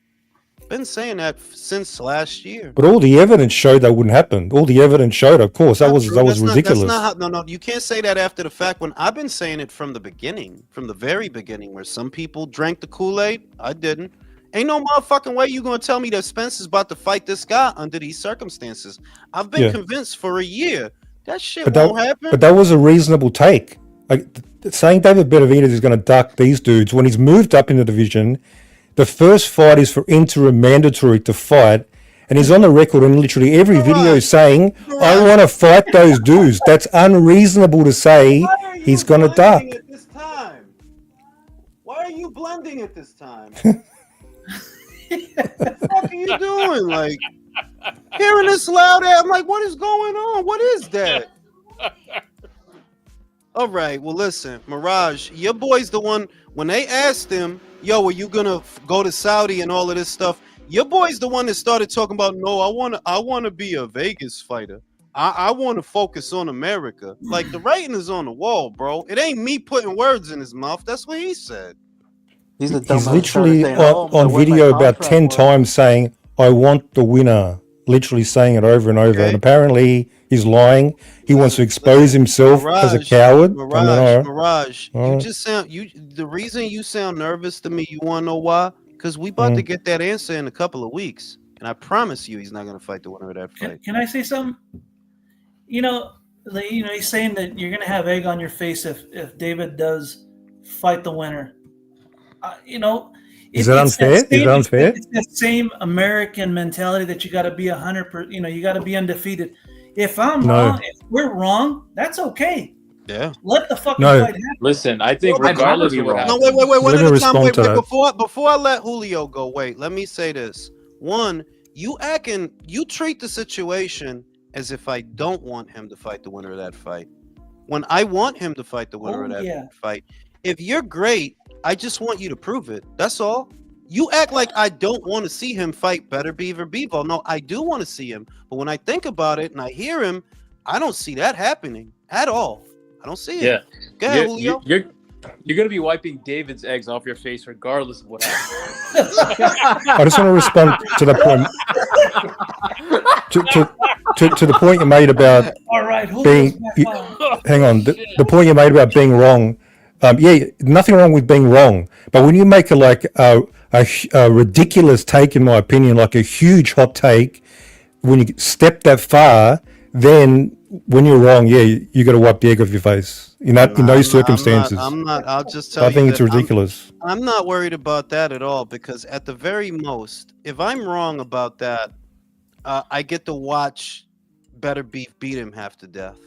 Been saying that since last year. But all the evidence showed that wouldn't happen. All the evidence showed, of course, that was ridiculous. No, you can't say that after the fact. When I've been saying it from the beginning, from the very beginning, where some people drank the Kool-Aid, I didn't. Ain't no motherfucking way you gonna tell me that Spence is about to fight this guy under these circumstances. I've been convinced for a year that shit won't happen. But that was a reasonable take. Like saying David Benavidez is going to duck these dudes when he's moved up in the division. The first fight is for interim mandatory to fight, and he's on the record in literally every video saying, "I want to fight those dudes." That's unreasonable to say he's going to duck. Why are you blending at this time? What the fuck are you doing? Like hearing this loud ass, I'm like, what is going on? What is that? All right, well, listen, Mirage, your boy's the one, when they asked him, yo, are you gonna go to Saudi and all of this stuff? Your boy's the one that started talking about, no, I wanna be a Vegas fighter. I want to focus on America. Like, the writing is on the wall, bro. It ain't me putting words in his mouth. That's what he said. He's literally on video about 10 times saying, I want the winner. Literally saying it over and over. And apparently he's lying. He wants to expose himself as a coward. Mirage, you just sound, the reason you sound nervous to me, you want to know why? Because we about to get that answer in a couple of weeks. And I promise you he's not going to fight the winner of that fight. Can I say something? You know, he's saying that you're going to have egg on your face if David does fight the winner. Is that unfair? Is that unfair? It's the same American mentality that you got to be 100%. You got to be undefeated. If I'm wrong, if we're wrong, that's okay. Yeah. Let the fucking fight happen. Listen, I think regardless of what happens. No, wait. One at a time. Wait. Before I let Julio go, wait. Let me say this. One, you treat the situation as if I don't want him to fight the winner of that fight. When I want him to fight the winner of that fight. If you're great, I just want you to prove it. That's all. You act like I don't want to see him fight Better Beaver Bevo. No, I do want to see him. But when I think about it and I hear him, I don't see that happening at all. I don't see it. Yeah. Go ahead, Julio. You're going to be wiping David's eggs off your face regardless of what happens. I just want to respond to the point. To the point you made about All right, being. Hang on. The point you made about being wrong. Yeah, nothing wrong with being wrong. But when you make a ridiculous take, in my opinion, like a huge hot take, when you step that far, then when you're wrong, yeah, you got to wipe the egg off your face. In those circumstances. I'm not. I'll just tell you. I think it's ridiculous. I'm not worried about that at all, because at the very most, if I'm wrong about that, I get to watch Better Beef beat him half to death,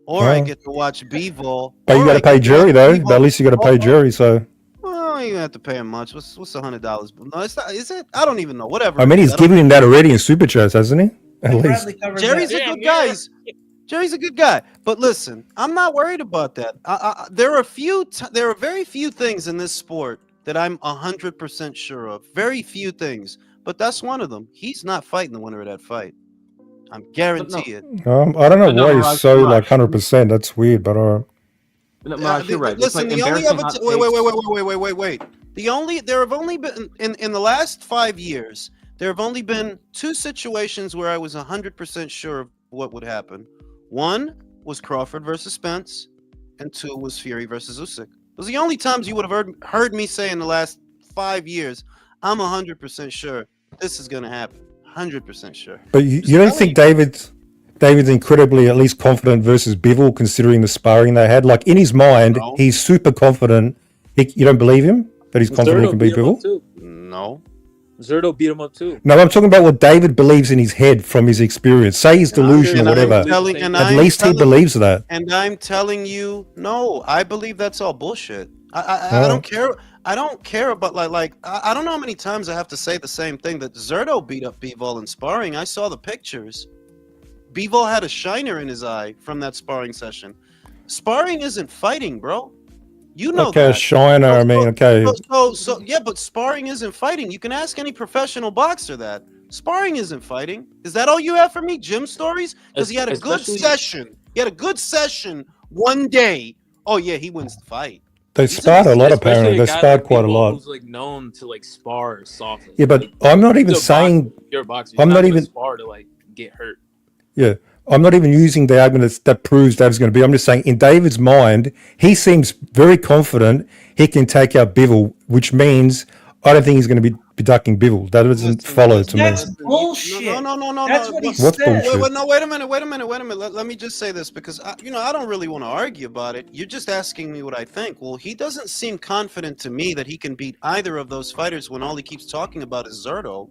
or I get to watch Bevo. But you got to pay jury though. But at least you got to pay jury. So. Well, you don't have to pay him much. What's $100? No, it's not. Is it? I don't even know. Whatever. I mean, he's giving him that already in super chats, hasn't he? At least. Jerry's a good guy. Jerry's a good guy. But listen, I'm not worried about that. There are very few things in this sport that I'm 100% sure of. Very few things. But that's one of them. He's not fighting the winner of that fight. I'm guaranteed it. I don't know why he's so like 100%. That's weird, but all right. You're right. Listen, the only other wait. There have only been in the last 5 years, there have only been 2 situations where I was 100% sure of what would happen. One was Crawford versus Spence, and 2 was Fury versus Usyk. Those are the only times you would have heard me say in the last 5 years, I'm 100% sure this is going to happen. 100% sure. But you don't think David's incredibly at least confident versus Bivol, considering the sparring they had? Like in his mind, he's super confident. You don't believe him that he's confident he can beat Bivol? No. Zerto beat him up too. No, I'm talking about what David believes in his head from his experience. Say he's delusional, whatever. At least he believes that. And I'm telling you, no, I believe that's all bullshit. I don't care. I don't care about I don't know how many times I have to say the same thing, that Zerto beat up Bivol in sparring. I saw the pictures. Bivol had a shiner in his eye from that sparring session. Sparring isn't fighting, bro. You know that. Shiner, I mean, okay. So yeah, but sparring isn't fighting. You can ask any professional boxer that. Sparring isn't fighting. Is that all you have for me? Gym stories? Because he had a good session. He had a good session one day. Oh yeah, he wins the fight. They sparred a lot, apparently. They sparred quite a lot. Who's like known to like spar softly. Yeah, but I'm not even saying. You're a boxer. I'm not even spar to like get hurt. Yeah, I'm not even using the argument that proves David's going to be. I'm just saying, in David's mind, he seems very confident he can take out Bivol, which means I don't think he's going to be ducking Bivol. That doesn't follow to me. That's bullshit. No. That's what he What's said. bullshit? Wait a minute. Let me just say this, because I don't really want to argue about it. You're just asking me what I think. Well, he doesn't seem confident to me that he can beat either of those fighters when all he keeps talking about is Zerto.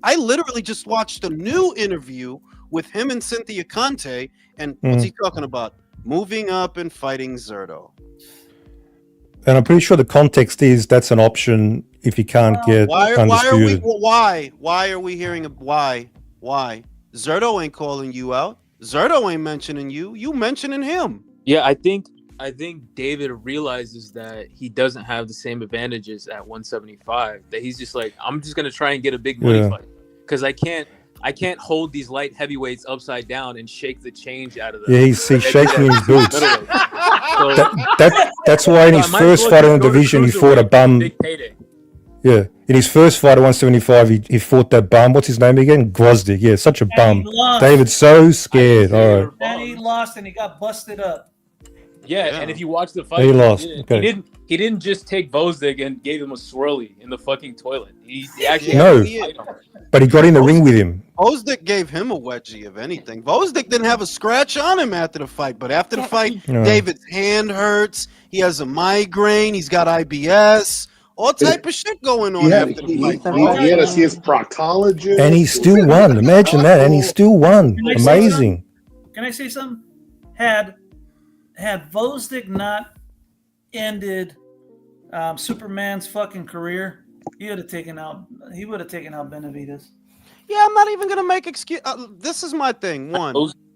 I literally just watched a new interview with him and Cynthia Conte, and what's he talking about? Moving up and fighting Zerto. And I'm pretty sure the context is that's an option if you can't get undisputed. Why are we hearing why? Zerto ain't calling you out. Zerto ain't mentioning you. You mentioning him. Yeah, I think David realizes that he doesn't have the same advantages at 175. That he's just like, I'm just gonna try and get a big money fight, because I can't hold these light heavyweights upside down and shake the change out of them. Yeah, he's shaking his boots. That's why in his first fight in the division, he fought a bum. Yeah, in his first fight at 175, he fought that bum. What's his name again? Grozdik. Yeah, such a bum. David's so scared. All right. And he lost, and he got busted up. Yeah, and if you watch the fight, he lost. He didn't just take Vosdik and gave him a swirly in the fucking toilet. He actually but he got in the ring with him. Vosdik gave him a wedgie, if anything. Vosdik didn't have a scratch on him after the fight, but after the fight, David's hand hurts. He has a migraine. He's got IBS. All type of shit going on after the fight. He had to see his proctologist. And he still won. Imagine that. And he still won. Amazing. Can I say something? Had Vosdik not ended Superman's fucking career, he would have taken out Benavidez. Yeah, I'm not even gonna make excuse. This is my thing.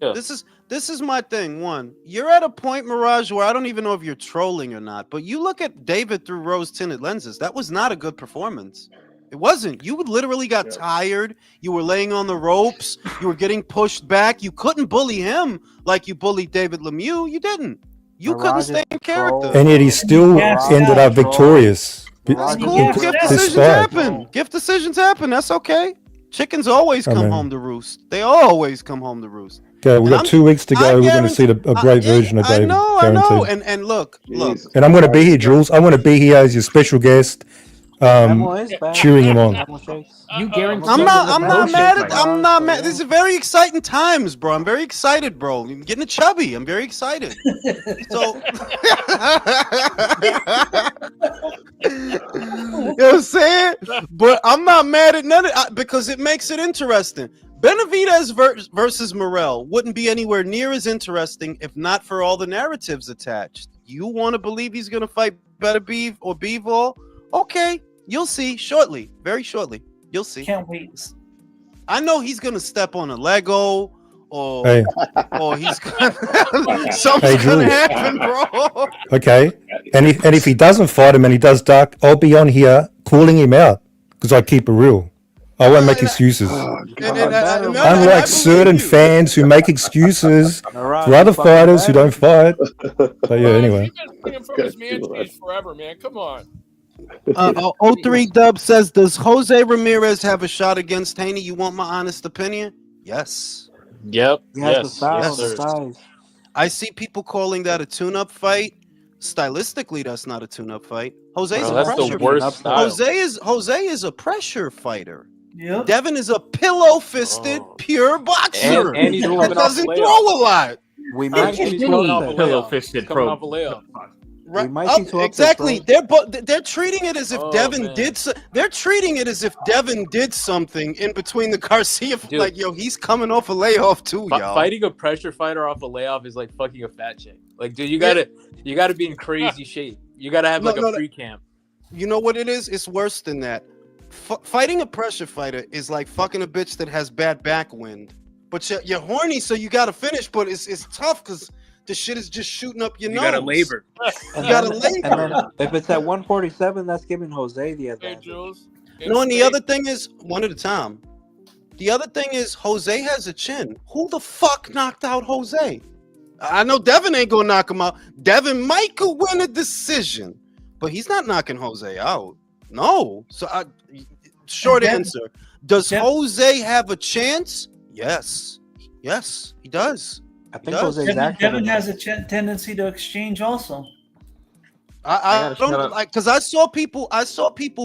This is my thing. One, you're at a point, Mirage, where I don't even know if you're trolling or not. But you look at David through rose-tinted lenses. That was not a good performance. It wasn't. You literally got tired. You were laying on the ropes. You were getting pushed back. You couldn't bully him like you bullied David Lemieux. You didn't. You couldn't Mirage stay is in troll, character. And yet he bro. still Gassed ended out. up victorious. That's Mirage cool. is Gift gassed out. decisions Despite, happen. Gift decisions happen. That's okay. Chickens always I come mean, home to roost. They always come home to roost. okay, we And got 2 weeks to I go. We're going to see guarantee. a great version of I David, know. guaranteed. And look. Jesus. And I'm going to be here, Jules. I'm going to be here as your special guest, Memo is back. cheering him on. Memo shakes. You Memo guarantee I'm shakes not. is I'm a not member mad shake, at. I'm Mirage, not so mad. yeah. This is very exciting times, bro. I'm very excited, bro. I'm getting chubby. I'm very excited. So, you know what I'm saying? But I'm not mad at none of because it makes it interesting. Benavidez versus Morrell wouldn't be anywhere near as interesting if not for all the narratives attached. You want to believe he's going to fight Better Beef or Bivol? Okay, you'll see shortly, very shortly. You'll see. Can't wait. I know he's going to step on a Lego or Hey, he's gonna something's hey, gonna Jules. happen, bro. Okay. And if he doesn't fight him and he does duck, I'll be on here calling him out because I keep it real. I won't make excuses. Oh, And God. I Unlike believe certain you. fans who make excuses Mirage, for other you fucking fighters who better. don't fight. But yeah, Mirage, anyway. you've been bringing from his man trees forever, man. Come on. 03 Dub says, does Jose Ramirez have a shot against Haney? You want my honest opinion? Yes. Yep. He has the Yes. style, Yes, the sir. size. I see people calling that a tune-up fight. Stylistically, that's not a tune-up fight. Jose's Bro, a that's That the pressure should be an worst fighter. upset. style. Jose is a pressure fighter. Yep. Devin is a pillow-fisted, Oh. pure boxer And he's Jules, coming that off a doesn't layoff. throw a lot. we And, might and see he's two coming off a upsets. layoff. Pillow-fisted He's coming pro. off a layoff. We might see two upsets, Exactly. right? They're treating it as if Oh, Devin man. did. They're treating it as if Devin did something in between the Garcia. Dude. Like, yo, he's coming off a layoff too, y'all. Fighting a pressure fighter off a layoff is like fucking a fat chick. Like, dude, you gotta be in crazy shape. You gotta have like a pre-camp. You know what it is? It's worse than that. Fighting a pressure fighter is like fucking a bitch that has bad backwind. But you're horny, so you gotta finish. But it's tough because the shit is just shooting up your nose. You gotta labor. And You gotta then, labor. and then if it's at 147, that's giving Jose the Hey, advantage. Jules. No, and the other thing is, one at a time. The other thing is, Jose has a chin. Who the fuck knocked out Jose? I know Devin ain't gonna knock him out. Devin might could win a decision, but he's not knocking Jose out. No. So, short answer: does Jose have a chance? Yes. Yes, he does. I think does. Jose's active. Devin has a tendency to exchange also. I don't like because I saw people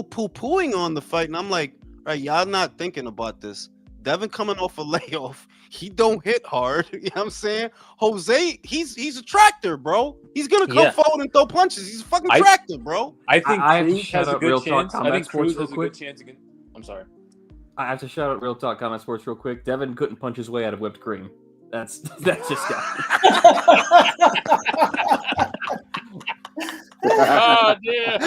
poo-pooing on the fight, and I'm like, right, y'all not thinking about this. Devin coming off a layoff, he don't hit hard. You know what I'm saying? Jose, he's a tractor, bro. He's gonna come forward and throw punches. He's a fucking tractor, bro. I think I have to Cruz shout has a out Real good Talk chance. I Combat think Sports Cruz real has a quick. good chance against. I'm sorry. I have to shout out Real Talk Combat Sports real quick. Devin couldn't punch his way out of whipped cream. That's just got. Oh, yeah.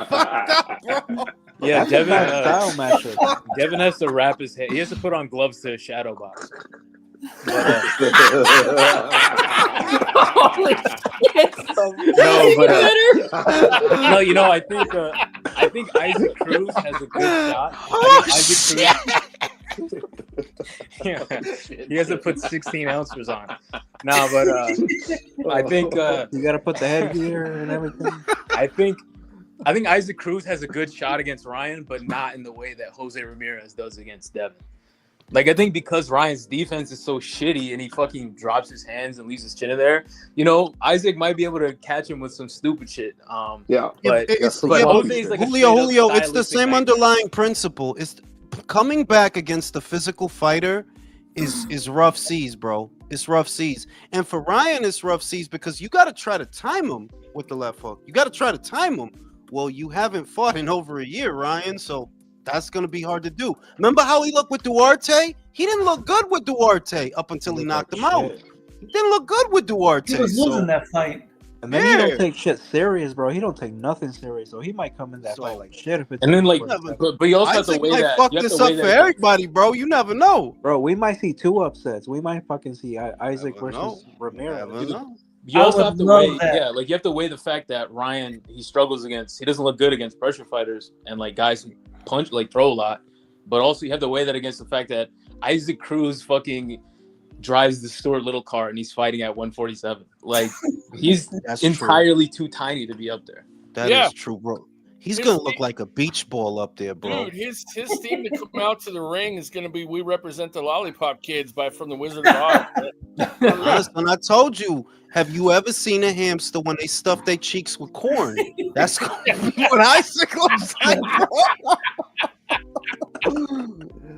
Fucked up, bro. Yeah, That's a bad style matchup. Devin has to wrap his head. He has to put on gloves to shadow box. But, Holy shit! no, but no, you know, I think Isaac Cruz has a good shot. I think Isaac Cruz. Yeah, he has to put 16 ounces on. No, but I think You got to put the headgear and everything. I think Isaac Cruz has a good shot against Ryan, but not in the way that Jose Ramirez does against Devin. Like, I think because Ryan's defense is so shitty and he fucking drops his hands and leaves his chin in there, you know, Isaac might be able to catch him with some stupid shit. Yeah. But Julio, Jose's like a Julio, straight up it's the stylistic same nightmare. underlying principle. It's coming back against the physical fighter is rough seas, bro. It's rough seas. And for Ryan, it's rough seas because you got to try to time him with the left hook. You got to try to time him. Well, you haven't fought in over a year, Ryan, so that's going to be hard to do. Remember how he looked with Duarte? He didn't look good with Duarte up until he knocked him out. He didn't look good with Duarte. He was losing that fight. And then he don't take shit serious, bro. He don't take nothing serious. So he might come in that fight like shit. If it's And then, like, but you also have to Isaac weigh might that. fuck You have this to up weigh for that. everybody, bro. You never know. Bro, we might see two upsets. We might fucking see Isaac versus Ramirez. Never know. You I also would have to love weigh, that. like you have to weigh the fact that Ryan he doesn't look good against pressure fighters and like guys punch, like throw a lot, but also you have to weigh that against the fact that Isaac Cruz fucking drives the Stuart Little car and he's fighting at 147. Like he's That's entirely too tiny to be up there. That is true, bro. He's His gonna look team- like a beach ball up there, bro. Dude, his team to come out to the ring is going to be "We Represent the Lollipop Kids" from the Wizard of Oz. Honest, and I told you, have you ever seen a hamster when they stuff their cheeks with corn? That's what Isaac looks like, bro.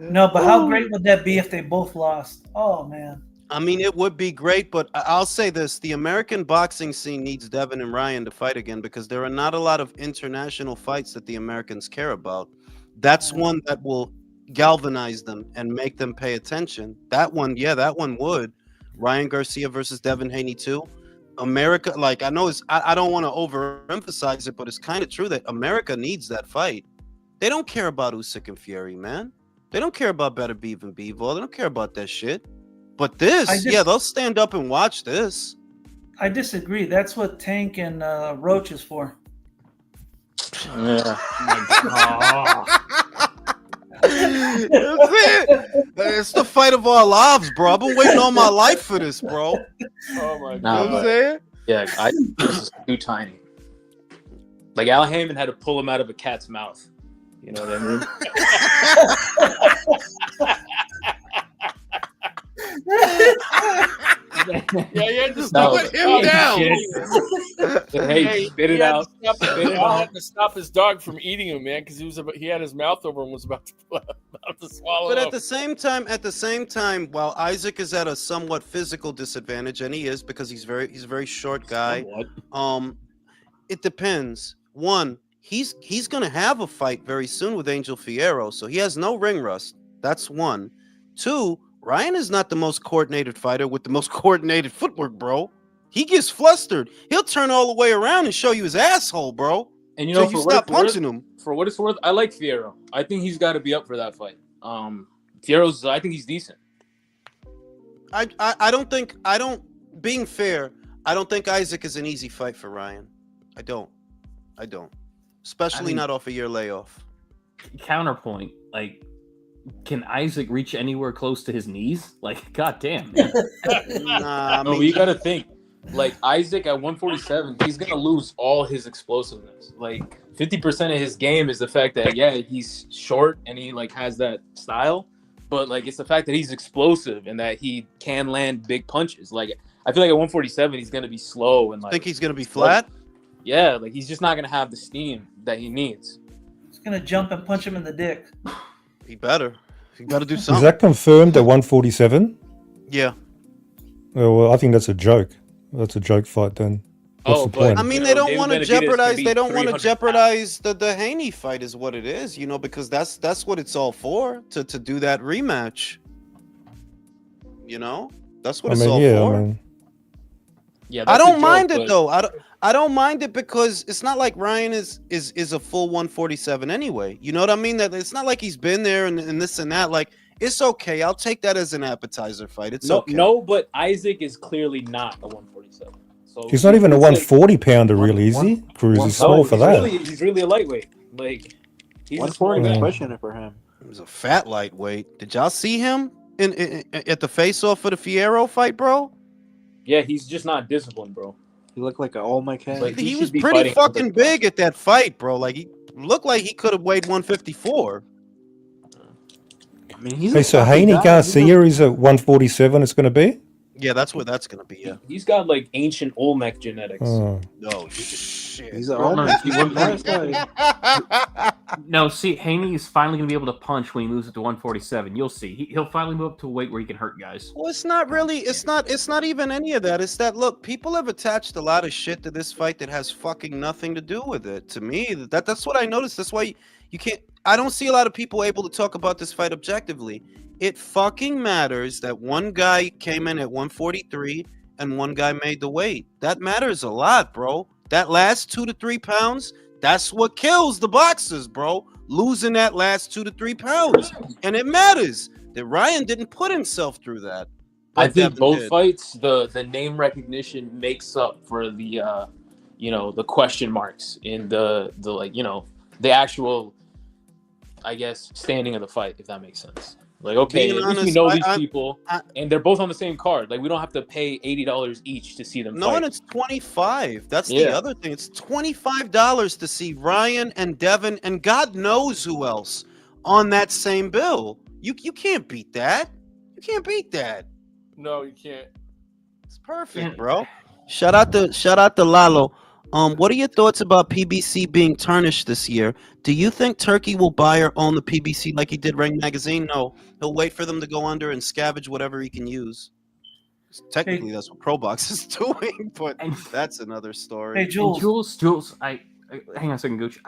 No, but how great would that be if they both lost? Oh man. I mean, it would be great, but I'll say this: the American boxing scene needs Devin and Ryan to fight again because there are not a lot of international fights that the Americans care about. That's one that will galvanize them and make them pay attention. That one, yeah, that one would. Ryan Garcia versus Devin Haney too. America, like I know I don't want to overemphasize it, but it's kind of true that America needs that fight. They don't care about Usyk and Fury, man. They don't care about Better Beef and Bivol. They don't care about that shit. But this, yeah, they'll stand up and watch this. I disagree. That's what Tank and Roach is for. Yeah. It's the fight of our lives, bro. I've been waiting all my life for this, bro. Oh my god. You know what I'm saying? Yeah, this is too tiny. Like Al Heyman had to pull him out of a cat's mouth. You know what I mean? Yeah, you had to stop Put him down. Hey, spit it out. Al had to stop his dog from eating him, man, because he had his mouth over and was about to swallow. But up. at the same time, while Isaac is at a somewhat physical disadvantage, and he is because he's a very short guy. It depends. One, he's gonna have a fight very soon with Angel Fierro, so he has no ring rust. That's one. Two, Ryan is not the most coordinated fighter with the most coordinated footwork, bro. He gets flustered. He'll turn all the way around and show you his asshole, bro. And you know, you stop punching him. For what it's worth, I like Fierro. I think he's got to be up for that fight. Fierro's, I think he's decent. I don't. Being fair, I don't think Isaac is an easy fight for Ryan. I don't. Especially not off a year layoff. Counterpoint, like, can Isaac reach anywhere close to his knees? Like, goddamn, man. No, you got to think. Like, Isaac at 147, he's going to lose all his explosiveness. Like, 50% of his game is the fact that, yeah, he's short and he, like, has that style. But, like, it's the fact that he's explosive and that he can land big punches. Like, I feel like at 147, he's going to be slow. And like, think he's going to be flat? Yeah, like, he's just not going to have the steam that he needs. He's going to jump and punch him in the dick. He better. He got to do Is something. that confirmed at 147? Yeah. Oh, well, I think that's a joke. That's a joke fight then. What's the point? I mean, they don't want to jeopardize. They don't want to jeopardize the Haney fight, is what it is. You know, because that's what it's all for, to do that rematch. You know, that's what it's all for. Yeah, I don't mind it though. I don't mind it because it's not like Ryan is a full 147 anyway. You know what I mean? That it's not like he's been there and this and that. Like, it's okay. I'll take that as an appetizer fight. It's okay. No, but Isaac is clearly not a 147. So He's not even a 140 pounder, really, is he? Cruz is small for that. He's really a lightweight. Like, he's 140 is pushing it for him. He was a fat lightweight. Did y'all see him at the face-off for the Fierro fight, bro? Yeah, he's just not disciplined, bro. He looked like an Olmec head. Like, He was pretty fucking big at that fight, bro. Like, he looked like he could have weighed 154. I mean, he's Hey, so Haney Garcia is at 147. It's going to be. Yeah, that's where that's gonna be. Yeah, he's got like ancient Olmec genetics. Oh. No shit. He's an Olmec. No, see, Haney is finally going to be able to punch when he moves it to 147. You'll see. He'll finally move up to a weight where he can hurt guys. Well, it's not really. It's not even any of that. It's that, look, people have attached a lot of shit to this fight that has fucking nothing to do with it. To me, that's what I noticed. That's why you can't. I don't see a lot of people able to talk about this fight objectively. It fucking matters that one guy came in at 143 and one guy made the weight. That matters a lot, bro. That last 2 to 3 pounds, that's what kills the boxers, bro. Losing that last 2 to 3 pounds. And it matters that Ryan didn't put himself through that. I think both fights, the name recognition makes up for the the question marks in the like, the actual I guess, standing of the fight, if that makes sense. Like, okay, Being at least we honest, know these people, I and they're both on the same card. Like, we don't have to pay $80 each to see them no, and fight. it's 25. That's the Yeah. other thing. It's $25 to see Ryan and Devin and God knows who else on that same bill. You can't beat that. You can't beat that. No, you can't. It's perfect, bro. Shout out to Lalo. What are your thoughts about PBC being tarnished this year? Do you think Turkey will buy or own the PBC like he did Ring Magazine? No, he'll wait for them to go under and scavenge whatever he can use. Technically, that's what ProBox is doing, but that's another story. Hey, Jules. Jules, I hang on a second, Gooch.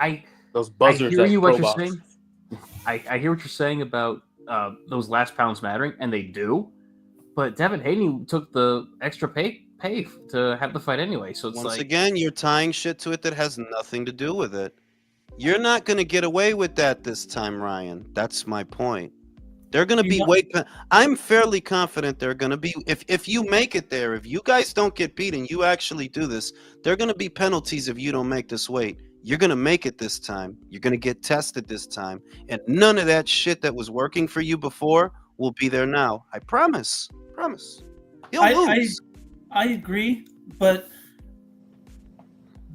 Those I buzzers. hear you what Pro you're Box. saying. I hear what you're saying about those last pounds mattering, and they do. But Devin Haney took the extra pay to have the fight anyway. So it's Once like, again, you're tying shit to it that has nothing to do with it. You're not going to get away with that this time, Ryan. That's my point. They're going to be I'm fairly confident they're going to be if you make it there, if you guys don't get beat and you actually do this, there're going to be penalties if you don't make this weight. You're going to make it this time. You're going to get tested this time, and none of that shit that was working for you before will be there now. I promise. Promise. He'll lose. I agree, but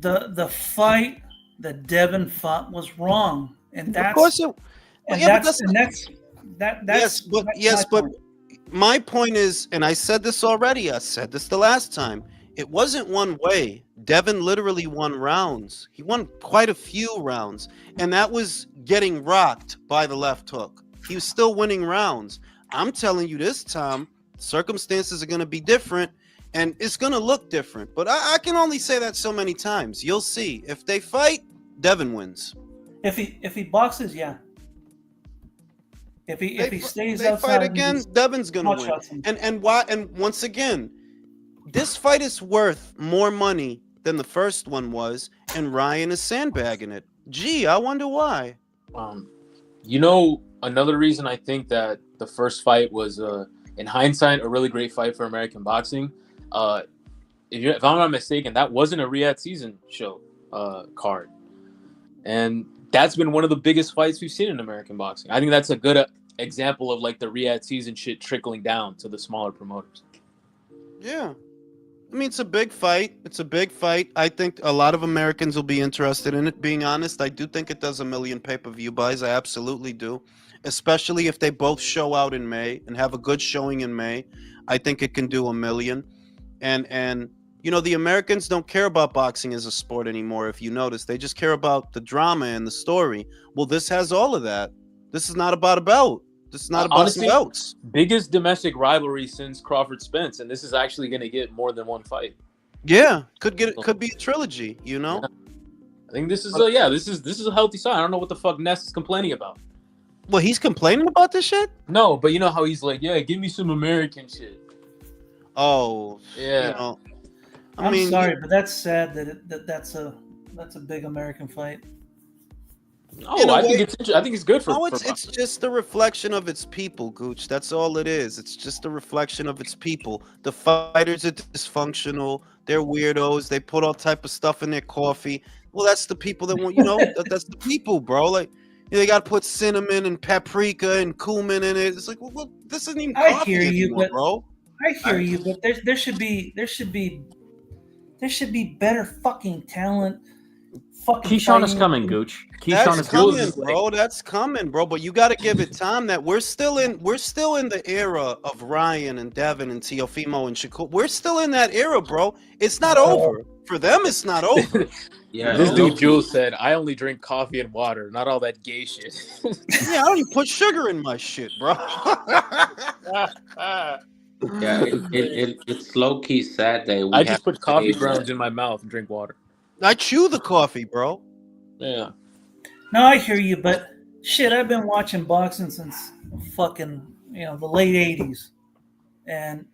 the fight that Devin fought was wrong, and that's Of course it, and yeah, that's yes, but my point is, and I said this already. I said this the last time. It wasn't one way. Devin literally won rounds. He won quite a few rounds, and that was getting rocked by the left hook. He was still winning rounds. I'm telling you this time, circumstances are going to be different, and it's going to look different. But I can only say that so many times. You'll see. If they fight, Devin wins. If he boxes, yeah. If he stays they outside fight again, Devin's gonna win. And why? And once again, this fight is worth more money than the first one was, and Ryan is sandbagging it. Gee, I wonder why. You know, another reason I think that the first fight was, in hindsight, a really great fight for American boxing. If I'm not mistaken, that wasn't a Riyadh season show card, and that's been one of the biggest fights we've seen in American boxing. I think that's a good example of like the Riyadh season shit trickling down to the smaller promoters. Yeah. I mean, it's a big fight. It's a big fight. I think a lot of Americans will be interested in it. Being honest, I do think it does 1 million pay-per-view buys. I absolutely do. Especially if they both show out in May and have a good showing in May. I think it can do 1 million. And you know, the Americans don't care about boxing as a sport anymore, if you notice. They just care about the drama and the story. Well, this has all of that. This is not about a belt. This is not about Honestly, belts. Biggest domestic rivalry since Crawford Spence, and this is actually going to get more than one fight. Yeah, could be a trilogy, you know? Yeah. I think this is this is a healthy sign. I don't know what the fuck Ness is complaining about. Well, he's complaining about this shit? No, but you know how he's like, yeah, give me some American shit. Oh, yeah. You know, I'm sorry, but that's sad that's a big American fight. Oh, I think it's good for. No, it's just a reflection of its people, Gooch. That's all it is. It's just a reflection of its people. The fighters are dysfunctional. They're weirdos. They put all type of stuff in their coffee. Well, that's the people that want, you know, that's the people, bro. Like, you know, they got to put cinnamon and paprika and cumin in it. It's like, well, this isn't even coffee anymore, bro. I hear you, but there should be better fucking talent. Keyshawn is coming, Gooch. That's coming, bro. That's coming, bro. But you got to give it time. That we're still in the era of Ryan and Devin and Teofimo and Shakur. We're still in that era, bro. It's not over for them. It's not over. Yeah, this dude Jules said, "I only drink coffee and water, not all that gay shit." Yeah, I don't even put sugar in my shit, bro. Yeah, it's low key sad that I just put coffee grounds in my mouth and drink water. I chew the coffee, bro. Yeah. No, I hear you, but shit, I've been watching boxing since fucking, you know, the late '80s, and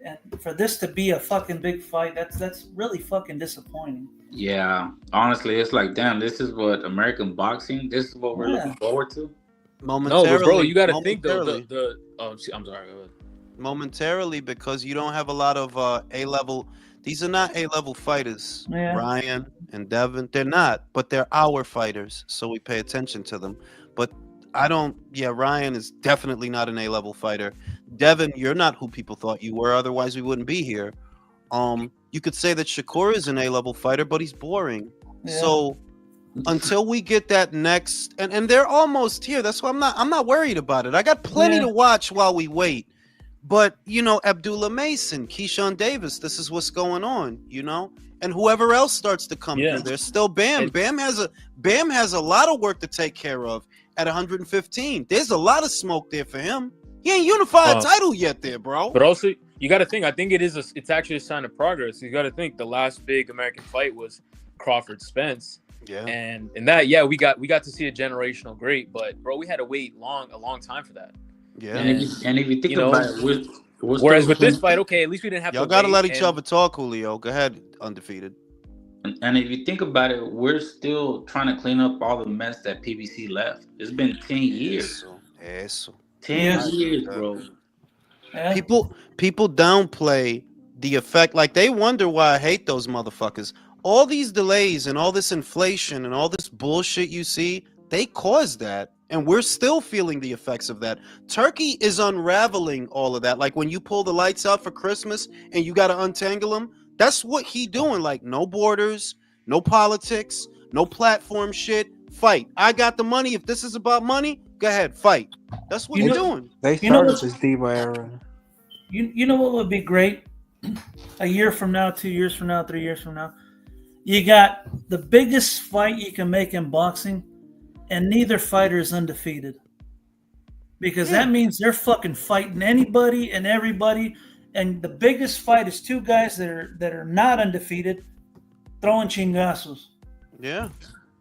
for this to be a fucking big fight, that's really fucking disappointing. Yeah, honestly, it's like, damn, this is what American boxing. This is what we're looking forward to. Momentarily, no, but bro, you got to think though. I'm sorry. Go ahead. Momentarily, because you don't have a lot of A-level. These are not A-level fighters. Yeah. Ryan and Devin, they're not, but they're our fighters, so we pay attention to them. But I don't. Yeah, Ryan is definitely not an A-level fighter. Devin, you're not who people thought you were. Otherwise, we wouldn't be here. You could say that Shakur is an A-level fighter, but he's boring. Yeah. So until we get that next, and they're almost here. That's why I'm not worried about it. I got plenty Yeah. to watch while we wait. But Abdullah Mason, Keyshawn Davis, this is what's going on. And whoever else starts to come through, there's still Bam. Bam has a lot of work to take care of at 115. There's a lot of smoke there for him. He ain't unified title yet, there, bro. But also, you got to think. I think it's actually a sign of progress. You got to think the last big American fight was Crawford Spence. Yeah. And in that, yeah, we got to see a generational great, but bro, we had to wait a long time for that. Yeah. And if you think about it, whereas with this fight, okay, at least we didn't have y'all to. Y'all gotta let each other talk, Julio. Go ahead, undefeated. And if you think about it, we're still trying to clean up all the mess that PBC left. It's been 10 years. Eso. 10 years, bro. Yeah. People downplay the effect. Like, they wonder why I hate those motherfuckers. All these delays and all this inflation and all this bullshit you see, they caused that. And we're still feeling the effects of that. Turkey is unraveling all of that. Like, when you pull the lights out for Christmas and you got to untangle them, that's what he doing. Like, no borders, no politics, no platform shit. Fight. I got the money. If this is about money, go ahead, fight. That's what he's doing. They started this Diva era. You know what would be great? A year from now, 2 years from now, 3 years from now, you got the biggest fight you can make in boxing, and neither fighter is undefeated. Because that means they're fucking fighting anybody and everybody. And the biggest fight is two guys that are not undefeated throwing chingazos. Yeah.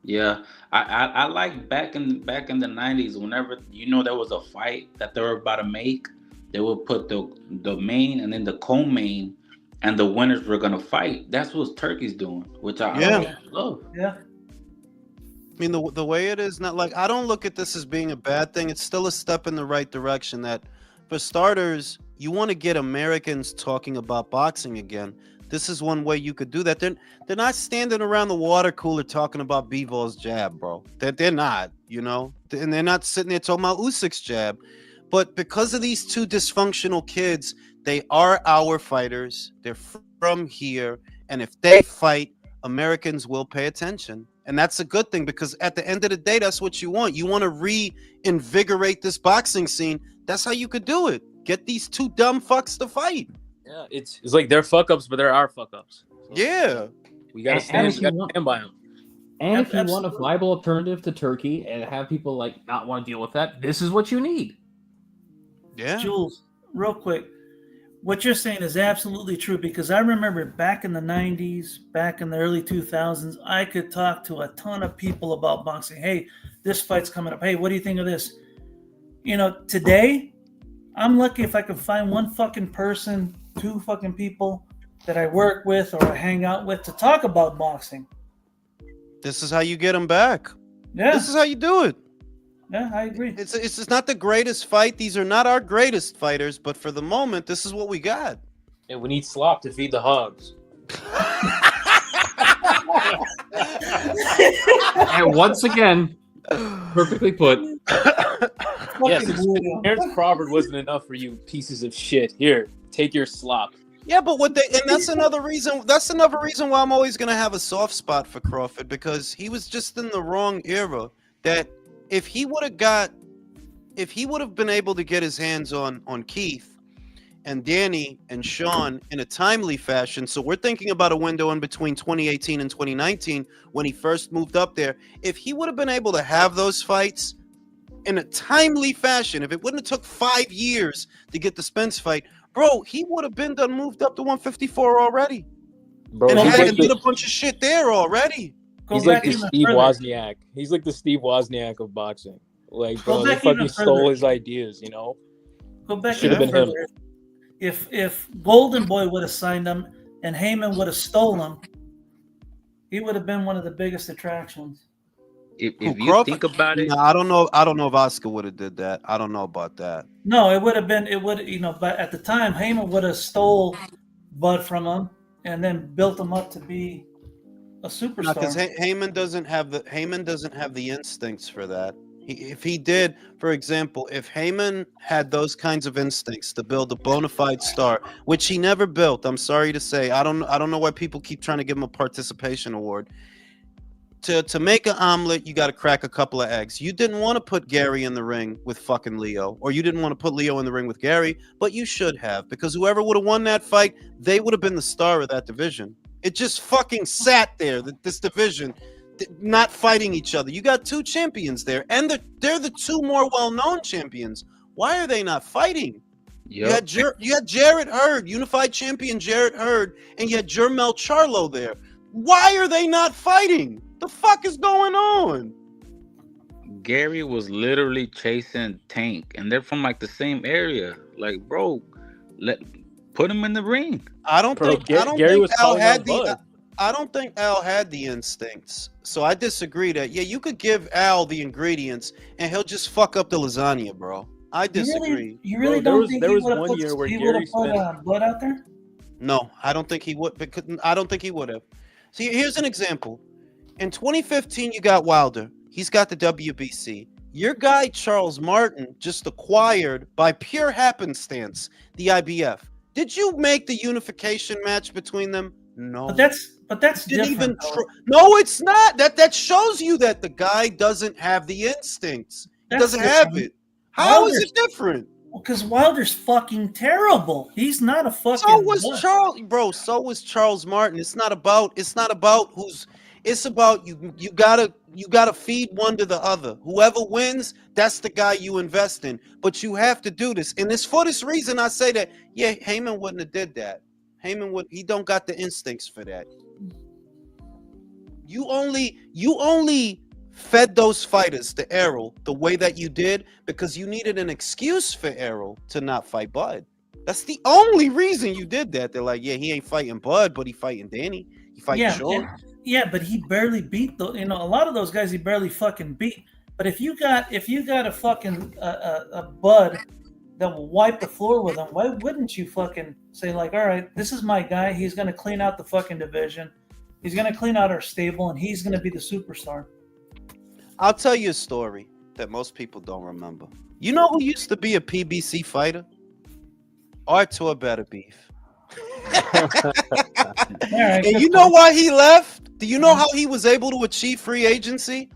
Yeah. I like back in the 90s, whenever there was a fight that they were about to make, they would put the main and then the co-main, and the winners were gonna fight. That's what Turkey's doing, which I love. Yeah. I mean, the way it is not, like, I don't look at this as being a bad thing. It's still a step in the right direction. That, for starters, you want to get Americans talking about boxing again. This is one way you could do that. They're not standing around the water cooler talking about Bivol's jab, bro. They're not, and they're not sitting there talking about Usyk's jab. But because of these two dysfunctional kids, they are our fighters. They're from here, and if they fight, Americans will pay attention. And that's a good thing, because at the end of the day, that's what you want. You want to reinvigorate this boxing scene. That's how you could do it. Get these two dumb fucks to fight. Yeah, it's like they're fuck ups, but they're our fuck ups. So yeah, we gotta stand by them. And if you want a viable alternative to Turkey and have people like not want to deal with that, this is what you need. Yeah, Jules, real quick, what you're saying is absolutely true, because I remember back in the 90s, back in the early 2000s, I could talk to a ton of people about boxing. Hey, this fight's coming up. Hey, what do you think of this? Today, I'm lucky if I can find one fucking person, two fucking people that I work with or I hang out with to talk about boxing. This is how you get them back. Yeah. This is how you do it. Yeah, I agree. It's not the greatest fight. These are not our greatest fighters, but for the moment, this is what we got. And we need slop to feed the hogs. And once again, perfectly put. Yes, Terrence Crawford wasn't enough for you pieces of shit. Here, take your slop. Yeah, but and that's another reason. That's another reason why I'm always gonna have a soft spot for Crawford, because he was just in the wrong era. That if he would have been able to get his hands on Keith and Danny and Sean in a timely fashion. So we're thinking about a window in between 2018 and 2019 when he first moved up there. If he would have been able to have those fights in a timely fashion, if it wouldn't have took 5 years to get the Spence fight, bro, he would have been done, moved up to 154 already. Bro, and did a bunch of shit there already. He's like the Steve Wozniak. He's like the Steve Wozniak of boxing. Like, bro, they fucking stole his ideas, Go back should have been him. If Golden Boy would have signed him and Heyman would have stolen him, he would have been one of the biggest attractions. If you think about it, no, I don't know if Oscar would have did that. I don't know about that. No, it would have been. But at the time, Heyman would have stole Bud from him and then built him up to be a superstar. Because Heyman doesn't have the instincts for that. If he did, for example, if Heyman had those kinds of instincts to build a bona fide star, which he never built, I'm sorry to say, I don't know why people keep trying to give him a participation award. To make an omelet, you got to crack a couple of eggs. You didn't want to put Gary in the ring with fucking Leo, or you didn't want to put Leo in the ring with Gary, but you should have, because whoever would have won that fight, they would have been the star of that division. It just fucking sat there, this division, not fighting each other. You got two champions there, and they're the two more well-known champions. Why are they not fighting? Yep. You had Jarrett Hurd, unified champion Jarrett Hurd, and you had Jermel Charlo there. Why are they not fighting? The fuck is going on? Gary was literally chasing Tank, and they're from like the same area. Like, bro, put him in the ring. I don't think Al had the instincts. So I disagree that you could give Al the ingredients and he'll just fuck up the lasagna, bro. I disagree. You really don't think there he was would have one put, year where he Gary would have put blood out there? No, I don't think he would. Because I don't think he would have. See, here's an example. In 2015, you got Wilder. He's got the WBC. Your guy Charles Martin just acquired by pure happenstance the IBF. Did you make the unification match between them? No. But that's different. No, it's not. That shows you that the guy doesn't have the instincts. He doesn't have it. How is it different? Because Wilder's fucking terrible. He's not a fucking. So was Charles, bro. So was Charles Martin. It's not about who's. It's about you gotta feed one to the other. Whoever wins, that's the guy you invest in. But you have to do this. And it's for this reason I say that, Heyman wouldn't have did that. He don't got the instincts for that. You only fed those fighters to Errol the way that you did because you needed an excuse for Errol to not fight Bud. That's the only reason you did that. They're like, he ain't fighting Bud, but he fighting Danny. He fighting Sean. Yeah, but he barely beat a lot of those guys he barely fucking beat. But if you got a fucking a Bud that will wipe the floor with him, why wouldn't you fucking say like, all right, this is my guy. He's gonna clean out the fucking division. He's gonna clean out our stable, and he's gonna be the superstar. I'll tell you a story that most people don't remember. You know who used to be a PBC fighter? Artur Better Beef. And you know why he left? Do you know how he was able to achieve free agency?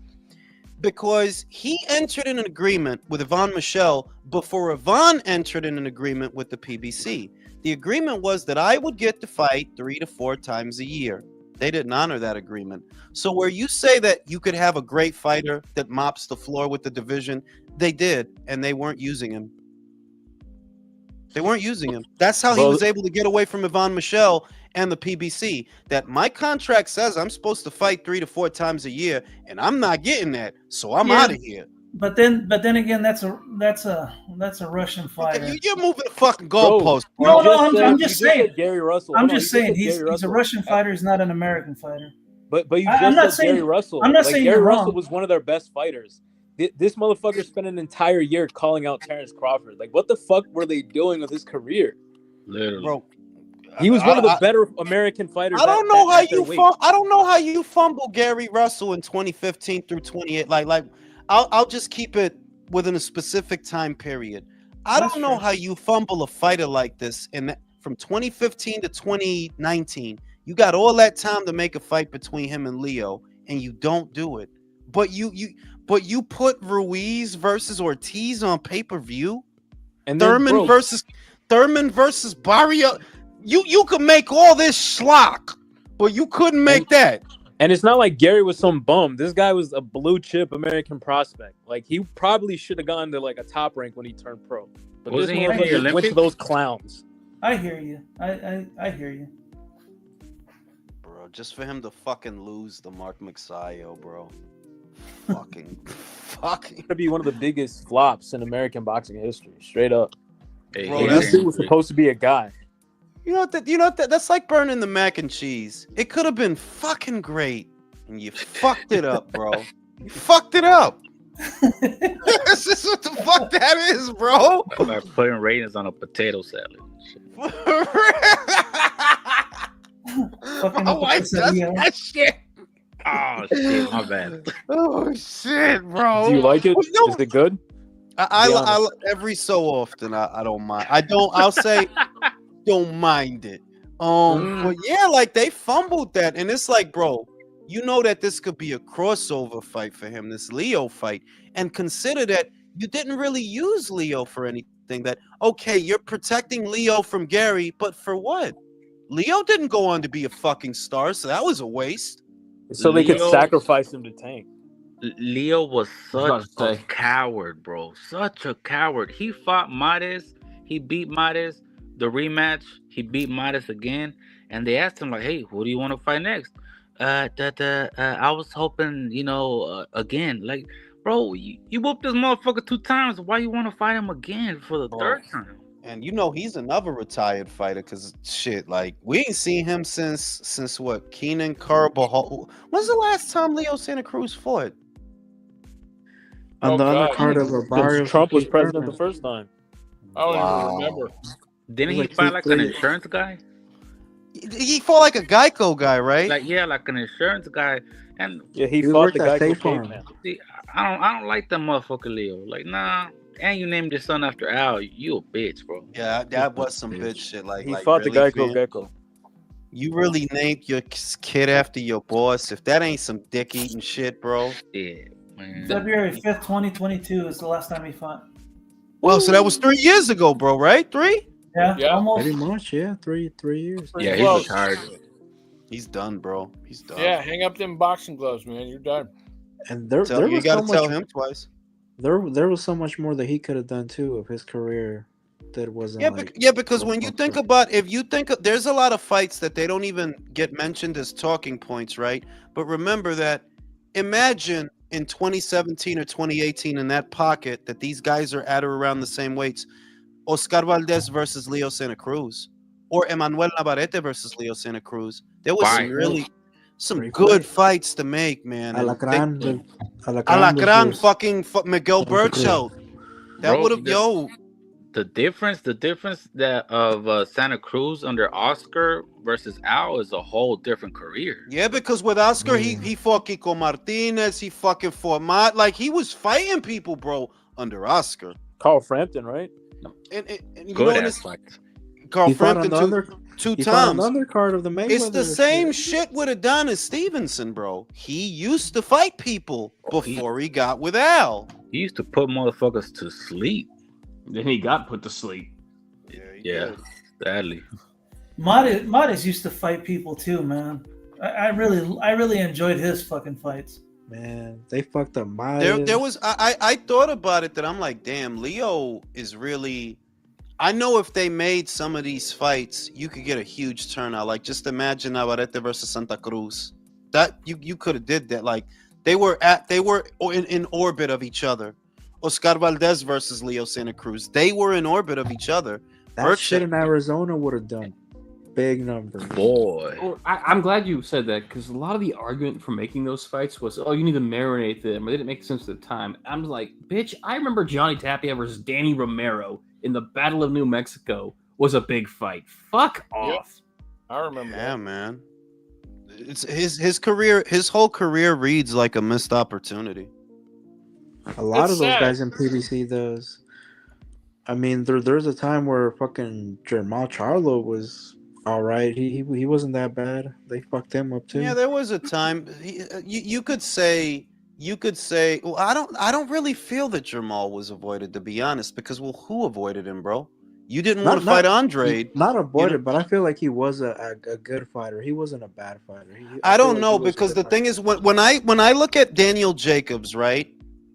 Because he entered in an agreement with Yvonne Michelle before Yvonne entered in an agreement with the PBC. The agreement was that I would get to fight 3 to 4 times a year. They didn't honor that agreement. So where you say that you could have a great fighter that mops the floor with the division, they did, and they weren't using him. They weren't using him. That's how he was able to get away from Yvonne Michelle and the PBC. That my contract says I'm supposed to fight 3 to 4 times a year, and I'm not getting that, so I'm out of here. But then again, that's a Russian fighter. You're moving the fucking goalpost. No, I'm just saying. Gary Russell. I'm just saying he's a Russian fighter. He's not an American fighter. But you just said Gary Russell. I'm not saying Gary you're Russell wrong. was one of their best fighters. This motherfucker spent an entire year calling out Terrence Crawford. Like, what the fuck were they doing with his career? Literally, bro. He was one of the better American fighters. I don't know how you fumble Gary Russell in 2015 through 28. Like I'll just keep it within a specific time period. I don't know how you fumble a fighter like this from 2015 to 2019. You got all that time to make a fight between him and Leo, and you don't do it. But you put Ruiz versus Ortiz on pay-per-view, and Thurman versus Barrio. You could make all this schlock, but you couldn't make that. And it's not like Gary was some bum. This guy was a blue chip American prospect. Like, he probably should have gone to like a top rank when he turned pro. But wasn't he in the Olympics? Went to those clowns. I hear you. I hear you. Bro, just for him to fucking lose to Mark Mixayo, bro. fucking. To be one of the biggest flops in American boxing history, straight up. Hey, bro, this dude was supposed to be a guy. You know that that's like burning the mac and cheese. It could have been fucking great, and you fucked it up, bro. You fucked it up. This is what the fuck that is, bro. By putting ratings on a potato salad. My wife does that shit. Oh shit, my bad. Oh shit, bro. Do you like it? Well, no, Is it good? I, Be I, honest. every so often I don't mind. I don't. I'll say don't mind it. But yeah, like they fumbled that, and it's like, bro, you know that this could be a crossover fight for him, this Leo fight, and consider that you didn't really use Leo for anything. That okay, you're protecting Leo from Gary, but for what? Leo didn't go on to be a fucking star, so that was a waste. So they could Leo, sacrifice him to Tank. Leo was I was about such to a say. coward, bro. Such a coward. He fought Mares. He beat Mares. The rematch, he beat Mares again. And they asked him, like, hey, who do you want to fight next? I was hoping, again. Like, bro, you whooped this motherfucker 2 times. Why you want to fight him again for the Bro. third time? And you know he's another retired fighter because shit, like we ain't seen him since what? Keenan Carbajal. When's the last time Leo Santa Cruz fought? On Oh, the God. undercard of a Since Barrios Trump was Keith president the Thurman. first time. I don't Wow. even remember. Didn't It he was like fight Keith like an Lee. insurance guy? He fought like a Geico guy, right? Like, yeah, like an insurance guy. And Yeah, he He fought worked the at guy State called Farm. Caveman. see, I don't like that motherfucker Leo. Like, nah. And you named your son after Al. You a bitch, bro. Yeah, that was some bitch shit. Like, He fought the really, guy called fam? Gecko. You really named your kid after your boss? If that ain't some dick eating shit, bro. Yeah, man. February 5th, 2022 is the last time he fought. Well, so that was 3 years ago, bro. Right? 3? Yeah, Yeah. almost. Pretty much, yeah. Three years. Yeah, he's Close. retired. He's done, bro. He's done. Yeah, hang up them boxing gloves, man. You're done. And there You was got so to tell much. him twice. There was so much more that he could have done too of his career that wasn't Yeah, like. because when you think about, if you think there's a lot of fights that they don't even get mentioned as talking points, right? But remember that, imagine in 2017 or 2018 in that pocket that these guys are at or around the same weights, Oscar Valdez versus Leo Santa Cruz, or Emmanuel Navarrete versus Leo Santa Cruz. There was Why? some Great good fight. fights to make, man. And Alacran Alacran fucking Miguel Santa Cruz. Burchell. That Bro, would have, the difference that of Santa Cruz under Oscar versus Al is a whole different career. Yeah, because with Oscar, he fought Kiko Martinez, he fucking fought Mott. Like, he was fighting people, bro, under Oscar. Carl Frampton, right? And you Good know, ass fight. Carl He fought on Frampton the two He fought on times. the undercard of the Mayweather. It's the same shit with Adonis Stevenson, bro. He used to fight people before he got with Al. He used to put motherfuckers to sleep. Then he got put to sleep. Yeah, sadly. Mares used to fight people too, man. I really enjoyed his fucking fights. Man, they fucked up my. There was I thought about it that I'm like, damn, Leo is really. I know if they made some of these fights, you could get a huge turnout. Like, just imagine Navarrete versus Santa Cruz. That you could have did that. Like, they were in orbit of each other. Oscar Valdez versus Leo Santa Cruz. They were in orbit of each other. That shit in Arizona would have done big numbers. Boy. Well, I'm glad you said that because a lot of the argument for making those fights was, oh, you need to marinate them, or they didn't make sense at the time. I'm like, bitch, I remember Johnny Tapia versus Danny Romero in the Battle of New Mexico was a big fight. Fuck off. I remember. Yeah, man. It's his career. His whole career reads like a missed opportunity. A lot It's of those sad. guys in PBC does. I mean, there's a time where fucking Jermall Charlo was all right. He wasn't that bad. They fucked him up too. Yeah, there was a time. You could say. Well, I don't really feel that Jamal was avoided, to be honest. Because, well, who avoided him, bro? You didn't want to fight Andre. Not avoided, but I feel like he was a good fighter. He wasn't a bad fighter. I don't know, because the thing is, when I look at Daniel Jacobs, right?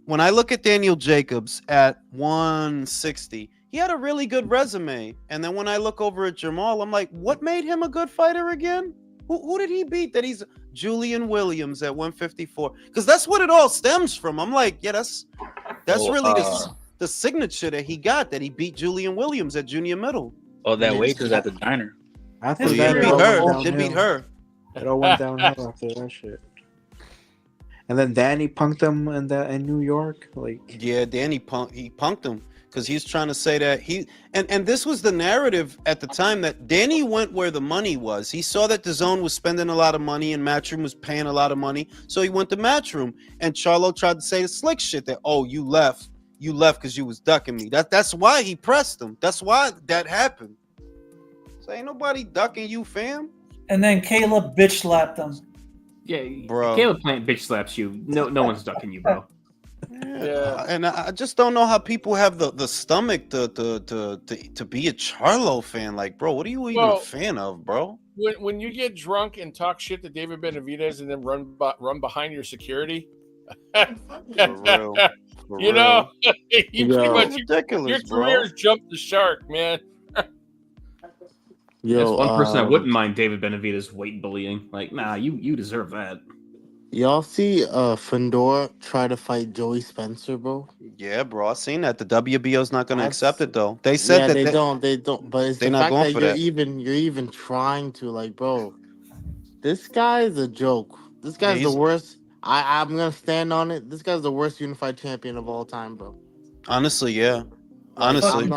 When I look at Daniel Jacobs at 160, he had a really good resume. And then when I look over at Jamal, I'm like, what made him a good fighter again? Who did he beat? That he's Julian Williams at 154? Because that's what it all stems from. I'm like, yeah, that's really the signature that he got, that he beat Julian Williams at junior middle. Oh, that waitress at the diner. After Yeah, that, beat her. They beat her. It all went downhill after that shit. And then Danny punked him in New York. Like, yeah, Danny punked him. because he's trying to say that and this was the narrative at the time, that Danny went where the money was. He saw that the zone was spending a lot of money and Matchroom was paying a lot of money, so he went to Matchroom. And Charlo tried to say the slick shit that, oh, you left because you was ducking me. That's why he pressed him. That's why that happened. So ain't nobody ducking you, fam. And then Caleb bitch slapped him. Yeah, Bro. Caleb Plant bitch slaps you. No one's ducking you, bro. Yeah. And I just don't know how people have the stomach to be a Charlo fan. Like, bro, what are you even a fan of, bro? When you get drunk and talk shit to David Benavidez and then run behind your security, For real. you know, you pretty much ridiculous, your bro. career's jumped the shark, man. That's one person I wouldn't mind David Benavidez weight bullying. Like, nah, you deserve that. Y'all see Fedor try to fight Joey Spencer, bro? Yeah, bro. I seen that. The WBO's not going to accept it though. They said yeah, that they don't. But it's they're the not fact going that for you're that. even trying to, like, bro. This guy is a joke. This guy's the worst. I'm gonna stand on it. This guy's the worst unified champion of all time, bro. Honestly, yeah. Like, Honestly.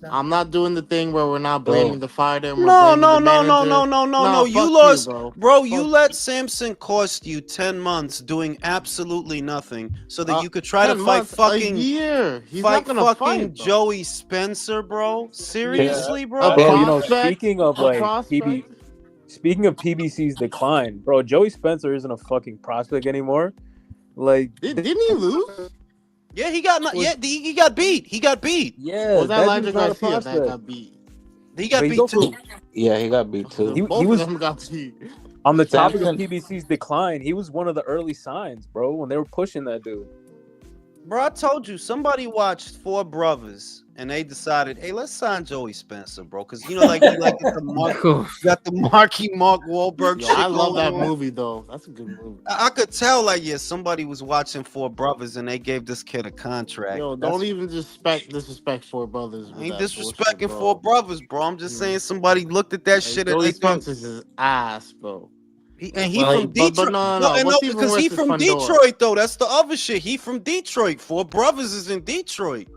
I'm not doing the thing where we're not blaming the fighter and we're No, blaming the manager. no. You fuck lost, bro. You let Samson cost you 10 months doing absolutely nothing so that you could try to 10 fight months, fucking a year. He's fight not gonna fucking fight, bro. Joey Spencer, bro. Seriously, bro. Bro, you know, speaking of like prospect? speaking of PBC's decline, bro, Joey Spencer isn't a fucking prospect anymore. Like, didn't he lose? Yeah, he got he got beat. He got beat. Yeah, was that Elijah Garcia that got beat? He got beat too. Yeah, he got beat too. He was of them got beat. On the topic of Samson- PBC's decline, he was one of the early signs, bro, when they were pushing that dude. Bro, I told you, somebody watched Four Brothers and they decided, hey, let's sign Joey Spencer, bro. Because, you know, like he like got the Marky Mark Wahlberg Yo, shit I love going that on. movie though. That's a good movie. I could tell, like, yeah, somebody was watching Four Brothers and they gave this kid a contract. Yo, don't even disrespect Four Brothers. I With ain't that disrespecting bullshit, Four Brothers, bro. I'm just saying somebody looked at that shit and Joey they thought Spencer's his ass, bro. he But, from Detroit. But no. What's even because worse he is from Fedor. Detroit though. That's the other shit. He from Detroit. Four Brothers is in Detroit.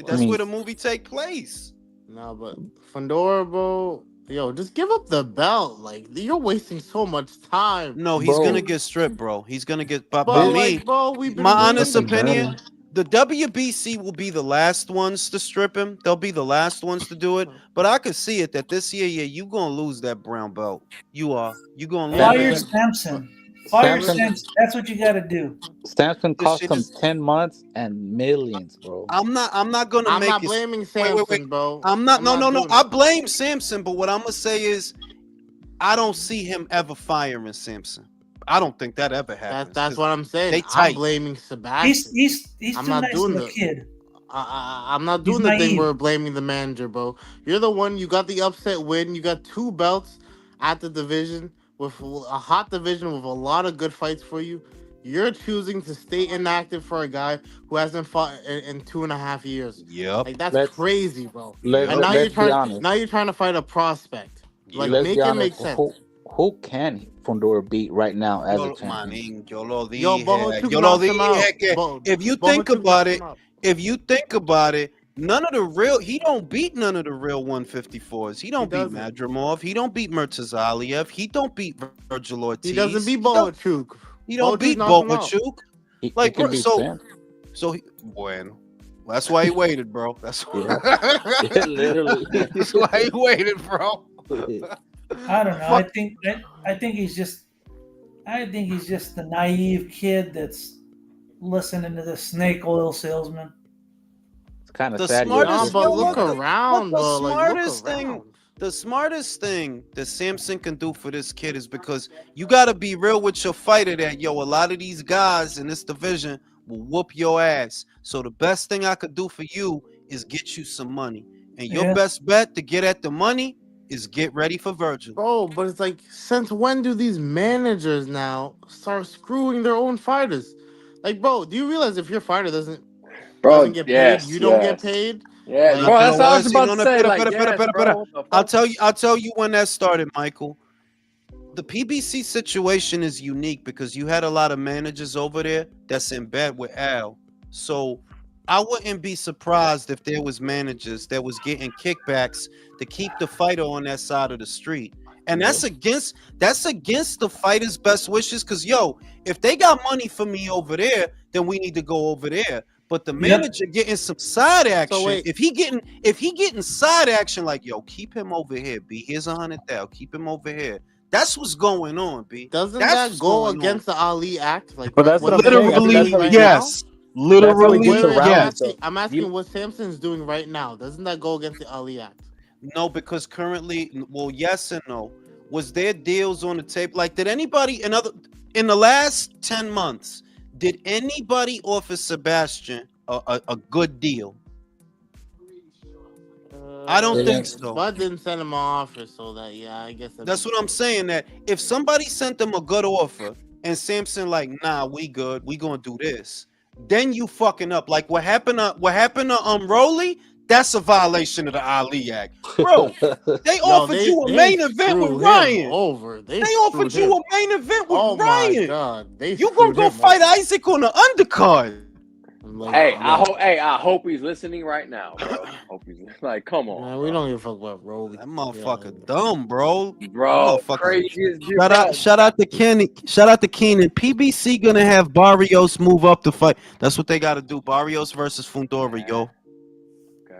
That's where the movie take place. No, but Fedor, bro. Yo, just give up the belt. Like, you're wasting so much time. No, he's gonna get stripped, bro. He's gonna get. But like, bro, my honest opinion, the WBC will be the last ones to strip him. They'll be the last ones to do it. But I could see it that this year, you gonna lose that brown belt. You are. You gonna lose. Fire Samson. Fire Samson- Samson. That's what you got to do. Samson This cost shit him is- 10 months and millions, bro. I'm not gonna I'm make not it. blaming Samson, Wait. bro. I'm not. No. doing I it. blame Samson, but what I'm gonna say is, I don't see him ever firing Samson. I don't think that ever happens. That's what I'm saying. They I'm tight. blaming Sebastian. He's I'm too not nice doing to a the kid. I'm not He's doing the thing naive. where we're blaming the manager, bro. You're the one. You got the upset win. You got 2 belts at the division with a hot division with a lot of good fights for you. You're choosing to stay inactive for a guy who hasn't fought in 2.5 years. Yep. Like, that's crazy, bro. Let's And now be honest. you're trying to fight a prospect. Like, Let's make be it honest. make sense. Who can Fedor beat right now as a champion? Manín, yo lo dije. Yo, Bohochuk Yo lo knocks him out. dije que if you think about it, none of the real he don't beat none of the real 154s. He don't beat doesn't. Madrimov. He don't beat Murtazaliev. He don't beat Virgil Ortiz. He doesn't beat Bohochuk. He don't beat knocks him out. Bohochuk. He Like, can bro, beat so Sam. bueno. That's why he waited, bro. That's why. Yeah, literally. That's why he waited, bro. I don't know. I think he's just the naive kid that's listening to the snake oil salesman. It's kind of The sad. smartest, but yo, look the- around, the bro. Like, smartest look thing, around. the smartest thing that Samson can do for this kid is because you got to be real with your fighter that, yo, a lot of these guys in this division will whoop your ass. So the best thing I could do for you is get you some money. And your Yeah. best bet to get at the money is get ready for Virgil. Bro, but it's like, since when do these managers now start screwing their own fighters? Like, bro, do you realize if your fighter doesn't get paid, you don't get paid? Yeah, Like, bro, that's what I was See, about no, to no, say. pera, Like, pera, pera, yes, pera, bro, pera. what the I'll fuck? tell you when that started, Michael. The PBC situation is unique because you had a lot of managers over there that's in bed with Al. So I wouldn't be surprised if there was managers that was getting kickbacks to keep the fighter on that side of the street. And that's against the fighter's best wishes. Cause yo, if they got money for me over there, then we need to go over there. But the manager getting some side action. wait. If he getting side action, like yo, keep him over here, B. Here's 100,000. Keep him over here. That's what's going on, B. Doesn't That's that what's go going against the Ali Act? Like But that's what what I'm saying. I think literally, that's how he yes. That's how he gets Literally, around I'm it, yes. though. I'm asking what Samson's doing right now. Doesn't that go against the Ali Act? No, because currently, well, yes and no. Was there deals on the tape? Like, did anybody in the last 10 months, did anybody offer Sebastian a good deal? I don't think so. Bud didn't send him an offer, so that I guess That's what I'm saying. That if somebody sent them a good offer and Samson like, nah, we good, we gonna do this, then you fucking up. Like what happened to Rolly? That's a violation of the Ali Act, bro. They offered you a main event with screwed him Ryan. over. They screwed offered you him. a main event with Oh my Ryan. God, they You gonna screwed go him fight over. Isaac on the undercard? Like, Hey, I hope he's listening right now, bro. Hope he's like, come on. Man, we don't give a fuck about Rolly. That motherfucker dumb, bro. Bro, That motherfucker. crazy as dude, Shout out to Kenny. Shout out to Keenan. PBC gonna have Barrios move up to fight. That's what they gotta do. Barrios versus Fundora, yo.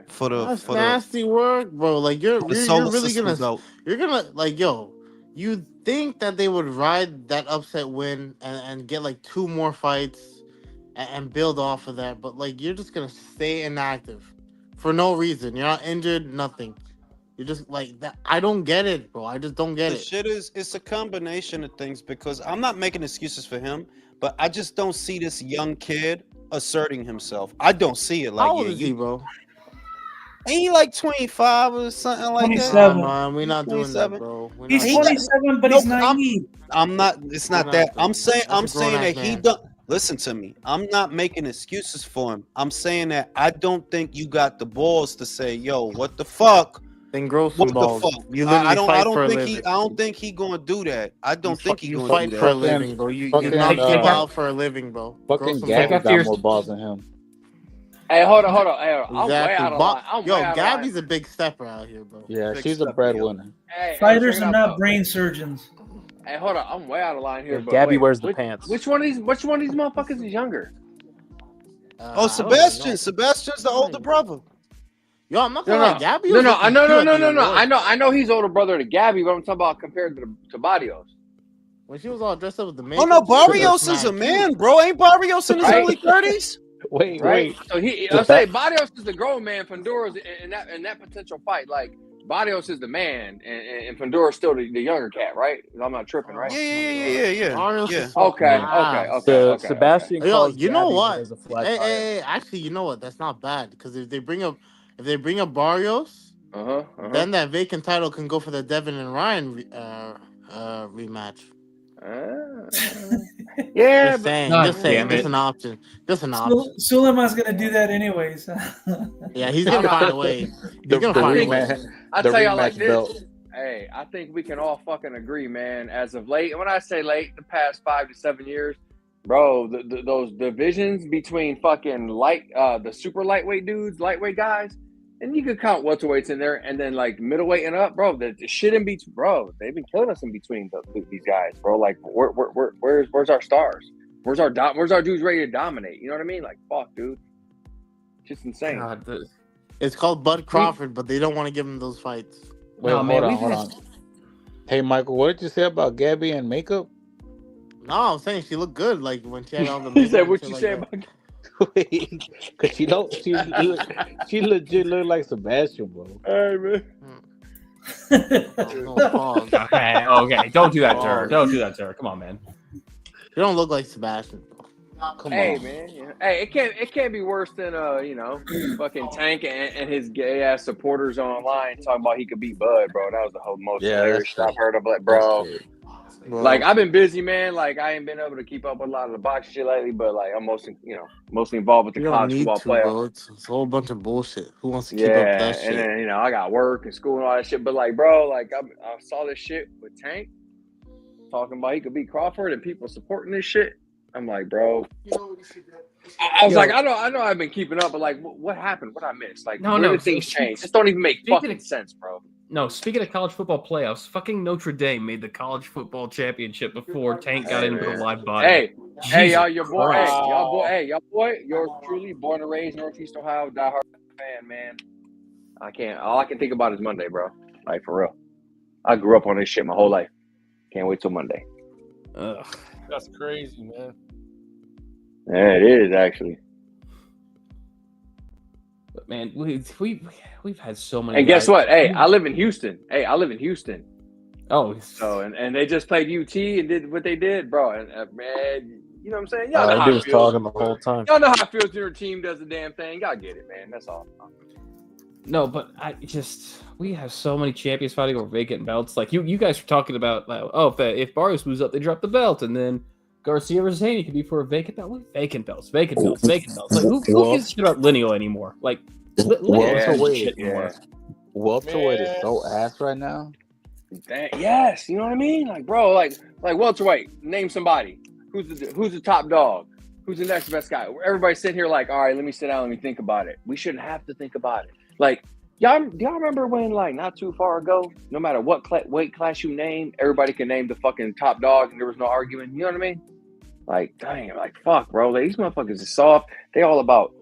For the That's nasty work, bro. Like you're solar really system gonna belt. like yo. You think that they would ride that upset win and get like 2 more fights and build off of that, but like you're just gonna stay inactive for no reason. You're not injured, nothing. You're just like that. I don't get it, bro. I just don't get The it. shit is it's a combination of things because I'm not making excuses for him, but I just don't see this young kid asserting himself. I don't see it. Like How old is he, bro? Ain't he like 25 or something like that? 27. Man, we're not doing that, bro. We're He's not doing 27, but he's naive. I'm not. It's not that. I'm saying that he man. don't. Listen to me. I'm not making excuses for him. I'm saying that I don't think you got the balls to say, "Yo, what the fuck." Then grow some What balls. the fuck? You literally fight for a living. I don't think he gonna do that. I don't think he You gonna fight do for a that. living, bro. You fucking, knock people uh, out for a living, bro. Fucking Gabby got more balls than him. Hey, hold on. Hey, I'm way Exactly. out of line. I'm way out of Gabby's line. a big stepper out here, bro. Yeah, Big she's a step, breadwinner. Hey, Fighters check it are out, not though. brain surgeons. Hey, hold on. I'm way out of line here. If But Gabby wait, wears the pants. Which one of these motherfuckers is younger? Oh, Sebastian. Sebastian's the older brother. Yo, I'm not gonna lie. Gabby No. was looking cute at the awards. I know he's older brother to Gabby, but I'm talking about compared to Barrios. When she was all dressed up with the makeup. Oh no, she was Barrios is mad a man, cute. bro. Ain't Barrios in his Right? early 30s? Right. So I'm saying Barrios is the grown man. Fundura's in that potential fight. Like Barrios is the man, and Fundura's still the younger cat, right? I'm not tripping, right? Yeah. Barrios is Okay. Sebastian Yo, calls you know Gabby what? as a flat tire. Hey, actually, you know what? That's not bad because if they bring up Barrios, then that vacant title can go for the Devin and Ryan rematch. Yeah, just saying. God Just saying. damn Just it. an option. Just an option. Suleiman's gonna do that anyways. Yeah, he's gonna find a way. He's gonna find a way. I tell y'all like this. Hey, I think we can all fucking agree, man. As of late, when I say late, the past 5 to 7 years, bro, those divisions between fucking the super lightweight dudes, lightweight guys, and you could count welterweights in there, and then like middleweight and up, bro. The shit in between, bro. They've been killing us in between these guys, bro. Like, where's our stars? Where's our dudes ready to dominate? You know what I mean? Like, fuck, dude. Just insane. God, It's called Bud Crawford, but they don't want to give him those fights. Wait, hold on. Hey, Michael, what did you say about Gabby and makeup? No, I'm saying she looked good. Like when she had all the. He said, "What you say about?" Wait, cause she legit look like Sebastian, bro. Hey man. Okay. Don't do that to her. Don't do that to her. Come on, man. You don't look like Sebastian. Come Hey on, man. Yeah. Hey, it can't be worse than fucking Tank and his gay ass supporters online talking about he could beat Bud, bro. That was the most hilarious shit I've heard of. Like, bro. Like, I've been busy, man. Like, I ain't been able to keep up with a lot of the boxing shit lately, but like I'm mostly involved with the You college don't need football to, playoffs. bro. It's a whole bunch of bullshit. Who wants to keep up with that shit? And then I got work and school and all that shit. But like, bro, like I saw this shit with Tank talking about he could beat Crawford and people supporting this shit. I'm like, bro. I was like, I know, I've been keeping up, but like, what happened? What I missed? Like, where did things change? This don't even make fucking sense, bro. No, speaking of college football playoffs, fucking Notre Dame made the college football championship before Tank got in with a live body. Hey, y'all, your boy, Christ. y'all boy, yours truly, born and raised Northeast Ohio, diehard fan, man. All I can think about is Monday, bro. Like, for real. I grew up on this shit my whole life. Can't wait till Monday. Ugh. That's crazy, man. Yeah, it is actually. But man, we've had so many. And guess what? Hey, I live in Houston. Oh, so and they just played UT and did what they did, bro. And man, you know what I'm saying? Y'all know I how was it feels. talking the whole time. Y'all know how it feels when your team does the damn thing. Y'all get it, man. That's all. No, but we have so many champions fighting over vacant belts. Like you guys were talking about, if Barrios moves up, they drop the belt, and then Garcia versus Haney could be for a vacant belt. What? Vacant belts. Like who gives a shit about lineal anymore? Like welterweight anymore. Welterweight is so ass right now. Yes, you know what I mean? Like, bro, like welterweight. Name somebody. Who's the top dog? Who's the next best guy? Everybody's sitting here like, all right, let me sit down, let me think about it. We shouldn't have to think about it. Like, do y'all remember when, like, not too far ago, no matter what weight class you name, everybody can name the fucking top dog and there was no argument? You know what I mean? Like, dang, like, fuck, bro. Like, these motherfuckers are soft. They all about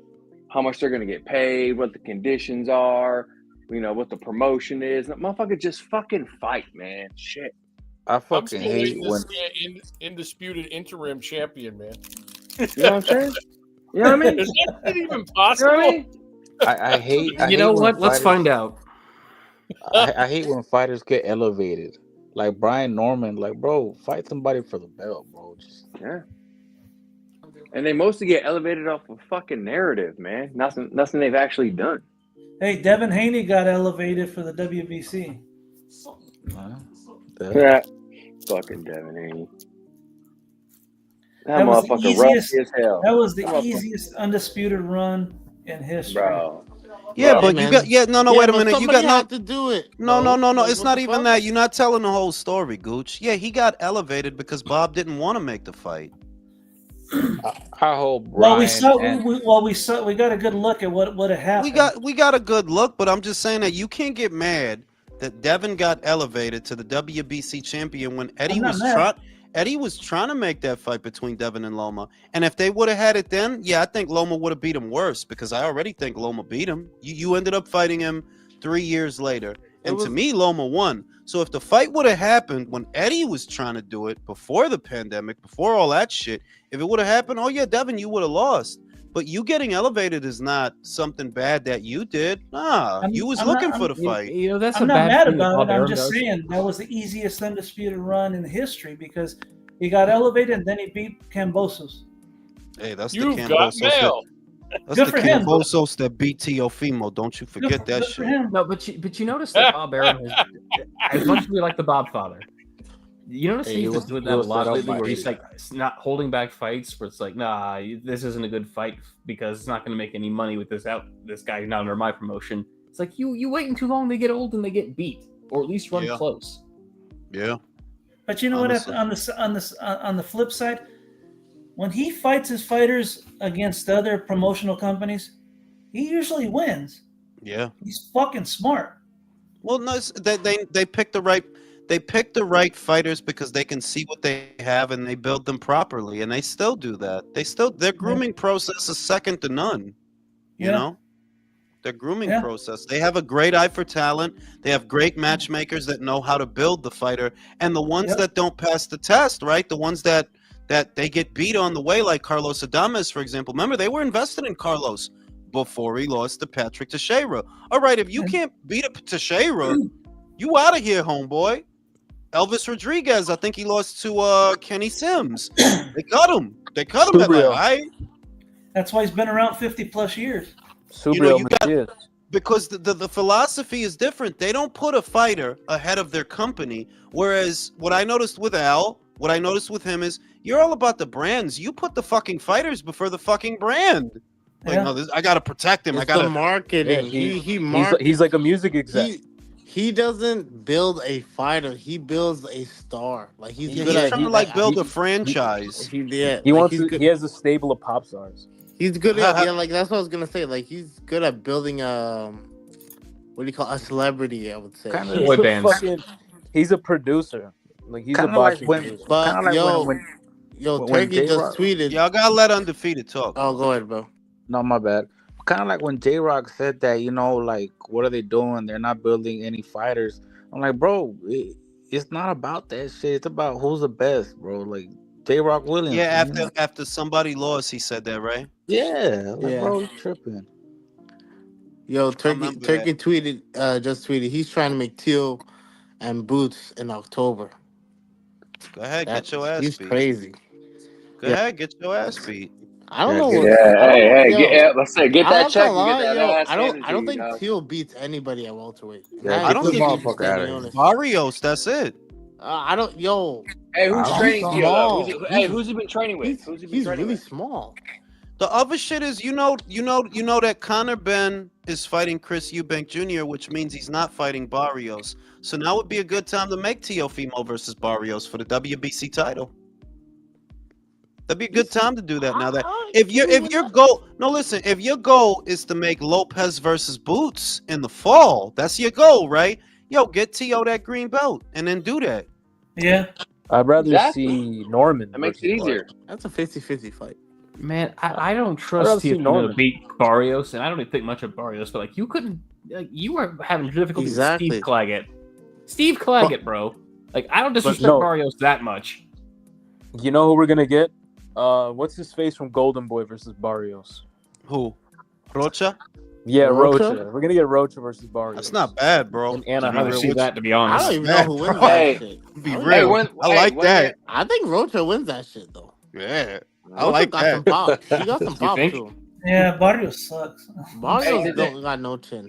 how much they're going to get paid, what the conditions are, you know, what the promotion is. Motherfucker, just fucking fight, man. Shit. I fucking hate when undisputed interim champion, man. You know what I'm saying? You know what I mean? Is that even possible? You know what I mean? I hate. You know what? Let's find out. I hate when fighters get elevated. Like Brian Norman, like, bro, fight somebody for the belt, bro. Yeah. And they mostly get elevated off of fucking narrative, man. Nothing they've actually done. Hey, Devin Haney got elevated for the WBC. Yeah. Fucking Devin Haney. That was the motherfucker easiest. rusty as hell. That was the easiest undisputed run in history. Bro. Yeah, but you got wait a minute. You got have to do it. No. Like, It's not even that. You're not telling the whole story, Gooch. Yeah, he got elevated because Bob didn't want to make the fight. I hope. Well, we got a good look at what had happened. We got a good look, but I'm just saying that you can't get mad that Devin got elevated to the WBC champion when Eddie was trying to make that fight between Devin and Loma. And if they would have had it then, yeah, I think Loma would have beat him worse because I already think Loma beat him. You ended up fighting him 3 years later. And to me, Loma won. So if the fight would have happened when Eddie was trying to do it before the pandemic, before all that shit, if it would have happened, oh yeah, Devin, you would have lost. But you getting elevated is not something bad that you did. You was looking for the fight. You know, that's I'm not mad about it. I'm just saying that was the easiest undisputed run in history because he got elevated and then he beat Kambosos. Hey, that's You've the got Kambosos. mail. That's the Kambosos that beat Teofimo. Don't you forget that shit. No, but you notice that Bob Arum as much as we like the Bob father, you notice he's been doing that a lot lately where he's like not holding back fights where it's like, nah, this isn't a good fight because it's not going to make any money with this guy not under my promotion. It's like you waiting too long, they get old and they get beat, or at least run close. Yeah. But you know what? On the flip side, when he fights his fighters against other promotional companies, he usually wins. Yeah. He's fucking smart. Well, no, they pick the right. They pick the right fighters because they can see what they have and they build them properly, and they still do that. Their grooming process is second to none. You know, their grooming process. They have a great eye for talent. They have great matchmakers that know how to build the fighter, and the ones that don't pass the test, right? The ones that they get beat on the way, like Carlos Adames, for example. Remember, they were invested in Carlos before he lost to Patrick Teixeira. All right, if you can't beat a Teixeira, you out of here, homeboy. Elvis Rodriguez, I think he lost to Kenny Sims. They cut him. At right? That's why he's been around 50 plus years. Because the philosophy is different. They don't put a fighter ahead of their company. Whereas what I noticed with Al, what I noticed with him is you're all about the brands. You put the fucking fighters before the fucking brand. Like, no, I gotta protect him. It's I gotta the marketing. Yeah, he's like a music exec. he doesn't build a fighter. He builds a star. Like he's Yeah, good he's at trying to like like build a he franchise. yeah, he like wants he's to. good. He has a stable of pop stars. He's good at yeah, like that's what I was gonna say. Like he's good at building what do you call a celebrity? I would say. Kind He's Boy of, a bands. fucking. He's a producer. Like he's a kind of like boxing when, producer. kind But of like yo, when Turkey J just Rock. tweeted. Y'all gotta let undefeated talk. Oh, go ahead, bro. No, my bad. Kind of like when J Rock said that, like, what are they doing? They're not building any fighters. I'm like, bro, it's not about that shit. It's about who's the best, bro. Like J Rock Yeah, Williams. after somebody lost, he said that, right? Yeah, like, Yeah. bro, you tripping. Yo, I Turkey remember that. Turkey tweeted just tweeted. He's trying to make Teal and Boots in October. Go ahead, That get your ass he's beat. crazy. Go Yeah, ahead, get your ass beat. I don't yeah, know get what it. Yeah, I don't know. hey, Yo, let's say get I'm that not gonna check and get lie, that yo. ass handed I to don't you, think dog. Teal beats anybody at welterweight. Yeah, I Not get don't this think including he motherfucker out of here. Stanionis. Barrios, that's it. I don't. Yo, Hey, who's I don't he's training know. Tio though? small. Who's he been training with? Who's he been He's training really with? small. The other shit is, that Conor Ben is fighting Chris Eubank Jr., which means he's not fighting Barrios. So now would be a good time to make Teofimo versus Barrios for the WBC title. That'd be a good time to do that. Now that if your goal, no, listen, if your goal is to make Lopez versus Boots in the fall, that's your goal, right? Yo, get Tio that green belt and then do that. Yeah. I'd rather Exactly. see Norman That makes versus it easier. That's a 50-50 fight. Man, I don't I'd trust rather see Teofimo to Norman. beat Barrios, and I don't even think much of Barrios, but like you couldn't, like, you were having difficulty with Exactly. Steve Claggett. Steve Claggett, bro. Like I don't disrespect no. Barrios that much. You know who we're gonna get? What's his face from Golden Boy versus Barrios? Who? Rocha? Yeah, Rocha? Rocha. We're gonna get Rocha versus Barrios. That's not bad, bro. In To be I'd Anaheim. rather real see with that, to be I honest. don't even Yeah, know who wins bro. that Hey, shit. Be I, real. when I like that. I think Rocha wins that shit though. Yeah, I Rocha like got that. some pop. He got some You pop think? to him. Yeah, Barrios sucks. Barrios Hey, don't got no chin.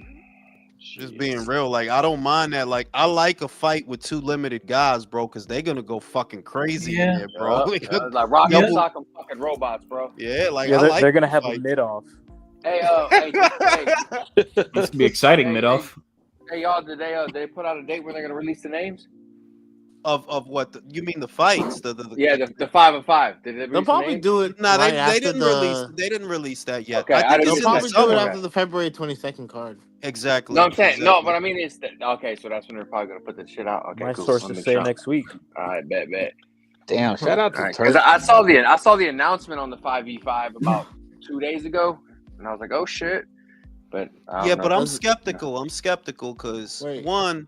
Just being real, like I don't mind that. Like I like a fight with two limited guys, bro, because they're gonna go fucking crazy in Yeah. there, bro. like Rocky Yeah. and Sock fucking robots, bro. Yeah, like Yeah, I like they're gonna them have a fights. mid off. Hey, hey, It's gonna be exciting, hey, mid-off. hey, y'all, did they put out a date when they're gonna release the names? Of what you mean the fights? Yeah, the 5 and 5. Did they They'll release the probably names? do it Nah, right they after didn't release the. that yet. Okay, I I think didn't it's They'll in the probably do it summer. after the February 22nd card. Exactly. No, I'm saying no, exactly. but I mean it's okay. So that's when they're probably gonna put this shit out. Okay, My cool. sources say next week. All right, bet. Damn, shout out All to right, because Turkey. I saw the announcement on the 5v5 about 2 days ago, and I was like, oh shit. But I don't Yeah, know. but I'm Does it- skeptical. I'm skeptical because Wait. one,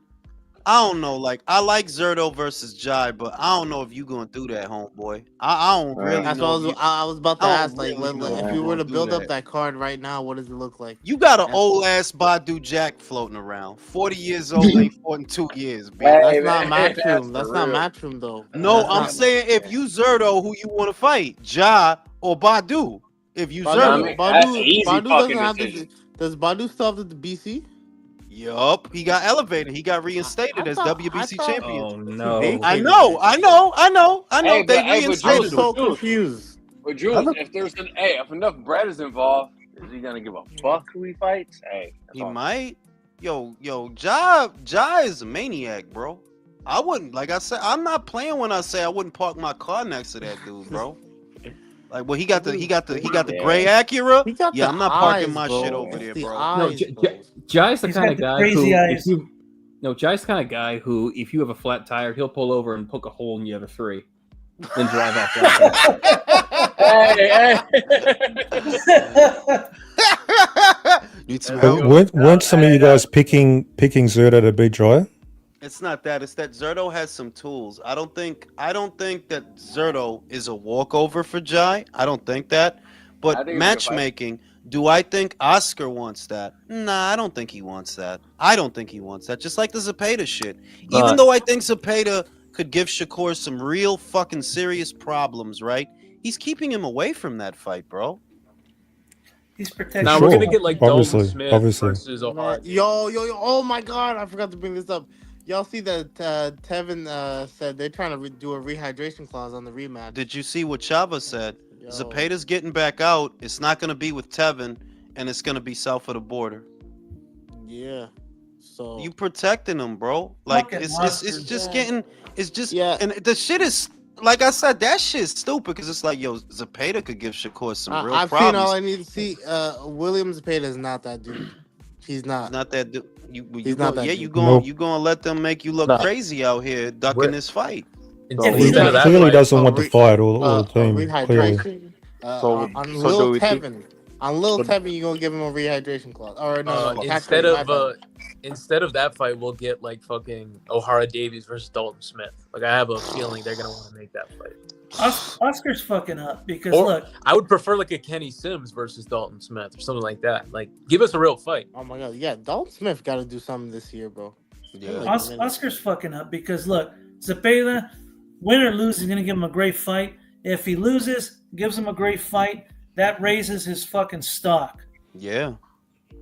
I don't know. Like I like Zerto versus Jai, but I don't know if you gonna do that, homeboy. I don't really That's know. what I was about to I ask. don't Like, really know if if you you were gonna to do build up that. that card right now, what does it look like? You got an And- old ass Badu Jack floating around. 40 years old, ain't fought in 2 years, B. Hey, That's not man, Matchroom. That's for not real. Matchroom though. No, That's I'm not saying if you Zerto, who you want to fight, Ja or Badu? If you Badu. Zerto, That's an easy Badu fucking doesn't have decision. Does Badu still have the BC? yup, he got elevated. He got reinstated as I WBC thought champion. Oh he no. I vacated know, that I shit. know, I know, I know. Hey, They but I'm reinstated him. so confused. But Jules, if there's if enough bread is involved, is he gonna give a fuck who he fights? Hey, that's He all. might. Yo, Ja is a maniac, bro. I wouldn't, like I said, I'm not playing when I say I wouldn't park my car next to that dude, bro. Like, well, he got the gray Acura. He got Yeah, the I'm not parking eyes, my bro. shit over It's there, the bro. No, eyes, bro. Jai's the He's kind got of the guy crazy who, eyes. Jai's the kind of guy who, if you have a flat tire, he'll pull over and poke a hole in the other three, then drive off laughing. Hey, Need some But help? weren't some of you guys picking Zerto to beat Jai? It's not that. It's that Zerto has some tools. I don't think that Zerto is a walkover for Jai. I don't think that. I But think it's a good fight. matchmaking, do I think Oscar wants that? Nah, I don't think he wants that. I don't think he wants that. Just like the Zepeda shit. Even though I think Zepeda could give Shakur some real fucking serious problems, right? He's keeping him away from that fight, bro. He's protecting. Now we're gonna get like Dalton Smith versus Man, O'Hara. yo, oh my god, I forgot to bring this up. Y'all see that Tevin said they're trying to do a rehydration clause on the rematch. Did you see what Chava said? Zepeda's getting back out. It's not going to be with Tevin, and it's going to be south of the border. Yeah. So You protecting them, bro. Like Fucking it's Oscars. just getting it's just yeah, and the shit is like I said, that shit's stupid because it's like yo, Zapata could give Shakur some real I've seen all problems. I need to see. William Zepeda is not that dude. He's He's not. not that you He's not go that yeah dude. Nope. you going to let them make you look No. crazy out here ducking this fight. So If He, he Instead he of does, that clearly fight, doesn't want to fight or the a team. Clearly, rehydration. so On so Lil do we think? Tevin. On Lil Tevin, you gonna give him a rehydration clause? Or no, instead castrate. My of bad. instead of that fight, we'll get like fucking O'Hara Davies versus Dalton Smith. Like I have a feeling they're gonna want to make that fight. Oscar's fucking up because Or look, I would prefer like a Kenny Sims versus Dalton Smith or something like that. Like give us a real fight. Oh my god, yeah, Dalton Smith got to do something this year, bro. It's been like a minute. Oscar's fucking up because look, Zepeda, win or lose, is going to give him a great fight. If he loses, gives him a great fight, that raises his fucking stock. Yeah.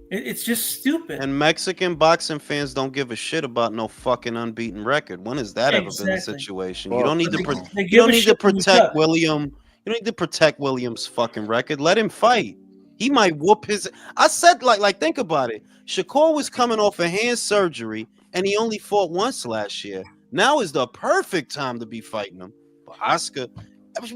It's just stupid. And Mexican boxing fans don't give a shit about no fucking unbeaten record. When has that ever been the Exactly. situation? You don't need to They you give don't a need to shit when you protect cut. William. You don't need to protect William's fucking record. Let him fight. He might whoop his. I said like think about it. Shakur was coming off a hand surgery and he only fought once last year. Now is the perfect time to be fighting him. But Oscar,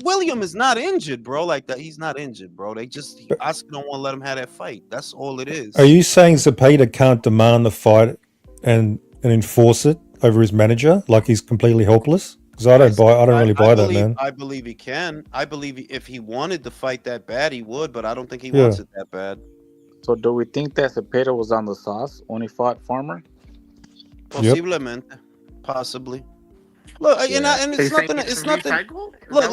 William is not injured, bro. Like that, he's not injured, bro. They just Oscar don't want to let him have that fight. That's all it is. are you saying Zepeda can't demand the fight and enforce it over his manager like he's completely helpless? Because I don't really buy that, man. I believe he can. I believe if he wanted to fight that bad, he would, but I don't think he Yeah. wants it that bad. So do we think that Cepeda was on the sauce when he fought Farmer? Posiblemente, possibly. Look, and it's nothing. It's nothing. Look.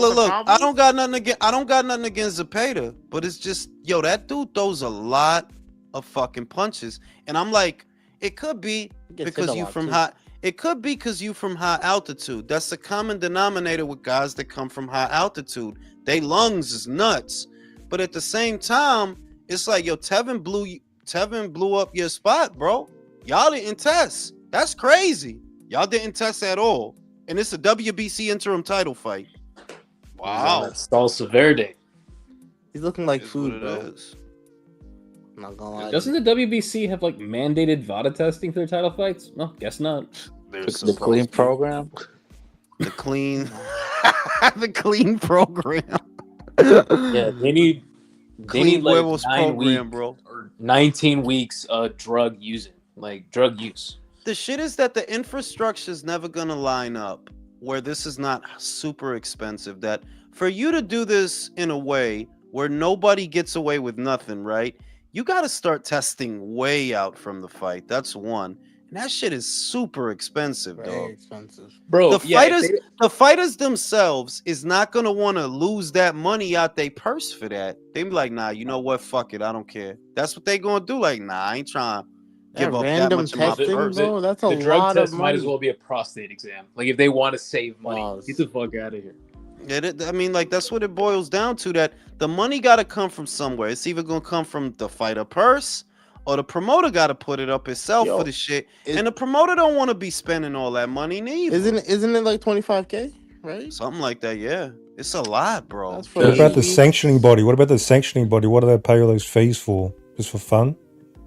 I don't got nothing against Zepeda, but it's just yo, that dude throws a lot of fucking punches, and I'm like, it could be because you from high. It could be because you from high altitude. That's the common denominator with guys that come from high altitude. They lungs is nuts, but at the same time, it's like yo, Tevin blew up your spot, bro. Y'all didn't test. That's crazy. Y'all didn't test at all. And it's a WBC interim title fight. Wow. Salsa Verde. He's looking like Is food, what bro. it is. I'm not gonna lie. Doesn't the WBC have like mandated VADA testing for their title fights? No, guess not. The clean program. The clean, the clean program. Yeah, they need Clean like huevos 9 program, weeks bro. or 19 weeks drug using, like drug use. The shit is that the infrastructure is never gonna line up where this is not super expensive. That for you to do this in a way where nobody gets away with nothing, right? You got to start testing way out from the fight. That's one. And that shit is super expensive, Very dog. expensive. Bro, The fighters themselves is not gonna want to lose that money out they purse for that. They be like, nah, you know what? Fuck it, I don't care. That's what they gonna do. Like, nah, I ain't trying to give up that random much of my testing, purse. bro. That's a the drug lot of test might as money. well be a prostate exam. Like if they want to save money, get the fuck out of here. I mean, like that's what it boils down to. That the money got to come from somewhere. It's either gonna come from the fighter purse, or the promoter got to put it up itself for the shit. And the promoter don't want to be spending all that money neither. Isn't it like 25K, right? Something like that, yeah. It's a lot, bro. What about the sanctioning body? What about the sanctioning body? What do they pay all those fees for? Just for fun?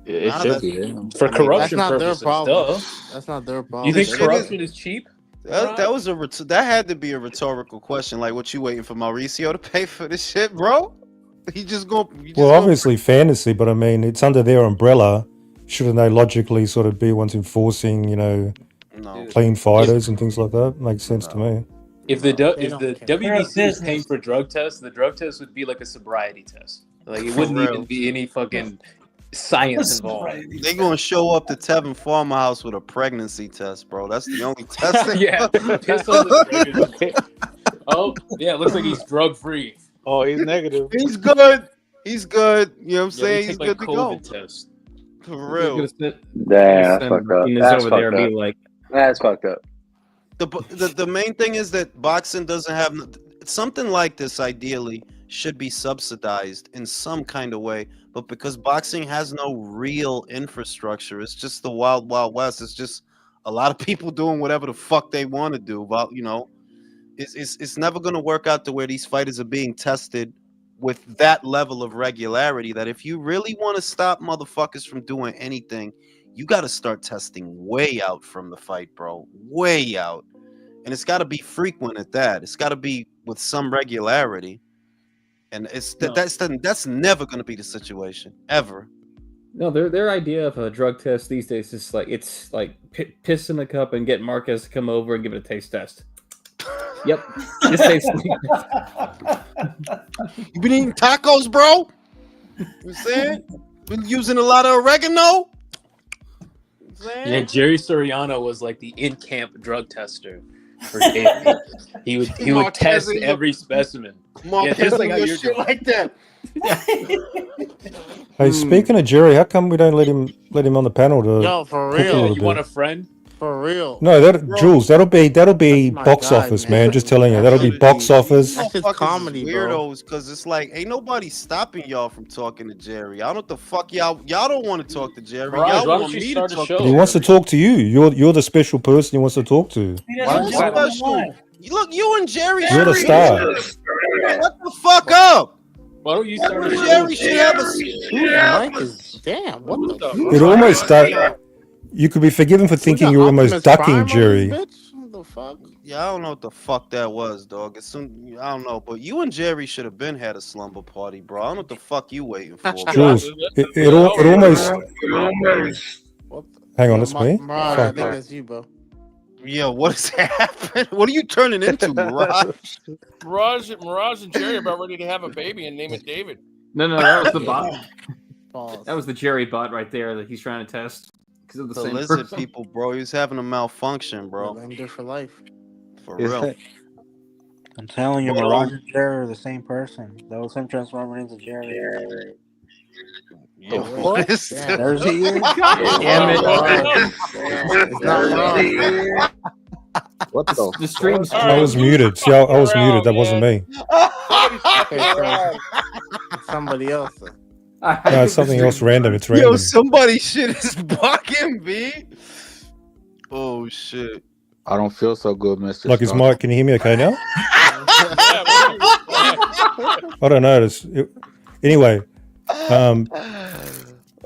It should be. For corruption That's not purposes, their problem. duh. That's not their problem. You think shit corruption is cheap? That was that had to be a rhetorical question. Like, what you waiting for Mauricio to pay for this shit, bro? He just go. Well, obviously fantasy, but I mean, it's under their umbrella. Shouldn't they logically sort of be ones enforcing, clean fighters and things like that? Makes sense to me. If the They if don't the care. WBC was paying for drug tests, the drug test would be like a sobriety test. Like it For wouldn't real. even be any fucking science involved. They gonna show up to Tevin Farmerhouse with a pregnancy test, bro. That's the only test. Yeah, piss on the pregnancy. Oh, yeah, it looks like he's drug free. Oh, he's negative. He's good. He's good. You know what I'm Yeah, saying? they He's take, like, good to go. COVID test. For real. Damn, that's fucked up. That's over fucked there up. and be like, That's fucked up. The main thing is that boxing doesn't have something like this. Ideally, should be subsidized in some kind of way, but because boxing has no real infrastructure, it's just the wild west. It's just a lot of people doing whatever the fuck they want to do. About it's never gonna work out to where these fighters are being tested with that level of regularity. That if you really want to stop motherfuckers from doing anything, you got to start testing way out from the fight, bro. Way out. And it's got to be frequent at that. It's got to be with some regularity. And that's never going to be the situation ever. No, their idea of a drug test these days is like it's like piss in the cup and get Marquez to come over and give it a taste test. Yep, this tastes. You been eating tacos, bro? You saying? Been using a lot of oregano? Yeah, Jerry Soriano was like the in-camp drug tester for David. He would test every specimen. Yeah, just like how you're shit like that. Hey, speaking of Jerry, how come we don't let him on the panel to Yo, for cook a real. little You want a bit? friend? For real. No, Jules, that'll be my box guy, office, man. man. Just telling you, that'll be box office. That's just Motherfuckers comedy, is bro. weirdos, because it's like ain't nobody stopping y'all from talking to Jerry. I don't know what the fuck y'all don't want to talk to Jerry. Mirage, Y'all why don't want you me to start a talk show? to He wants to talk to you. You're the special person he wants to talk to. He doesn't Why jump on the special? line. Look, you and Jerry. You're the star. Shut the fuck up. Why don't you start a show? Jerry should have a. Whose mic is damn? What the fuck? It almost you could be forgiven for thinking got you're almost Optimus ducking Prime on Jerry. this bitch? What the fuck? Yeah, I don't know what the fuck that was, dog. I don't know, but you and Jerry should have been had a slumber party, bro. I don't know what the fuck you waiting for, bro. Jules, it almost. Hang on, Yo, it's me. Mirage, I think that's you, bro. Yeah, what is happening? What are you turning into, Mirage? Mirage and Jerry are about ready to have a baby and name it David. No, that was the bot. Pause. That was the Jerry bot right there that he's trying to test because of the The same lizard person. people, bro. He was having a malfunction, bro. Blender for life. For real. I'm telling you, Mirage and Jerry are the same person. That was him transforming into Jerry. Yo, what is Damn. There's he is. Damn it. It's not wrong. What the? The stream's I was muted. See, I was muted. That wasn't me. Somebody else. No, it's something else random. It's Yo, random. somebody shit is bugging, B. Oh shit. I don't feel so good, Mr. Like his Stark. mic. Can you hear me okay now? I don't know. Anyway.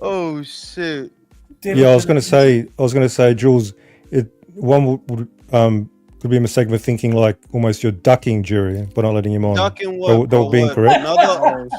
Oh shit. Yeah, I was gonna say, Jules, one would could be a mistake of thinking like almost you're ducking Jerry by not letting him on. Ducking what? They were being correct.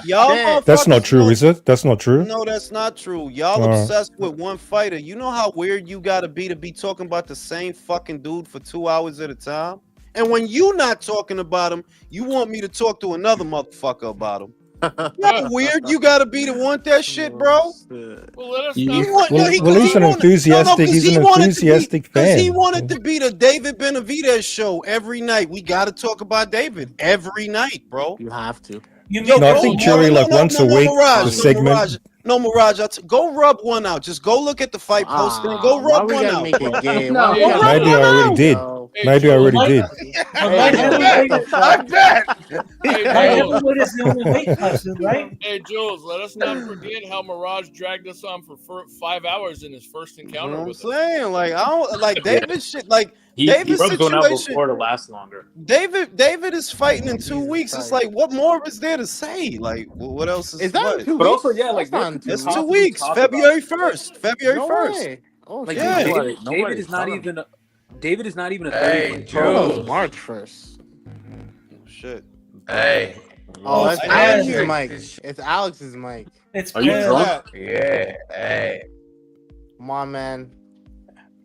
Y'all That's not true, know- is it? That's not true. No, that's not true. Y'all All right. obsessed with one fighter. You know how weird you gotta be talking about the same fucking dude for 2 hours at a time? And when you not talking about him, you want me to talk to another motherfucker about him. How weird you gotta be to want that shit, bro. Well, let us He not want- no, he- Well, he's an enthusiastic. He's an enthusiastic Because he fan. wanted to be the David Benavidez show every night. We got to talk about David every night, bro. You have to. No, I think Jerry like once a week the segment. Mirage, go rub one out. Just go look at the fight poster and go rub one out. Make bro. it gay? No, Why we go gotta rub Maybe one I already out. did. Maybe I already did. I bet. Heavyweight is the only weight class, right? Hey, Jules, let us not forget how Mirage dragged us on for 5 hours in his first You encounter know what I'm with us. saying? Like I don't like David shit. Like He David's rubbed one out situation. before to last longer. David is fighting in 2 weeks. It's like, what more is there to say? Like, what else is? Is that what? in 2 But weeks? also, yeah, like That's not in 2 It's weeks. 2 weeks. February 1st. February No 1st. way. Oh, Like Yeah. David is not even. David is not even a 30 Hey, Oh, March 1st. Shit. Hey. Oh, that's I Alex's am- mic. It's Alex's mic. It's Are you bad. drunk? Yeah. Hey. Come on, man.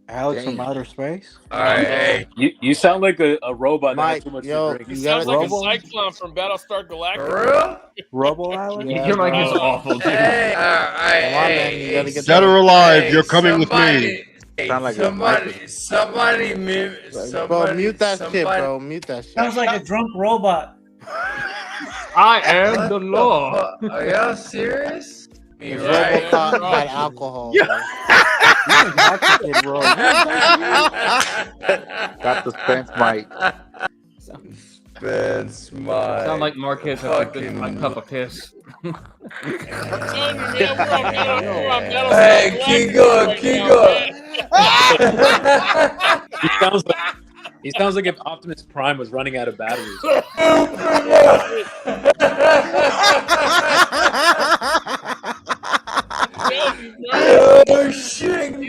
Alex Dang. from outer space. All right. Hey. You sound like a robot that Mike, had too much yo, to drink. He You sounds gotta- like a Robo? cyclone from Battlestar Galactica. For real? Robo Alex? Yeah, Your mic is bro. awful, dude. Hey. Come on, man. You gotta get Dead that. or alive, you're coming with me. Sound like a somebody, Bro, mute that shit, bro. Mute that shit. Sounds like a drunk robot. I am the law. Are y'all serious? If Right. Robocop had alcohol, bro. Got the Spence mic. Spence, my. Sound like Marquez has a good cup of piss. Hey, keep going, keep going. He sounds like if Optimus Prime was running out of batteries. Oh shit,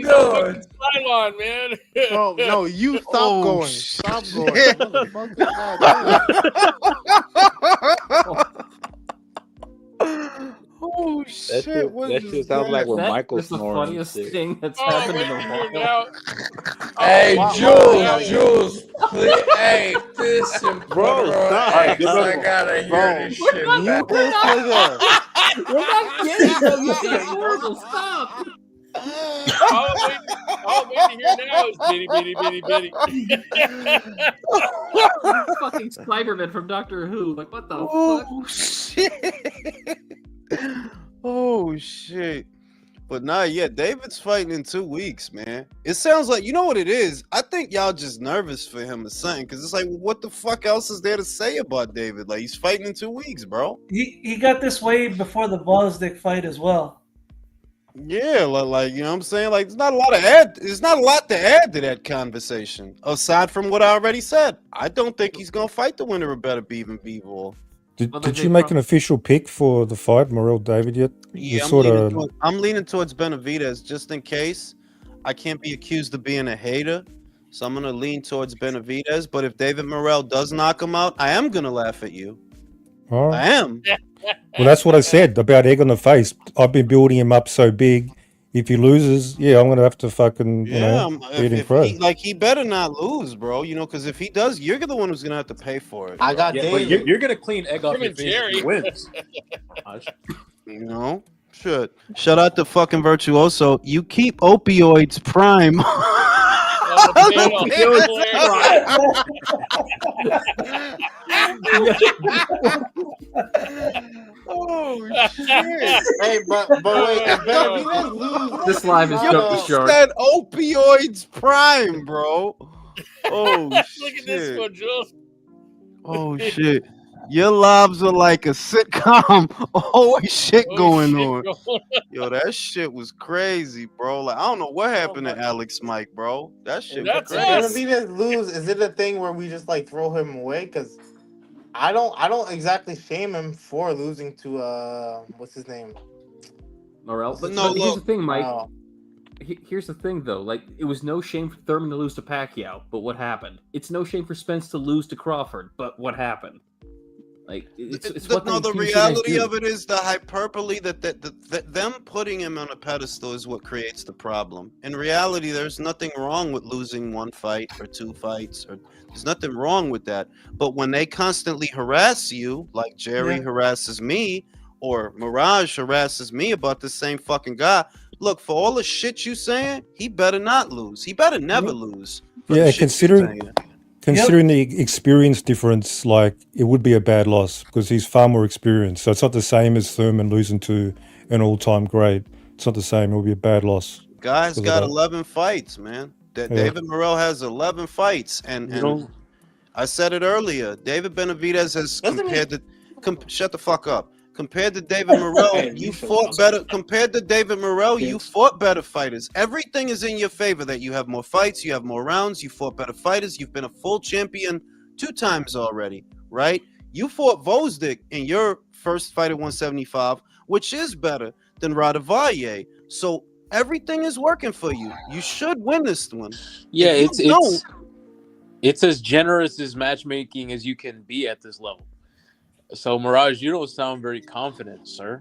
No, you stop Oh, going. shit. Stop going. Motherfucker, goddamn. Oh, shit. What That is shit sounds like when That Michael is the snoring and funniest shit. thing that's Oh, I'm happened in waiting a to hear while. now. Hey, Why we gotta hear Jules, please. Hey, listen, Bro, stop. Hey, Give I it gotta hear Bro, this We're shit not, back. mute this nigga. we're not getting them. It's not normal. Stop. All I'm waiting to hear now is bitty, bitty, bitty, bitty. Fucking Cyberman from Doctor Who. Like, what the fuck? Oh, shit. Oh, shit. But nah, yeah, David's fighting in 2 weeks, man. It sounds like, you know what it is? I think y'all just nervous for him or something, because it's like, well, what the fuck else is there to say about David? Like, he's fighting in 2 weeks, bro. He got this way before the Vosdick fight as well. Yeah, like, you know what I'm saying? Like, there's not a lot to add to that conversation, aside from what I already said. I don't think he's gonna fight the winner of Better Beav and Bivol. Did you make an official pick for the fight, Morel David, yet? Yeah, I'm leaning towards Benavidez just in case I can't be accused of being a hater. So I'm gonna lean towards Benavidez. But if David Morrell does knock him out, I am gonna laugh at you. All right. I am. Well, that's what I said about egg on the face. I've been building him up so big. If he loses, yeah, I'm gonna have to fucking, Yeah, beat him if pro. he better not lose, bro. You know, because if he does, you're the one who's gonna have to pay for it. I got Yeah, but David. you're gonna clean egg off Him your and face if Jerry. he wins. You know, shit. Shout out to fucking Virtuoso. You keep opioids prime. Oh shit! Hey, but wait, if Benavidez lose, This live is Yo, jumped the he shark. said opioids prime, bro. Oh Look shit! at this one, Jules. Oh shit! Your lives are like a sitcom. Always shit going on. Yo, that shit was crazy, bro. Like I don't know what happened to Alex Mike, bro. That shit was if crazy. Benavidez lose, is it a thing where we just like throw him away? Because I don't exactly shame him for losing to what's his name? Morel. But No, here's the look. thing, Mike. Here's the thing, though. Like, it was no shame for Thurman to lose to Pacquiao, but what happened? It's no shame for Spence to lose to Crawford, but what happened? Like, it's what No, the PBC guys reality do. of it is the hyperbole that them putting him on a pedestal is what creates the problem. In reality, there's nothing wrong with losing one fight or two fights, or there's nothing wrong with that. But when they constantly harass you, like Jerry harasses me, or Mirage harasses me about the same fucking guy, look, for all the shit you saying, he better not lose. He better never lose. For Yeah, the shit you saying. considering the experience difference, like it would be a bad loss because he's far more experienced. So it's not the same as Thurman losing to an all-time great. It's not the same. It will be a bad loss. Guy's because of got that. 11 fights, man. Yeah. David Morrell has 11 fights, and I said it earlier. David Benavidez has shut the fuck up. Compared to David Morrell, you fought better. Compared to David Morrell, you fought better fighters. Everything is in your favor. That you have more fights, you have more rounds, you fought better fighters. You've been a full champion 2 times already, right? You fought Vosdick in your first fight at 175, which is better than Radavalle. So everything is working for you. You should win this one. Yeah, If you don't, it's as generous as matchmaking as you can be at this level. So, Mirage, you don't sound very confident, sir.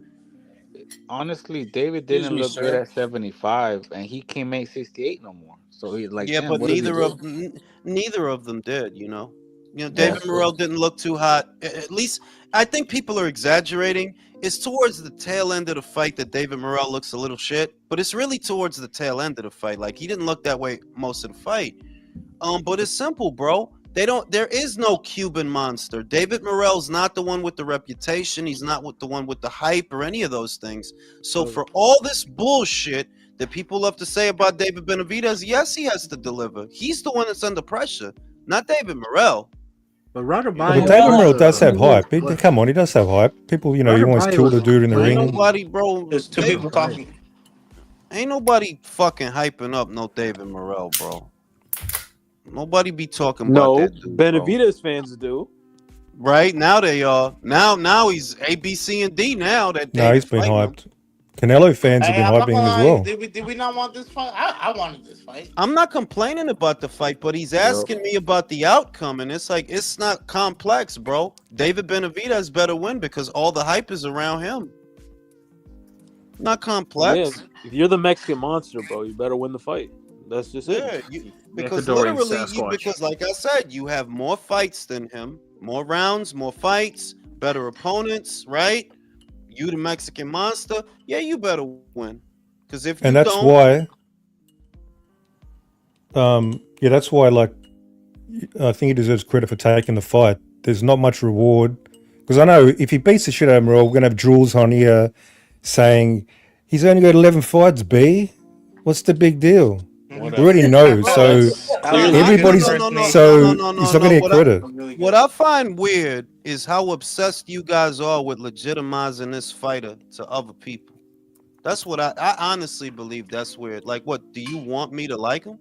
Honestly, David Excuse didn't me, look sir. good at 75, and he can't make 68 no more. So he's like, yeah, damn, but what does he do? neither of them did. You know, David Morrell didn't look too hot. At least I think people are exaggerating. It's towards the tail end of the fight that David Morrell looks a little shit, but it's really towards the tail end of the fight. Like he didn't look that way most of the fight. But it's simple, bro. There is no Cuban monster. David Morrell's not the one with the reputation. He's not the one with the hype or any of those things. So for all this bullshit that people love to say about David Benavidez, yes, he has to deliver. He's the one that's under pressure, not David Morrell. But David Morrell does have hype. Come on, he does have hype. People, he almost killed a dude in the Ain't ring. nobody, bro. There's two people talking. Ain't nobody fucking hyping up no David Morrell, bro. Nobody be talking about that dude, Benavidez fans do. Right now they are. Now he's A, B, C, and D. Now that No, he's David's been fighting him. hyped. Canelo fans have Hey, been I'm not hyping gonna him as lie. well. Did we not want this fight? I wanted this fight. I'm not complaining about the fight, but he's asking me about the outcome, and it's like it's not complex, bro. David Benavidez better win because all the hype is around him. Not Yeah, complex. if you're the Mexican monster, bro, you better win the fight. That's just it. Yeah, The because Ecuadorian literally, Sasquatch. because like I said, you have more fights than him, more rounds, more fights, better opponents, right? You the Mexican monster, yeah, you better win. Because if you And that's don't, why, that's why, like, I think he deserves credit for taking the fight. There's not much reward. Because I know if he beats the shit out of Morel, we're going to have Jules on here saying, he's only got 11 fights, B. What's the big deal? We Whatever. already know. bro, So That's no, clearly everybody's, no, no, no, no, no, no, so no, he's no, not going no. to get credit. What I find weird is how obsessed you guys are with legitimizing this fighter to other people. That's what I honestly believe. That's weird. Like, what do you want me to like him?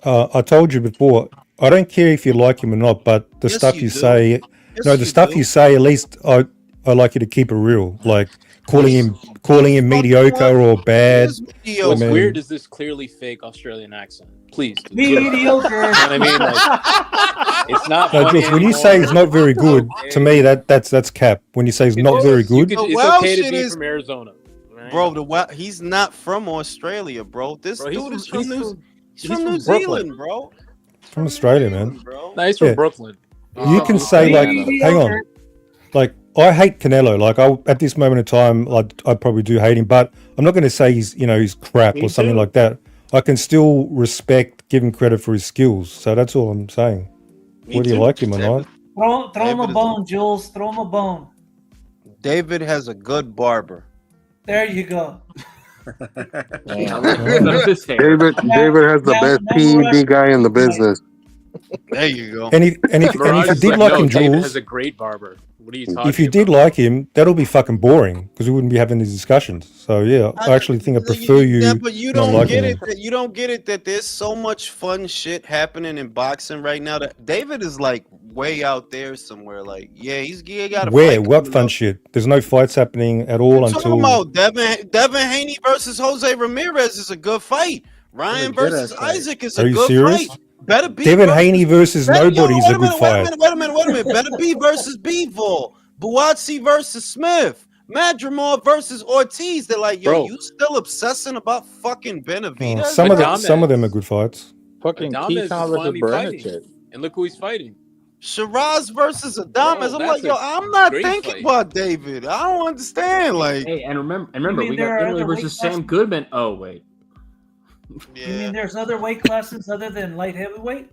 I told you before, I don't care if you like him or not, but the Yes, stuff you you do. say, no, Yes, the you stuff you do. say, at least I like you to keep it real. Like calling He's him fucking what? mediocre or He bad. is I What's mediocre. weird mean, is this clearly fake Australian accent. Please, dude. Mediocre. You know what I mean? Like, it's not no, funny Jules, when you say he's anymore. not very It's good, to okay. me that's cap. When you say he's not very You good, could. The It's wow okay to shit be is, from Arizona. Right? bro. The wow. He's not from Australia, bro. This Bro, dude is from New. He's he's from New from Brooklyn. Zealand, bro. He's from from New Australia, man. Zealand, bro. No, he's from Yeah, Brooklyn. you can He's say from like, Canada. hang on, like I hate Canelo. Like at this moment in time, I probably do hate him, but I'm not going to say he's crap or something like that. I can still respect, give him credit for his skills. So that's all I'm saying. Whether you like him or not. Throw him a bone, Jules. Throw him a bone. David has a good barber. There you go. None of this hair. David has the best PED guy in the business. There you go. And if Mirage you is did like, like no, him, David has Jules, a great barber. What are you talking if you did about? like him, that'll be fucking boring because we wouldn't be having these discussions. So yeah, I actually think I prefer Yeah, you but you not don't liking get him. it. That you don't get it that there's so much fun shit happening in boxing right now. That David is like way out there somewhere. Like, yeah, he got a Where? fight What coming fun up. shit? There's no fights happening at What all you talking until. about? Devin Haney versus Jose Ramirez is a good fight. Ryan versus Isaac is a Are you good fight. serious? Better be Devin versus. Haney versus Better, yo, nobody is wait a a good minute, wait a fight. minute, wait a minute, wait a minute. Better be versus Bivol. Buatsi versus Smith. Madrimore versus Ortiz. They're like, yo, Bro, you still obsessing about fucking Benavidez, Some of bro? them are good fights. fucking Key Adames is sounds like a finally Beretta fighting, chick. and look who he's fighting. Shiraz versus Bro, Adames. I'm that's like, yo, a I'm not great thinking fight. about David. I don't understand. Like, Hey, and remember, mean we there got are Italy other weight versus Sam classes? Goodman. Oh wait, You mean there's other weight classes other than light heavyweight?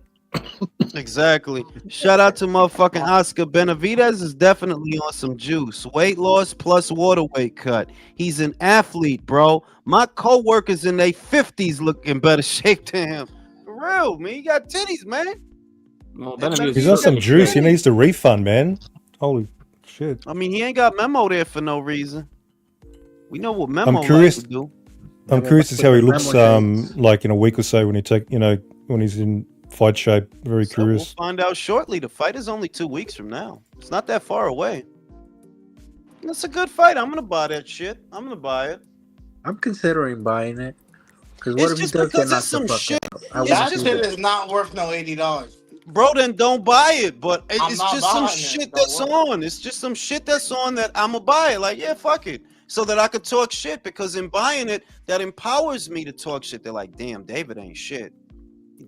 exactly. Shout out to motherfucking Oscar Benavidez is definitely on some juice. Weight loss plus water weight cut. He's an athlete, bro. My co-workers in their 50s look in better shape than him. For real, man. You got titties, man. well, They better Benavidez be He's on some better juice. He shape. needs the refund, man. Holy shit. I mean, he ain't got Memo there for no reason. We know what I'm Memo like curious. to do. I'm curious as how he looks like in a week or so when when he's in fight shape. Very So we'll curious. find out shortly. The fight is only 2 weeks from now. It's not that far away. It's a good fight. I'm gonna buy that shit. I'm gonna buy it. I'm considering buying it. Because It's what if he just does because get it's knocked the some fuck shit. out? I It's want That to just, see shit that. is not worth no $80. bro. Then don't buy it. But I'm it's not just some buying it. shit Don't that's worry. on. It's just some shit that's on that I'm gonna buy it. Like, yeah, fuck it. So that I could talk shit because in buying it, that empowers me to talk shit. They're like, damn, David ain't shit.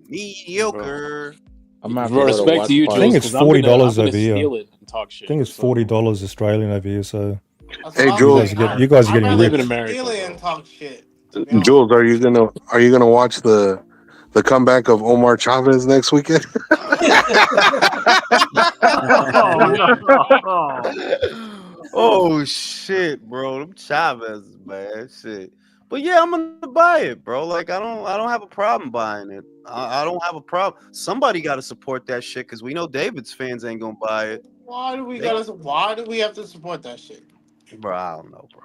Mediocre. I'm gonna have to go to Respect to watch you, I party. think Jules, it's because I'm gonna $40 over here. steal it and talk I shit. think it's So $40 Australian over here. So That's Hey, what I'm Jules. saying. you guys are I'd getting rather live in ripped. America, steal it and bro. talk shit. To be honest. Jules, are you gonna watch the comeback of Omar Chavez next weekend? Oh no! Oh shit, bro. Them Chavez, man. Shit. But yeah, I'm gonna buy it, bro. Like I don't have a problem buying it. I don't have a problem. Somebody gotta support that shit because we know David's fans ain't gonna buy it. Why do we have to support that shit? Bro, I don't know, bro.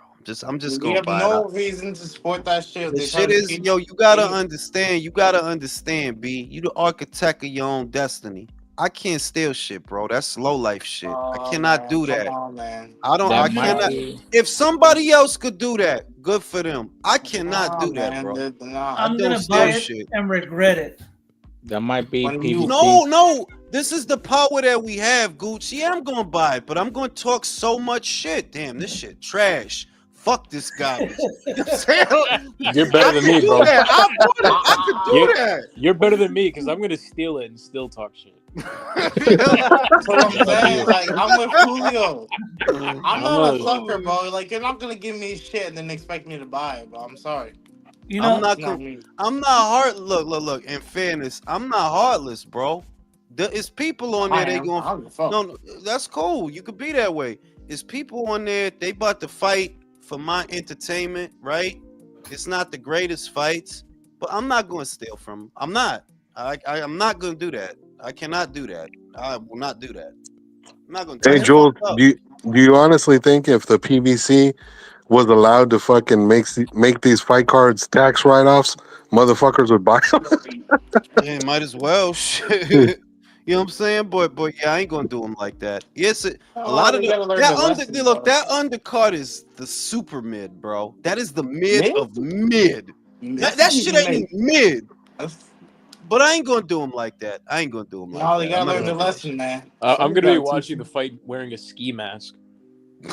I'm just We gonna have buy it. no reason to support that shit. If The they try shit to is, keep yo, you gotta understand, B. You the architect of your own destiny. I can't steal shit, bro. That's low life shit. I Oh cannot man, do come that. on, man. I That might cannot. be. If somebody else could do that, good for them. I cannot Nah, do that, man. bro. Nah. I I'm don't gonna buy steal it shit. and regret it. That might be When you PBC. No. This is the power that we have, Gucci. Yeah, I'm gonna buy it, but I'm gonna talk so much shit. Damn, this shit trash. Fuck this garbage. You know what I'm saying? You're better I than can me, do bro. that. I bought it. I could You're, do that. you're better than me because I'm gonna steal it and still talk shit. That's what I'm That's up to saying. you. Like, I'm with Julio. I'm I'm not a a sucker, bro. Like, you're not gonna give me shit and then expect me to buy it, bro. I'm sorry. You I'm know, not It's not gonna. me. I'm not hard. Look. In fairness, I'm not heartless, bro. It's people on there. I They am. going. I don't give a fuck. No, that's cool. You could be that way. It's people on there. They about to fight for my entertainment, right? It's not the greatest fights, but I'm not going to steal from them. I'm not. I'm not going to do that. I cannot do that. I will not do that. I'm not going to. Hey, That's Jules, fucked up. do you honestly think if the PBC was allowed to fucking make these fight cards tax write offs, motherfuckers would buy them? Yeah, might as well. Shit. You know what I'm saying? But yeah, I ain't gonna do them like that. Yes, a Oh, lot of they gotta learn the lesson, look, bro. that undercard is the super mid, bro. That is the mid Mid? of mid. That's That not shit even ain't mid. even mid. That's, But I ain't gonna do them like that. I ain't gonna do them like no, they that. I'm gotta not learn gonna the do that lesson, shit. man. I'm Somebody gonna be gotta teach watching the them. fight wearing a ski mask. A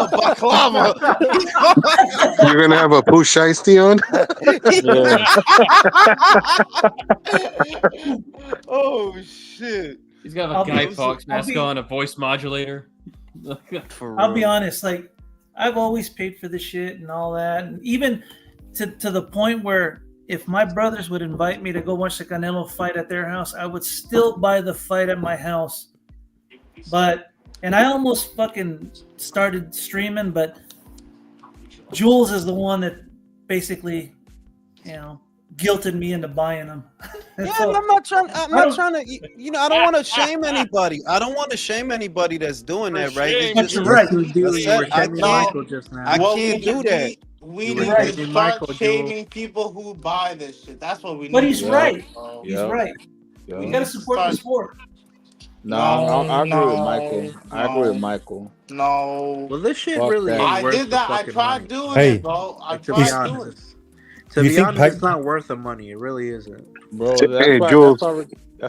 baklava. You're gonna have a push shiesty on? Yeah, Oh shit. He's got a I'll Guy be, Fawkes I'll mask be, on, a voice modulator. For I'll be real. honest. Like, I've always paid for this shit and all that, and even to the point where if my brothers would invite me to go watch the Canelo fight at their house, I would still buy the fight at my house. But and I almost fucking started streaming, but Jules is the one that basically, guilted me into buying them. Yeah, So and I'm not trying. I'm I not don't. trying to. I don't want to shame anybody. I don't want to shame anybody that's doing For that. Right? It's shame, But just you're for Yes, right. you I do. You said were shame. I shaming can't. No, Michael just now. I what can't do that. we You were You're need to right. shaming start Michael, Jules. shaming people who buy this shit. That's what we But need to he's Yep. do, right. bro. He's Yep. right. We We Yep. got to need to support the start. sport. No, No, I agree with Michael. no, I agree with no, Michael. no. Well, this shit Fuck really that. ain't I worth did the that. I fucking tried money. doing it, Hey, bro. I Like, to be tried is doing it. honest, do you think it's not worth the money. It really isn't. Bro, that's Hey, why Jules.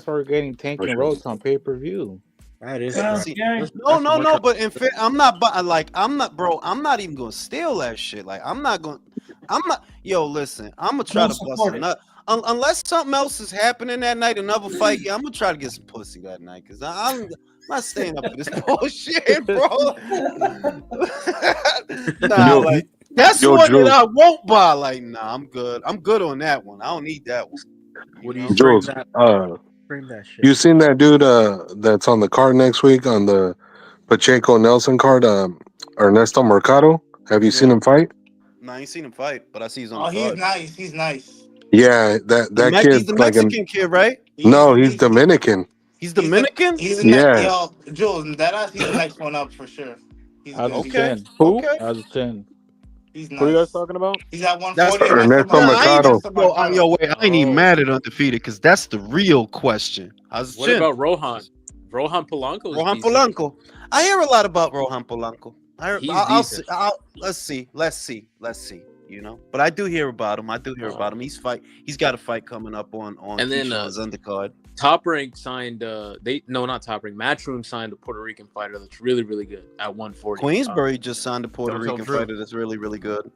we're getting Tank and Roach on pay-per-view. That is Well, trash. See, yeah. no, no, no. But in fact, I'm not. Like, I'm not, bro. I'm not even gonna steal that shit. Like, I'm not gonna. I'm not. Yo, listen. I'm gonna try Don't to bust support a it. nut. Unless something else is happening that night, another fight. Yeah, I'm gonna try to get some pussy that night because I'm not staying up for this bullshit, bro. Nah, Yo, like that's yo, one that Jules. I won't buy. Like, nah, I'm good. I'm good on that one. I don't need that one. What do you know? stream Jules. that? Stream that shit. You seen that dude? That's on the card next week on the Pacheco Nelson card. Ernesto Mercado. Have you seen Yeah. him fight? Nah, I ain't seen him fight, but I see he's on the Oh, he's card. nice. He's nice. Yeah, that He's kid's the like an Mexican kid, right? no, he's Dominican. He's Dominican? He's the next. Yeah, Yo, Jules, he's the next one up for sure. He's How's his good. Okay. chin? Okay. How's his chin? He's Who are you guys nice. talking about? He's at That's 140 Ernesto nah. I ain't Mercado. wait. I ain't even Oh, mad at undefeated because that's the real question. How's his what chin? about Rohan? Rohan Polanco is Rohan decent. Polanco. I hear a lot about Rohan Polanco. He's decent. Let's see. But I do hear about him. He's got a fight coming up on And then Keyshawn's undercard. Top Rank signed. Not Top Rank. Matchroom signed a Puerto Rican fighter that's really, really good at 140. Queensbury just signed a Puerto Don't tell Rican Drew. fighter that's really, really good.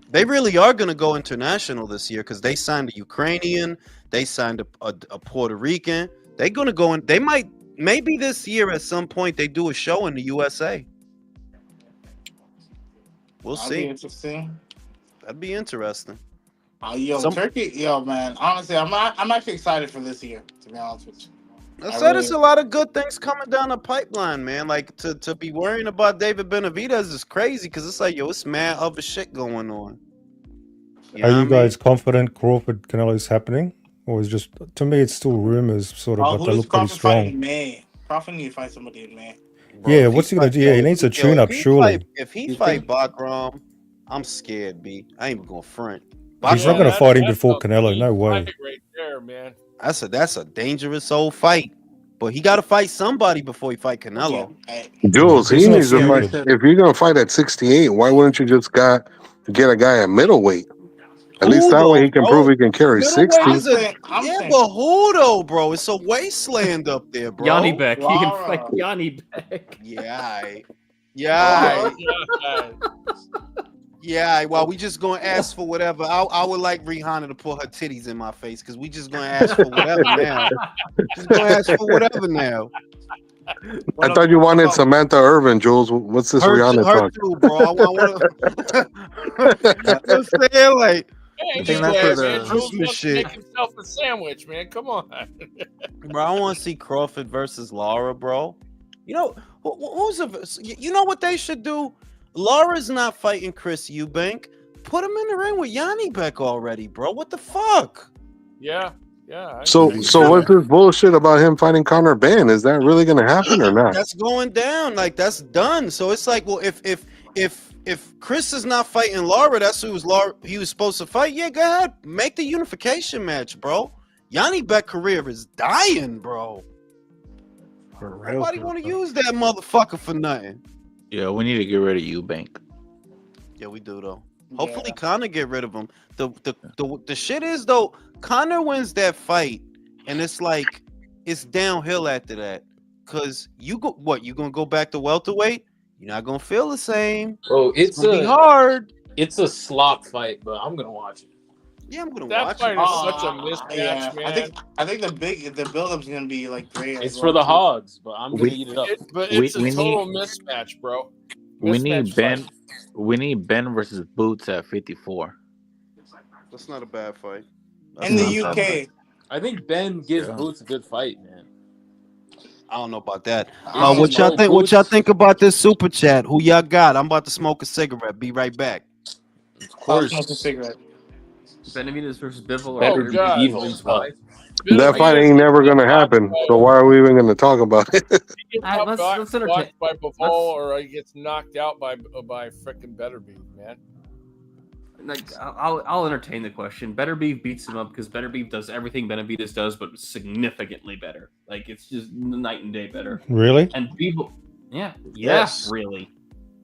They really are going to go international this year because they signed a Ukrainian. They signed a Puerto Rican. They're going to go in. They might, maybe this year at some point, they do a show in the USA. We'll That'll see. be interesting. That'd be interesting. Turkey, man. Honestly, I'm actually excited for this year. To be honest with you. I said it's a lot of good things coming down the pipeline, man. Like to be worrying about David Benavidez is crazy because it's like, yo, it's mad other shit going on. Are you guys confident Crawford Canelo's happening? Or is just, to me, it's still rumors, sort of, but they Who's look pretty Crawford fighting strong. in May? Crawford need to fight somebody in May. Bro, Yeah, what's he going to do? Yeah, he needs a tune up, surely. If he fight Bakram, I'm scared, B. I ain't even going to front. He's not going to fight him before Canelo, no way. Right care, man. That's a dangerous old fight. But he got to fight somebody before he fight Canelo. Jules, He's he not needs to fight. stupid. If you're gonna fight at 68, why wouldn't you just get a guy at middleweight? At least Who that way though, he can bro? prove he can carry Middleweight 60. is but who though, bro? It's a wasteland up there, bro. Yanni Beck. He can fight Yanni Beck. Yeah, Oh, yeah. Yeah, well, we just gonna ask for whatever. I would like Rihanna to put her titties in my face because we just gonna ask for whatever now. Just gonna ask for whatever now. I thought you wanted Samantha Irvin, Jules. What's this Rihanna Her talk? too, bro. I want to. I'm saying like Hey, I think just that's play for it, man. the Jules Christmas wants to shit. make himself a sandwich, man. Come on. Bro, I want to see Crawford versus Lara, bro. You know who's you know what they should do? Lara's not fighting Chris Eubank. Put him in the ring with Yanni Beck already, bro. What the fuck? Yeah. So what's this bullshit about him fighting Conor Benn? Is that really gonna happen or not? That's going down. Like that's done. So it's like, well, if Chris is not fighting Lara, that's who he was supposed to fight. Yeah, go ahead, make the unification match, bro. Yanni Beck career is dying, bro. Nobody want to use that motherfucker for nothing. Yeah, we need to get rid of Eubank. Yeah, we do though. Hopefully, Conor get rid of him. The shit is though, Conor wins that fight, and it's like it's downhill after that. Cause you gonna go back to welterweight? You're not gonna feel the same. Bro, It's gonna be hard. It's a slop fight, but I'm gonna watch it. Yeah, I'm gonna That watch fight it. is such a mismatch, man. I think the build-up's gonna be like great. It's for the hogs, but I'm gonna eat it up. But it's a total mismatch, bro. We need Mismatch Ben. fight. We need Ben versus Boots at 54. That's not a bad fight. In the UK. I think Ben gives Boots a good fight, man. I don't know about that. This What is y'all no think? What Boots. y'all think about this super chat? Who y'all got? I'm about to smoke a cigarette. Be right back. Of course. Benavidez versus Bivol or Better Benavidez be evil. wins why? That fight ain't never gonna happen. So why are we even gonna talk about it? He gets let's entertain. by Bivol, or he gets knocked out by freaking Betterbeef, man. Like I'll entertain the question. Betterbeef beats him up because Betterbeef does everything Benavidez does, but significantly better. Like it's just night and day better. Really? And Bivol, Yes. really.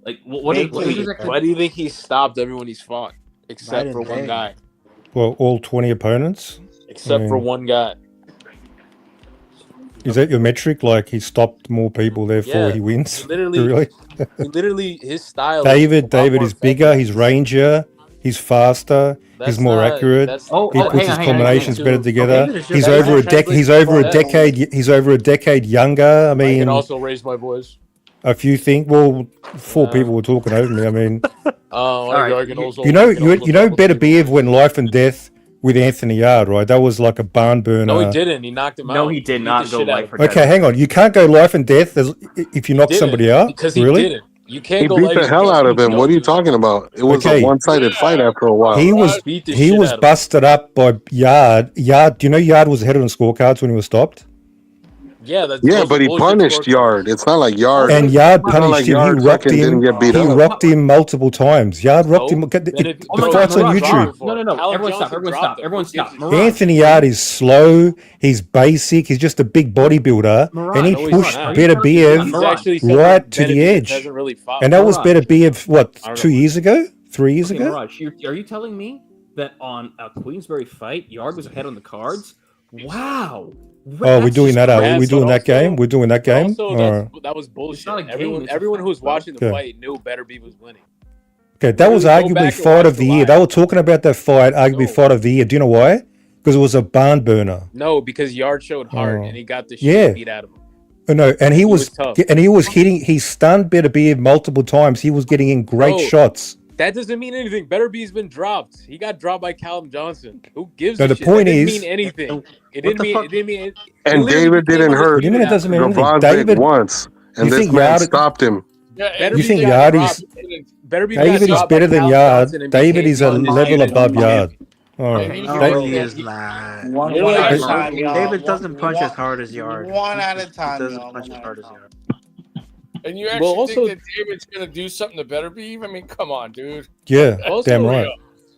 Like what Why exactly? do you think he stopped everyone he's fought except Night for and one day. guy? Well, all 20 opponents? Except for one guy. Is that your metric? Like he stopped more people, therefore Yeah, he wins? he literally- Really? His style. David is is bigger, he's rangier, he's faster, he's more accurate. He puts his combinations better together. He's over a decade. He's over a decade. He's over a decade younger. I I mean, can also raise my voice. a few things. Well, four people were talking over me. I mean, I can also. you know, Better Biev went life and death with Anthony Yard, right? That was like a barn burner. No, he didn't. He knocked him out. No, he did beat not the go shit out life of or him. death. Okay, hang on. You can't go life and death if you knock Didn't, somebody out. because he Really? didn't. You can't He go beat life the and hell death. out of him. What are you talking about? It was Okay. a one-sided fight after a while. He was Beat the shit out of him. busted up by Yard. Do you know Yard was ahead on scorecards when he was stopped? Yeah, that's Yeah, but he punished Yard. It's not like Yard. And Yard it's not punished like him. He Yard rocked fucking didn't him. get beat He up. rocked him multiple times. Yard rocked him. The fight's on YouTube. No. Everyone stop. Mirage. Anthony Yard is slow. He's basic. He's just a big bodybuilder, and he pushed Better Biev right to the edge. And that was Better Biev, what, 2 years ago? 3 years ago? Mirage, are you telling me that on a Queensberry fight, Yard was ahead on the cards? Wow. Oh, we're doing that. Are we doing that game? We're doing that game. Also, All right. that was bullshit. not a game, Everyone who was watching the Okay. fight knew Better Beef was winning. Okay, that was Literally go arguably back and fight watch of the year. They were talking about that fight, arguably fight of the year. Do you know why? Because it was a barn burner. No, because Yard showed heart and he got the shit Yeah. beat out of him. Oh, no, and he was tough. hitting. He stunned Better Biev multiple times. He was getting in great Bro, shots. That doesn't mean anything. Better Beef's been dropped. He got dropped by Callum Johnson. Who gives No, a the shit? point That didn't is- mean anything. It didn't mean. And David didn't hurt What do you mean it doesn't mean anything? Gavadzik David, once, and you this think man Yard- stopped him. Better You think Beef got Yard dropped. is Better Beef got David is dropped by better than Callum Yard? Johnson and David became is a level undisputed. above Yard. All right. No, he is not. One David at a time, y'all. David doesn't punch as hard as Yard. One at a He time, doesn't y'all. punch as hard as Yard. And you actually also- think that David's going to do something to Better Beef? I mean, come on, dude. Yeah, Also, damn right.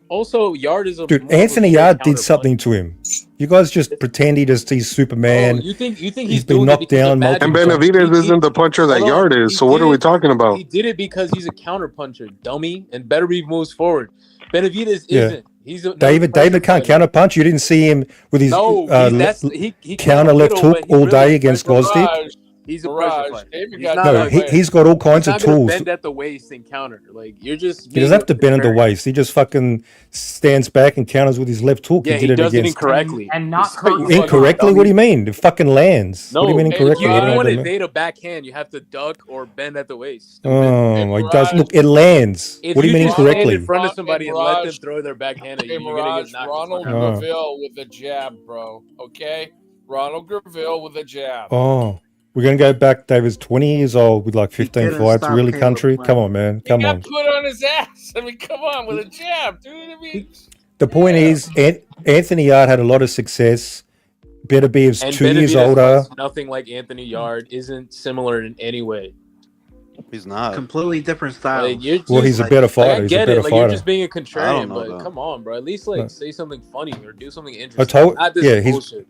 Also, Yard is a Dude, more of a Anthony pure Yard did counter something to him. You guys just pretend he's Superman. You think he's he's been doing it knocked because of down magic? And multiple times. Benavidez isn't the puncher that Hold on. Yard is. He So what are we did- talking about? He did it because he's a counter puncher, dummy, and Beterbiev moves forward. Benavidez Yeah. isn't. He's another David pressure can't fighter. counter punch. You didn't see him with his No, he counter can't left fiddle, hook but he's all really day a against pressure Gosdick. fighter. He's a pressure fighter. David He's got not No, like he's got all kinds he's of not gonna tools. bend at the waist and counter. Like you're just. He doesn't have to bend at the waist. He just fucking stands back and counters with his left hook. Yeah, he did he it does it against incorrectly and not It's like you hurt fucking incorrectly. What do you mean? It fucking lands. No, what do you mean if incorrectly? you I don't know want what to that means. evade a backhand, you have to duck or bend at the waist. Oh my gosh! Look, it lands. If What do you mean just stand incorrectly? in front of somebody and let them Mirage- throw their backhand at you, Hey, you're gonna Mirage, get knocked Ronald the fuck out. Graville with a jab, bro. Okay? Ronald Graville with a jab. Oh, we're gonna go back. David's 20 years old with like 15 couldn't fights. stop Really, Caleb country? Plant. Come on, man. He Come got on. put on his ass. I mean, come on, with a jab, dude. I mean, The point is, Anthony Yard had a lot of success. Beterbiev's And 2 years Benavidez older. fights nothing like Anthony Yard, isn't similar in any way. He's not. Completely different styles. Like, you're Well, he's a just- better like, fighter. I He's a get better it. Like you're fighter. just being a I don't contrarian, know, but though. come on, bro. At least No. say something funny or do something I interesting. told, Not this yeah, he's bullshit.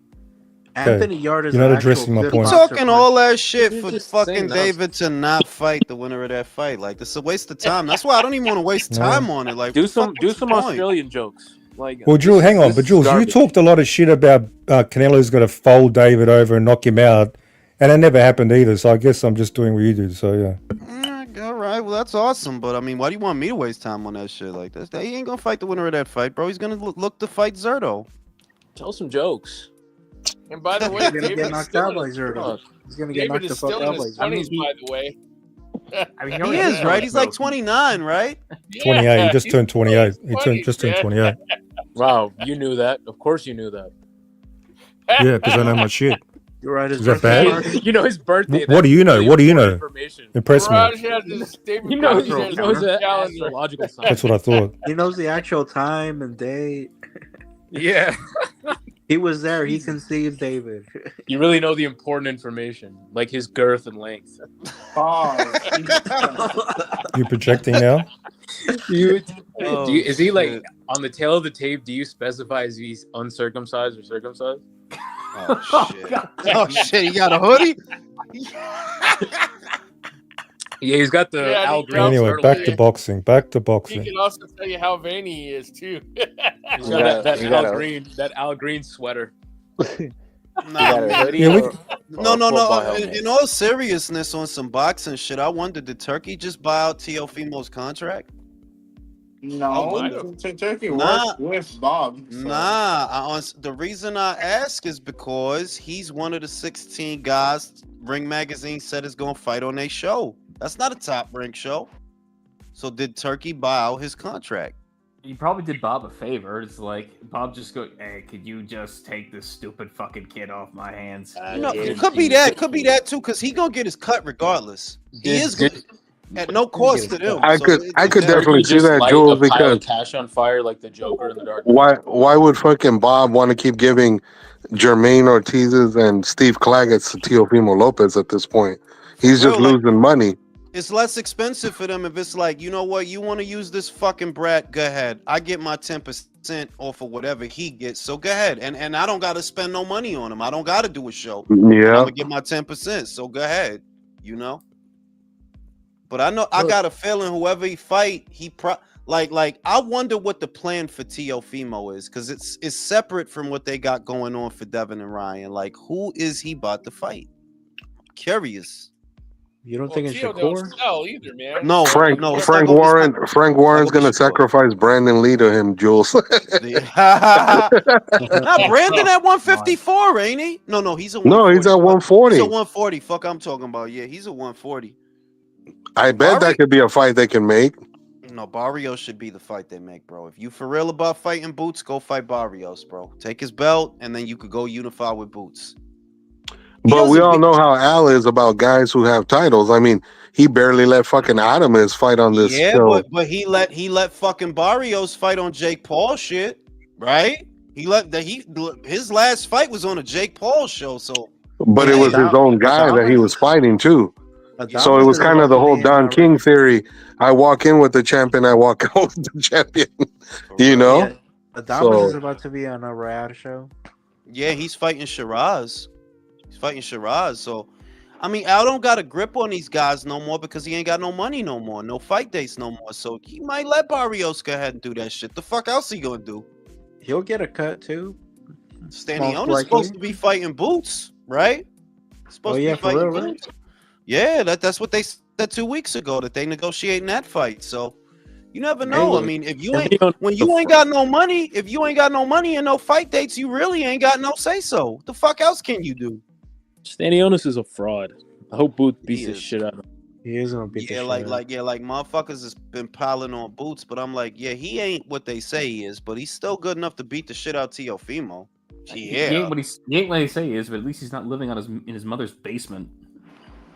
Anthony Yard is You're not an actual addressing my good point. boxer Talking all puncher. that shit You're for just fucking saying that. David to not fight the winner of that fight. Like, this is a waste of time. That's why I don't even want to waste time on it. Like, Do fuck, some what's the point? Australian jokes. Like, Well, Jules, hang on. this But is Jules, you garbage. talked a lot of shit about Canelo's going to fold David over and knock him out, and it never happened either. So I guess I'm just doing what you do. So yeah. All right, well, that's awesome. But I mean, why do you want me to waste time on that shit like this? He ain't gonna fight the winner of that fight, bro. He's gonna look to fight Zerto. Tell some jokes. and by the way, He's gonna David get is knocked still out in by his- Zerto. He's gonna get David knocked the is fuck still in out by his Zerto. 20s, by the way. I mean, He is, right? He's like 29, right? 28. He just he's turned 28. he's He 20, just turned man. 28. Wow, you knew that. Of course you knew that. Yeah, because I know my shit. You're right. His Is that birthday bad? party. You know his birthday. What do you know? That's What do you really know? important information. Impress me. Mirage has his David You know, Mirage you has know his his calendar. astrological sign. That's what I thought. He knows the actual time and day. Yeah. He was there. He conceived David. You really know the important information, like his girth and length. You projecting now? Is he like shit. on the tail of the tape? Do you specify if he's uncircumcised or circumcised? Oh shit! Oh shit! You got a hoodie? Yeah, he's got the Yeah, Al he Green. does. Anyway, turtle. back to boxing. Back to He boxing. can also tell you how veiny he is too. He's got that You got Al a- Green, that Al Green sweater. Nah, a hoodie Yeah, we- or- no, or no, football no. helmet? In all seriousness, on some boxing shit, I wonder, did Turkey just buy out Teofimo's contract? No, Turkey Nah. worked with Bob. so- Nah, the reason I ask is because he's one of the 16 guys Ring Magazine said is gonna fight on their show. That's not a top rank show. So did Turkey buy out his contract? You probably did Bob a favor. It's like Bob just go, "Hey, could you just take this stupid fucking kid off my hands?" No, it could be that. Could be that too, because he gonna get his cut regardless. He Did- is good at no cost to them. I So could it- definitely see Just that, light Jules, a pile because of cash on fire like the Joker in the Dark. why would fucking Bob want to keep giving Jermaine Ortiz's and Steve Claggett's to Teofimo Lopez at this point? He's just Real, like- losing money. It's less expensive for them if it's like, you know what, you want to use this fucking brat, go ahead. I get my 10% off of whatever he gets, so go ahead. And I don't gotta spend no money on him. I don't gotta do a show. I'm Yeah. gonna get my 10%, so go ahead. You know. But I know I got a feeling whoever he fight, he like I wonder what the plan for Teofimo is, because it's separate from what they got going on for Devin and Ryan. Like, who is he about to fight? I'm curious. You don't Well, think it's Tio don't Shakur? sell either, man. No, Frank no, it's Frank not gonna- Warren it's Frank Warren's not gonna gonna be Shakur. sacrifice Brandon Lee to him, Jules. Nah, Brandon at 154, ain't he? No, he's a 140. No, he's at 140. He's a 140. Fuck, I'm talking about. Yeah, he's a 140. I bet that could be a fight they can make. No, Barrios should be the fight they make, bro. If you for real about fighting Boots, go fight Barrios, bro. Take his belt, and then you could go unify with Boots. But we all know how Al is about guys who have titles. I mean, he barely let fucking Adamus fight on this Yeah, show. but he let fucking Barrios fight on Jake Paul shit, right? His last fight was on a Jake Paul show, so But it was his own guy that he was fighting too. So it Adamas was is kind of about the to whole be in Don King theory. I walk in with the champion, I walk out with the champion. For You real. know? yeah. Adamas So is about to be on a reality show. Yeah, he's fighting Shiraz. He's fighting Shiraz. So, I mean, Al don't got a grip on these guys no more because he ain't got no money no more, no fight dates no more. So he might let Barrios go ahead and do that shit. The fuck else he gonna do? He'll get a cut too, most Staniona's likely. supposed to be fighting Boots, right? Oh Supposed to be yeah, for fighting real, right? Boots. Yeah, that's what they said 2 weeks ago that they negotiating that fight. So you never know. I Hey, mean, if you ain't Stanionis when is a you ain't fraud. got no money, if you ain't got no money and no fight dates, you really ain't got no say so. What the fuck else can you do? Stanionis is a fraud. I hope Booth He beats the is. shit out of him. he is gonna beat the Yeah, shit out of like motherfuckers has been piling on Boots, but I'm like, yeah, he ain't what they say he is, but he's still good enough to beat the shit out Teofimo. He Yeah, ain't he ain't what he say he is, but at least he's not living on in his mother's basement.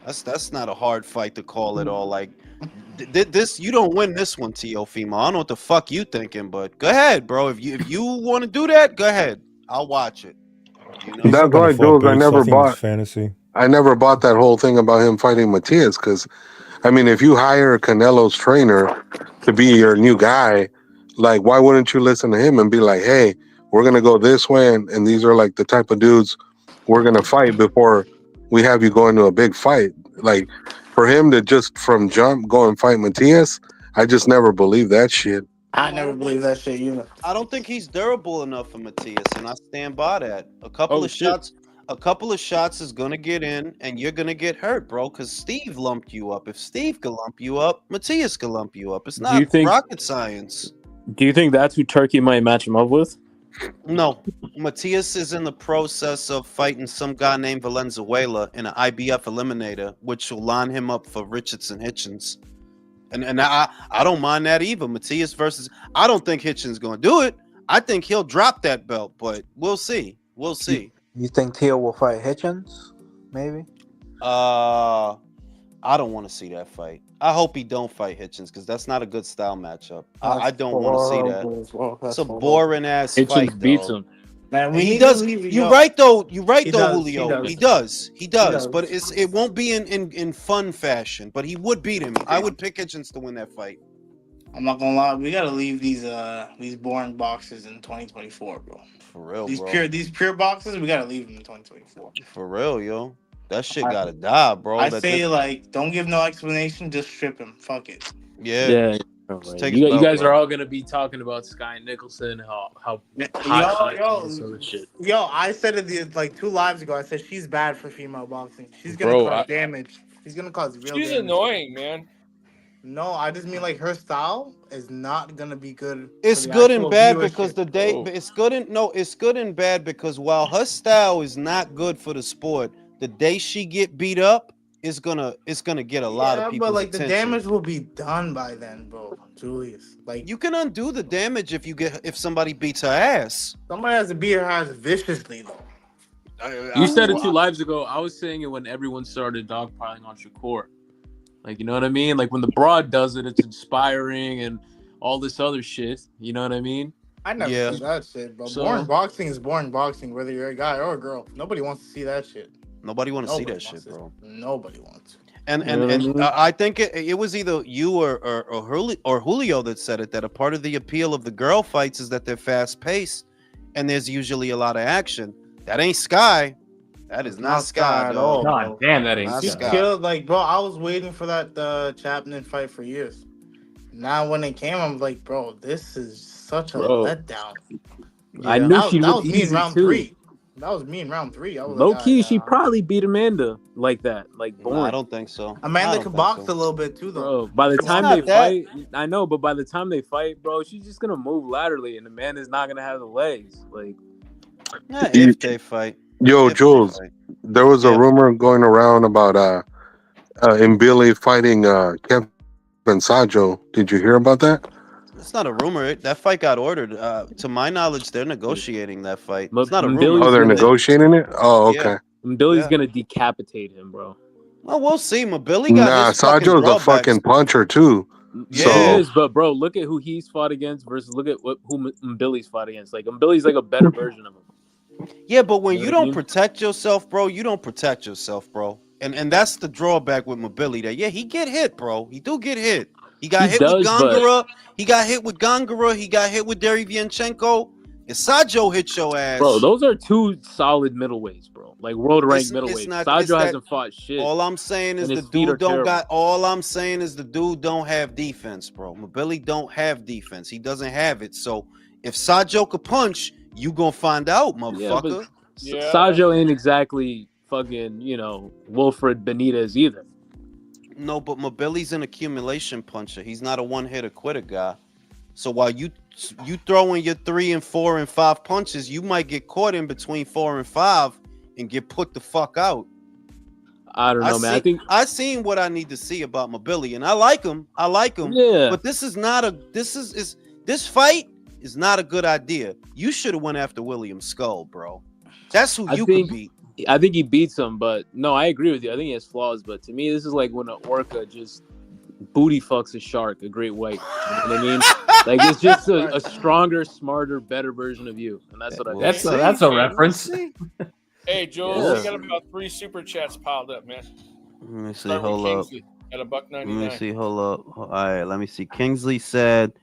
that's not a hard fight to call at all. Like this, you don't win this one, Teofimo. I don't know what the fuck you thinking, but go ahead, bro. If you want to do that, go ahead. I'll watch it. You know. He's that's not going to why, fight Jules, Boots. I think it's fantasy. I never bought that whole thing about him fighting Matias because, I mean, if you hire Canelo's trainer to be your new guy, like, why wouldn't you listen to him and be like, hey, we're going to go this way, and these are like the type of dudes we're going to fight before we have you go into a big fight? Like, for him to just from jump go and fight Matias, I just never believed that shit. I never believe that shit either. I don't think he's durable enough for Matias, and I stand by that. Oh shit. A couple of shots is gonna get in, and you're gonna get hurt, bro. Because Steve lumped you up. If Steve can lump you up, Matias can lump you up. It's Do you not think rocket science. that's who Turkey might match him up with? No, Matias is in the process of fighting some guy named Valenzuela in an IBF eliminator, which will line him up for Richardson Hitchens. And I don't mind that either. Matias versus I don't think Hitchens gonna do it. I think he'll drop that belt, but we'll see. We'll see. You think Teo will fight Hitchens? Maybe. Uh I don't want to see that fight. I hope he don't fight Hitchens because that's not a good style matchup. I That's don't want to see that. horrible as well. It's That's a horrible. boring ass Hitchens fight, beats though. him. Man, we He need to does. leave. You're Yo, right though. You're right he though, does. He Julio. He does. does. He does. does. But it won't be in fun fashion. But he would beat him. I would pick Hitchens to win that fight. I'm not gonna lie. We gotta leave these boring boxes in 2024, bro. For real, These bro. pure boxes, we gotta leave them in 2024. For real, yo. That shit I, gotta die, bro. I say like, don't give no explanation. Just strip him. Fuck it. Yeah. Yeah. Just Right. take his You belt, guys bro. are all gonna be talking about Sky Nicholson, how hot she is, and all this other shit. Yo, I said it like 2 lives ago. I said she's bad for female boxing. She's gonna Bro, cause damage. She's gonna cause real She's damage. annoying, man. No, I just mean like her style is not gonna be good for It's the good and actual bad because viewership. the day bro. it's good and no, it's good and bad because while her style is not good for the sport, the day she get beat up, it's gonna get a lot of Yeah, but people's like the attention. damage will be done by then, bro. Julius, like You can undo the damage if somebody beats her ass. somebody has to beat her ass viciously though. You said it 2 lives ago. I was saying it when everyone started dogpiling on Shakur. Like, you know what I mean? Like when the broad does it, it's inspiring and all this other shit. You know what I mean? I never Yeah. said that shit, bro. So- Boring boxing is boring boxing, whether you're a guy or a girl. Nobody wants to see that shit. Nobody want to see Nobody that wants shit, to- bro. Nobody wants to. And You know what I mean? I think it was either you or Julio that said it that a part of the appeal of the girl fights is that they're fast paced and there's usually a lot of action. That ain't Sky. That is not Sky at all, dog. God damn, that ain't Not She Sky. killed like, bro. I was waiting for that Chapman fight for years. Now when it came, I'm like, bro, this is such a Bro. letdown. I knew That, she'd that win was me in easy round too. 3. That was me in round 3. I was Low like, key, she probably beat Amanda like that, like No, boring. I don't think so. I Amanda don't could think box so. a little bit too, though. Bro, by the It's time not they that. fight, I know, but by the time they fight, bro, she's just gonna move laterally, and Amanda's not gonna have the legs. Like, Nah, if they fight. Yo, If they Jules, fight. there was a Yeah. rumor going around about Mbili fighting Kevin Sajo. Did you hear about that? It's not a rumor. That fight got ordered. To my knowledge, they're negotiating that fight. It's not a rumor. Oh, Billy's they're gonna, negotiating it? Oh, Yeah. okay. Billy's Yeah. gonna decapitate him, bro. Well, we'll see. Billy got Nah, his fucking Sajo's a drawbacks. fucking puncher too. He Yeah. is, but bro, look at who he's fought against versus look at who Billy's fought against. Like, Billy's like a better version of him. Yeah, but when You know you what I don't mean? protect yourself, bro, you don't protect yourself, bro. And that's the drawback with Mobili. That he get hit, bro. He do get hit. He got He hit with does, but Gongora. He got hit with Gongora. He got hit with Derevyanchenko. And Sajo hit your ass. bro, those are two solid middleweights, bro. Like world ranked It's middleweights. not. It's Sajo that. hasn't fought shit. All I'm saying is and the his feet are dude don't terrible. got. All I'm saying is the dude don't have defense, bro. Mobili don't have defense. He doesn't have it. So if Sajo could punch, you gonna find out, motherfucker. Sajo ain't exactly fucking, Wilfred Benitez either. No, but Mobili's an accumulation puncher. He's not a one-hitter quitter guy. So while you throwing your 3 and 4 and 5 punches, you might get caught in between 4 and 5 and get put the fuck out. I don't know, man. I seen what I need to see about Mobili, and I like him. Yeah. But this fight is not a good idea. You should have went after William Skull, bro. That's who you could beat. I think he beats him, but no, I agree with you. I think he has flaws, but to me, this is like when an orca just booty fucks a shark, a great white. You know what I mean? Like it's just a stronger, smarter, better version of you, and that's what I think. That's a reference. Hey, Jules, we got about 3 super chats piled up, man. Let me see. Start with Hold up. Kingsley at $1.99. Let me see. Hold up. All right. Let me see. Kingsley said,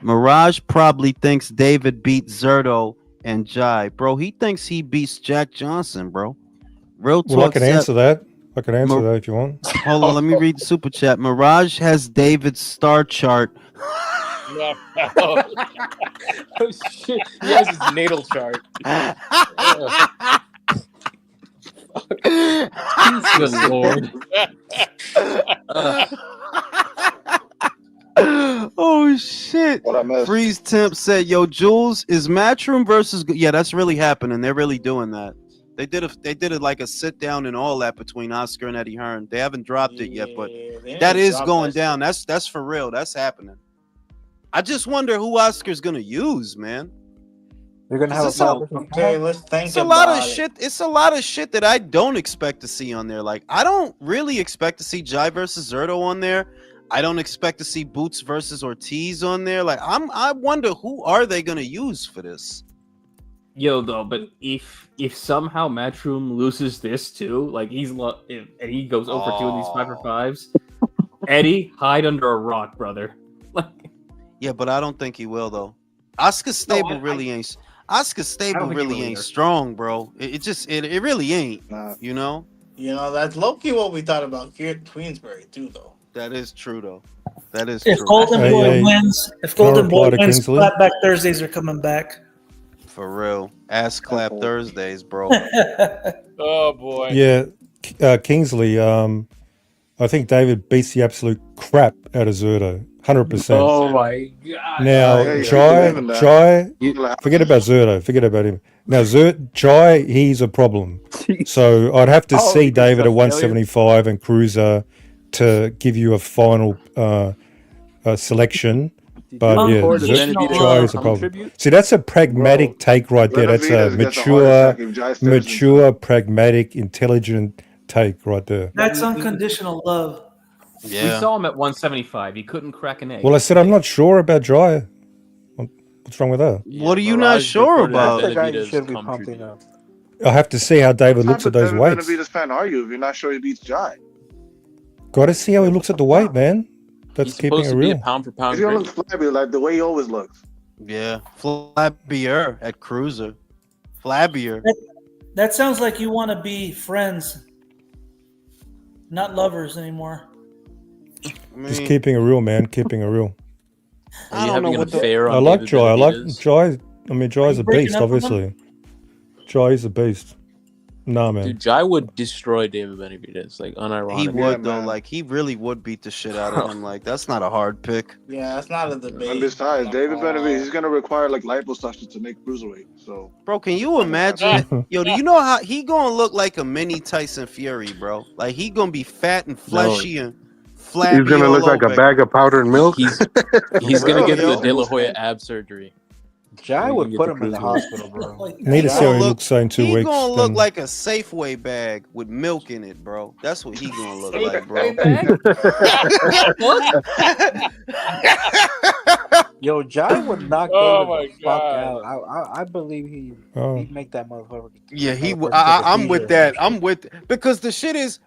Mirage probably thinks David beat Zerto and Jai. Bro, he thinks he beats Jack Johnson, bro. Real talk. Well, I can answer that. I can answer that if you want. Hold on. Let me read the super chat. Mirage has David's star chart. No. Oh shit! He has his natal chart. Good lord. Oh shit! What I missed? Freeze Temp said, "Yo, Jules, is Matchroom versus?" Yeah, that's really happening. They're really doing that. They did it like a sit down and all that between Oscar and Eddie Hearn. They haven't dropped it yet, but that is going down. That's for real. That's happening. I just wonder who Oscar's gonna use, man. They're gonna have a problem. Okay, let's think It's a lot of about it. shit. It's a lot of shit that I don't expect to see on there. Like I don't really expect to see Jai versus Zerto on there. I don't expect to see Boots versus Ortiz on there. Like I wonder who are they gonna use for this? Yo, though, but if somehow Matchroom loses this too, like if he goes over 2 of these 5-for-5s, Eddie, hide under a rock, brother. Yeah, but I don't think he will though. Oscar Stable really ain't. Oscar Stable think he really will ain't either. strong, bro. It really ain't. You know. You know, that's low-key what we thought about Queensberry too, though. That is true though. That is If true. Golden Boy wins, Clapback Thursdays are coming back. For real, ass clap Thursdays, bro. Oh boy. Yeah, Kingsley. I think David beats the absolute crap out of Zerto, 100%. Oh my god! Now, Jai, forget about Zerto. Forget about him. Now, Jai, he's a problem. So I'd have to see David at 175 and Cruiser to give you a final selection. But yeah, Jai is a problem. See, that's a pragmatic take right there. That's a mature, pragmatic, intelligent take right there. That's unconditional love. We saw him at 175. He couldn't crack an egg. Well, I said I'm not sure about Jai. What's wrong with that? What are you not sure about? That's the guy you should be pumping up. I have to see how David looks at those weights. Benavidez fan are you if you're not sure he beats Jai? Got to see how he looks at the weight, man. That's He's keeping supposed it to be real. a pound for pound. He's gonna look flabby like the way he always looks. Yeah, flabbier at Cruiser. Flabbier. That sounds like you want to be friends, not lovers anymore. Just keeping it real, man. Keeping it real. I don't know what I like Jai. I like Jai. I mean, Jai's a beast, obviously. Jai is a beast. Nah, man. Dude, Jai would destroy David Benavidez, like unironically. He would though. Like he really would beat the shit out of him. Like that's not a hard pick. Yeah, that's not a debate. And besides, David Benavidez, he's gonna require like liposuction to make cruiserweight. So, bro, can you imagine? Yo, do you know how he gonna look like a mini Tyson Fury, bro? Like he gonna be fat and fleshy and flabby. He's gonna look like a bag of powdered milk. He's gonna get the De La Hoya ab surgery. Jai would put him in the hospital, bro. Need to see how he looks in 2 He weeks. gonna look then- like a Safeway bag with milk in it, bro. That's what he gonna look like, bro. Yo, Jai would knock Oh David my the fuck God. out. I believe Oh. he'd make that motherfucker. Yeah, motherfucker I'm take a with seizure. that. I'm with because the shit is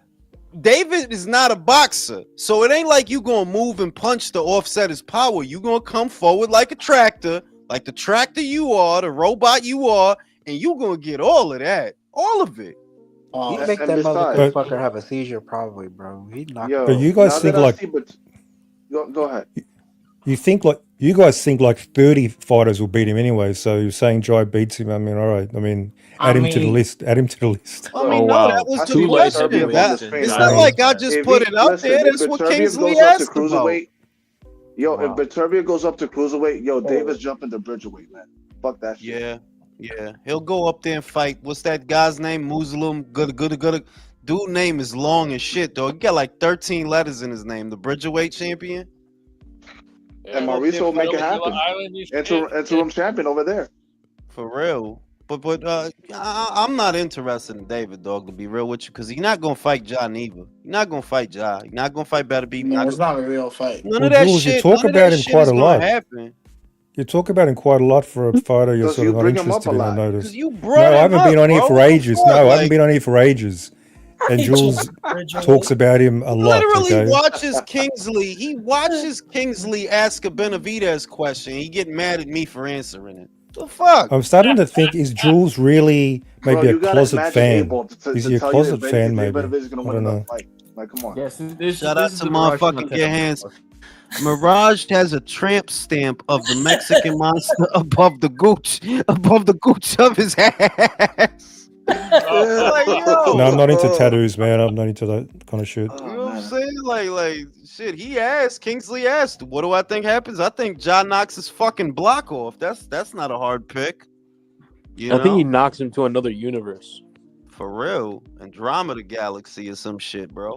David is not a boxer, so it ain't like you gonna move and punch to offset his power. You gonna come forward like a tractor, like the tractor you are, the robot you are, and you gonna get all of that, all of it. He'd make And that besides, motherfucker have a seizure, probably, bro. He'd knock him But out. you now guys that think I like see, but go ahead. you guys think like 30 fighters will beat him anyway. So you're saying Jai beats him. I mean, all right. I mean, add him to the list. Add him to the list. I mean, no, that was I the see question. Viterbi won this fight. It's I not mean, like I just if put he it out there. listen, if That's what Viterbi Kingsley goes up to asked about. cruiserweight, if Wow. Viterbi goes up to cruiserweight, Davis jumping to bridgerweight, man. Fuck that shit. Yeah. He'll go up there and fight. What's that guy's name? Muslim. Good. Dude name is long as shit, though. He got like 13 letters in his name. The Bridgerweight champion. And Maurice will make it happen. Interim champion over there. For real. But I'm not interested in David, dog, to be real with you, because he's not gonna fight Ja neither. You're not gonna fight Ja. You're not gonna fight Better Beat. It's not a real fight. None Well, of that Jules, shit. you talk None of about that him shit quite is a gonna lot. happen. You talk about him quite a lot for a fighter you're Because sort you of not bring him up interested a in, I lot. noticed. Because you brought No, I him haven't up, been on here bro. for What the ages. fuck? No, I Like, haven't been on here for ages. And Jules talks about him a lot, literally okay? watches Kingsley. He watches Kingsley ask a Benavidez question. He get mad at me for answering it. The fuck? I'm starting to think, is Jules really maybe Bro, a you got closet Magic fan? 8-Ball to Is he a tell you closet fan, if maybe? Benavidez is going to I win don't another know. fight. Like, come on. Yes, Shout out to motherfucking Get Hands. Mirage has a tramp stamp of the Mexican monster above the gooch of his ass. Like, yo. No, I'm not into tattoos, man. I'm not into that kind of shit. You know what I'm saying? Like shit. He asked, Kingsley asked, what do I think happens? I think Ja knocks his fucking block off. That's not a hard pick. You I think he know? knocks him to another universe. For real. Andromeda Galaxy or some shit, bro.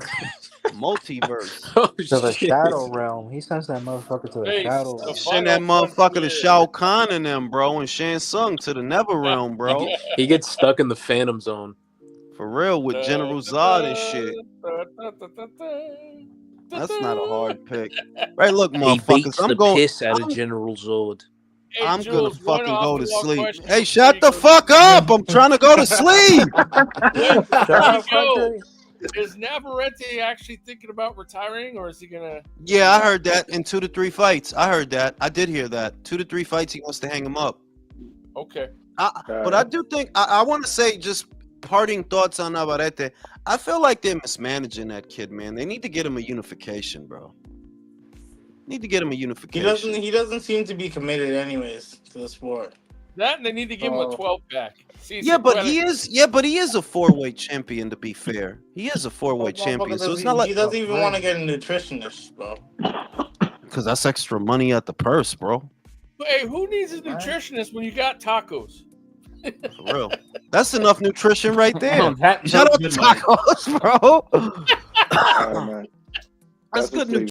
Multiverse. To the shadow realm. He sends that motherfucker to the shadow realm. Send that motherfucker to Shao Kahn and them, bro, and Shang Tsung to the Never Realm, bro. He gets stuck in the Phantom Zone. For real, with General Zod and shit. That's not a hard pick. Right, look, He motherfuckers. beats I'm the going. piss out of General Zod. I'm gonna Jules, one fucking go to off-the-wall sleep. question Hey, before shut you the go fuck up! I'm trying to go to sleep. Is Navarrete actually thinking about retiring, or is he gonna? Yeah, I heard that in 2 to 3 fights. I heard that. I did hear that. 2 to 3 fights, he wants to hang him up. Okay. But I do think I want to say just parting thoughts on Navarrete. I feel like they're mismanaging that kid, man. They need to get him a unification, bro. Need to get him a unification. He doesn't seem to be committed anyways to the sport. That and they need to give him a 12 pack. See, Yeah, but he is. Yeah, but he is a 4-weight champion. To be fair, he is a 4-weight champion. So it's not like he doesn't even want to get a nutritionist, bro. because that's extra money at the purse, bro. Hey, who needs a nutritionist when you got tacos? For real, that's enough nutrition right there. On that Shout note, out to good night. tacos, bro. All right, man. That's good nutrition.